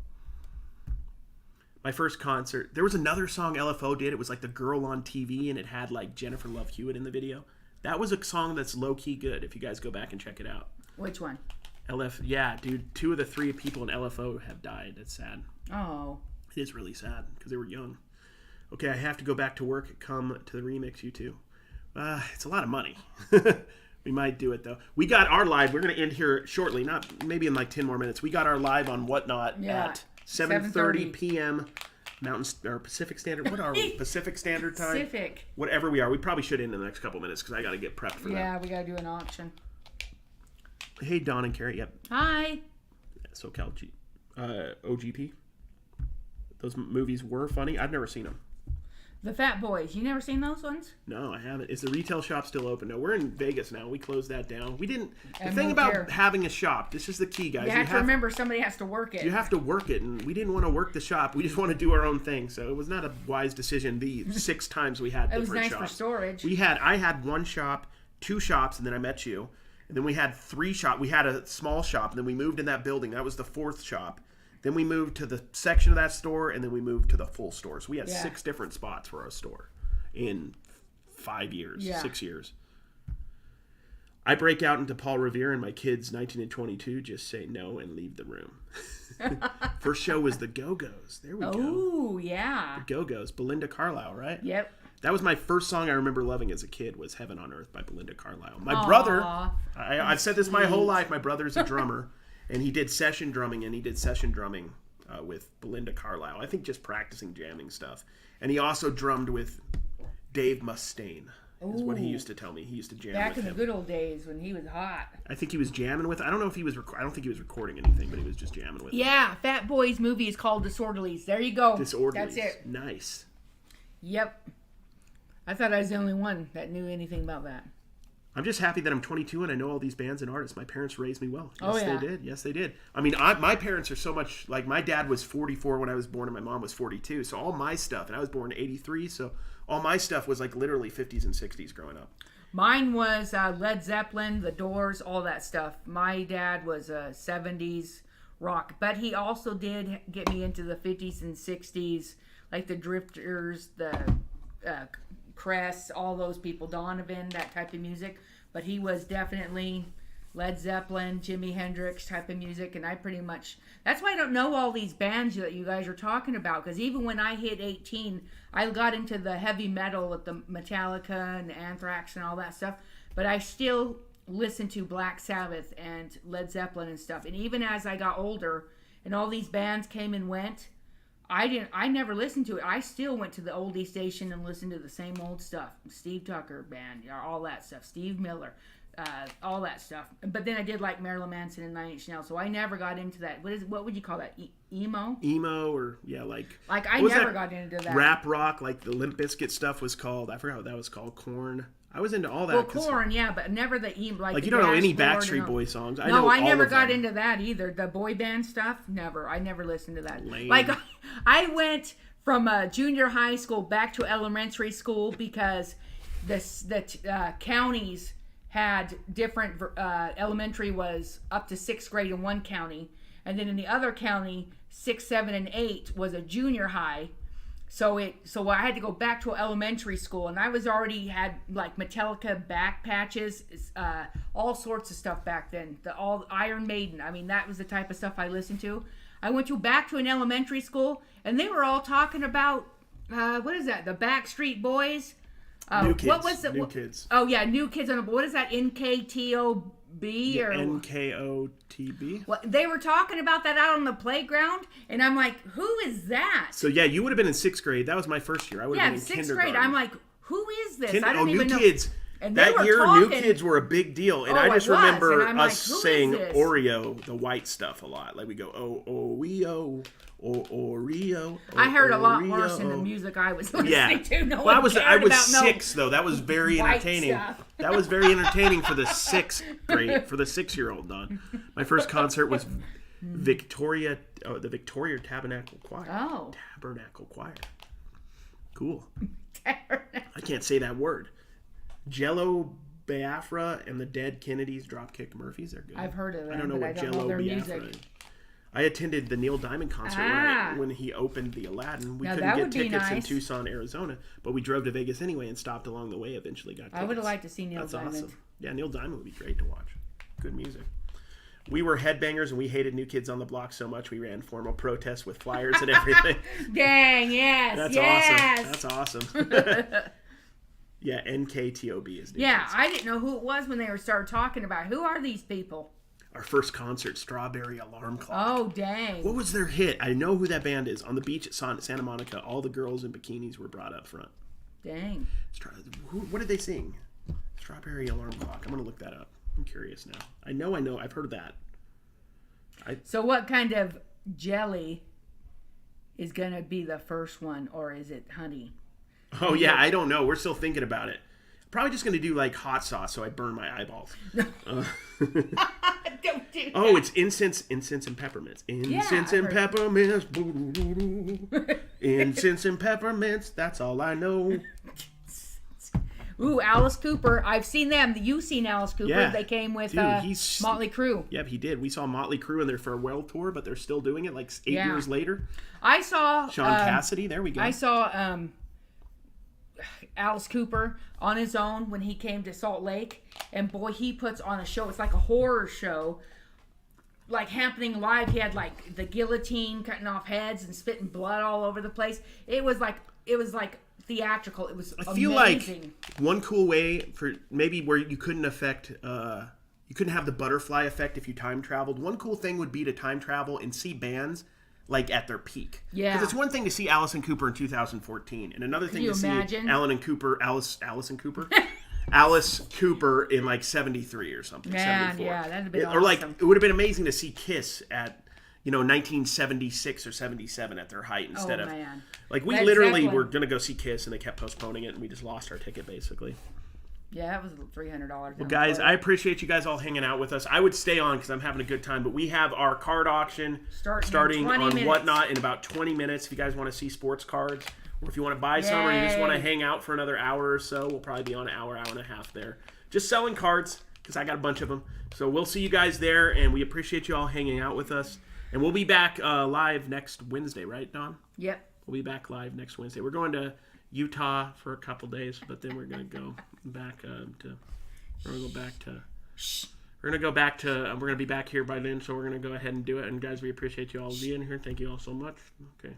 My first concert, there was another song LFO did. It was like The Girl on TV, and it had like Jennifer Love Hewitt in the video. That was a song that's low-key good if you guys go back and check it out. Which one? Yeah, dude. 2 of the 3 people in LFO have died. It's sad. Oh. It is really sad because they were young. Okay, I have to go back to work. Come to the remix, you two. It's a lot of money. We might do it, though. We got our live. We're going to end here shortly, maybe in like 10 more minutes. We got our live on Whatnot at 7:30 p.m. Mountain or Pacific Standard. What are we? Pacific Standard Time? Pacific. Whatever we are. We probably should end in the next couple minutes because I got to get prepped for that. Yeah, we got to do an auction. Hey, Don and Cary. Yep. Hi. SoCal OGP. Those movies were funny. I've never seen them. The Fat Boys. You never seen those ones? No, I haven't. Is the retail shop still open? No, we're in Vegas now. We closed that down. We didn't. The And thing moved about here. having a shop, this is the key, guys. You have to remember somebody has to work it. You have to work it, and we didn't want to work the shop. We just want to do our own thing. So it was not a wise decision. The 6 times we had It different was nice shops. for storage. I had 1 shop, 2 shops, and then I met you. And then we had 3 shops. We had a small shop, and then we moved in that building. That was the 4th shop. Then we moved to the section of that store, and then we moved to the full store. So we had 6 different spots for our store in 5 years, 6 years. I break out into Paul Revere, and my kids, 19 and 22, just say no and leave the room. First show was the Go-Go's. There we go. Oh, yeah. Go-Go's. Belinda Carlisle, right? Yep. That was my first song I remember loving as a kid was Heaven on Earth by Belinda Carlisle. My brother, I've said this my whole life, my brother's a drummer, and he did session drumming, with Belinda Carlisle. I think just practicing jamming stuff. And he also drummed with Dave Mustaine, is what he used to tell me. He used to jam Back with in him. the good old days when he was hot. I think he was jamming with, I don't know if he was, I don't think he was recording anything, but he was just jamming with him. Yeah, Fat Boy's movie is called Disorderlies. There you go. Disorderlies. That's it. Nice. Yep. I thought I was the only one that knew anything about that. I'm just happy that I'm 22 and I know all these bands and artists. My parents raised me well. Yes, Oh, yeah. they did. Yes, they did. I mean, my parents are so much like my dad was 44 when I was born and my mom was 42. So all my stuff, and I was born in 83. So all my stuff was like literally 50s and 60s growing up. Mine was Led Zeppelin, The Doors, all that stuff. My dad was 70s rock, but he also did get me into the 50s and 60s, like the Drifters, the Cress, all those people, Donovan, that type of music. But he was definitely Led Zeppelin, Jimi Hendrix type of music, and I pretty much, that's why I don't know all these bands that you guys are talking about, because even when I hit 18, I got into the heavy metal with the Metallica and Anthrax and all that stuff, but I still listened to Black Sabbath and Led Zeppelin and stuff, and even as I got older and all these bands came and went, I never listened to it. I still went to the oldie station and listened to the same old stuff. Steve Tucker band, all that stuff. Steve Miller, all that stuff. But then I did like Marilyn Manson and Nine Inch Nails, so I never got into that. What would you call that? Emo? Emo or, yeah, like I never got into that. Rap rock, like the Limp Bizkit stuff was called. I forgot what that was called. Korn. I was into all that. Well, Korn, yeah, but never the emo. Like you don't know any Backstreet Boy songs. I know I all never of got them. into that either. The boy band stuff, never. I never listened to that. Lame. Like, I went from junior high school back to elementary school because the counties had different. Elementary was up to 6th grade in one county, and then in the other county, 6, 7, and 8 was a junior high. So I had to go back to elementary school, and I was already had like Metallica back patches, all sorts of stuff back then. All Iron Maiden. I mean, that was the type of stuff I listened to. I went back to an elementary school, and they were all talking about what is that? The Backstreet Boys. New Kids. What was it? New Kids. Oh yeah, New Kids on the What is that? NKTOB or NKOTB. Well, they were talking about that out on the playground, and I'm like, who is that? So yeah, you would have been in 6th grade. That was my first year. I would have been in 6th kindergarten. grade. I'm like, who is this? I don't New even know. Kids. And they that were year, talking, New Kids were a big deal, and Oh, I just it was, remember and I'm like, us who is saying this? Oreo, the white stuff, a lot. Like we go, Oreo, Oreo. I heard a lot Oreo. worse in the music I was listening Yeah. to. No Well, one I cared was about 6 though. That was very white entertaining. stuff. That was very entertaining for the 6th grade, for the 6-year-old Don. My first concert was the Victoria Tabernacle Choir. Oh. Tabernacle Choir. Cool. I can't say that word. Jello Biafra and the Dead Kennedys, Dropkick Murphys. They're good. I've heard of them. I don't know but what I don't Jello know their Biafra music. is. I attended the Neil Diamond concert when he opened the Aladdin. We Now, couldn't that get would be tickets in nice. Tucson, Arizona, but we drove to Vegas anyway and stopped along the way. Eventually got tickets. I would have liked to see Neil That's Diamond. awesome. Yeah, Neil Diamond would be great to watch. Good music. We were headbangers and we hated New Kids on the Block so much we ran formal protests with flyers and everything. Dang, yes, That's yes. awesome. That's awesome. Yeah, NKTOB is New Yeah, Kids. I didn't know who it was when they were started talking about. Who are these people? Our first concert, Strawberry Alarm Clock. Oh, dang. What was their hit? I know who that band is. On the beach at Santa Monica, all the girls in bikinis were brought up front. Dang. What did they sing? Strawberry Alarm Clock. I'm going to look that up. I'm curious now. I know. I've heard that. So what kind of jelly is going to be the first one, or is it honey? Oh, yeah. I don't know. We're still thinking about it. Probably just going to do like hot sauce so I burn my eyeballs. Don't do Oh, it's incense and peppermints. Incense and I've peppermints. Incense and peppermints. That's all I know. Ooh, Alice Cooper. I've seen them. You've seen Alice Cooper. Yeah. They came with Dude, he's- Motley Crue. Yep, he did. We saw Motley Crue in their farewell tour, but they're still doing it like 8 Yeah. years later. I saw Sean Cassidy. There we go. I saw Alice Cooper on his own when he came to Salt Lake, and boy, he puts on a show. It's like a horror show, like happening live. He had like the guillotine cutting off heads and spitting blood all over the place. It was like theatrical. It was I feel amazing. like one cool way for maybe where you couldn't you couldn't have the butterfly effect if you time traveled. One cool thing would be to time travel and see bands like at their peak. Yeah. Because it's one thing to see Allison Cooper in 2014, and another thing you to see imagine? Allison Cooper, Alice Cooper in like 73 or something. Man, 74. yeah, that'd have been Or like awesome. it would have been amazing to see Kiss at 1976 or 77 at their height instead of man. like we Led literally Zeppelin. were gonna go see Kiss and they kept postponing it and we just lost our ticket basically. Yeah, that was $300. Well, guys, I appreciate you guys all hanging out with us. I would stay on because I'm having a good time, but we have our card auction starting in 20 on minutes. Whatnot in about 20 minutes. If you guys want to see sports cards, or if you want to buy some, or you just want to Yay. hang out for another hour or so, we'll probably be on an hour and a half there, just selling cards because I got a bunch of them. So we'll see you guys there, and we appreciate you all hanging out with us. And we'll be back live next Wednesday, right, Don? Yep. We'll be back live next Wednesday. We're going to Utah for a couple days, but then we're going to go back to. We're going to go back to. We're going to go back to. We're going to be back here by then, so we're going to go ahead and do it. And guys, we appreciate you all being here. Thank you all so much. Okay.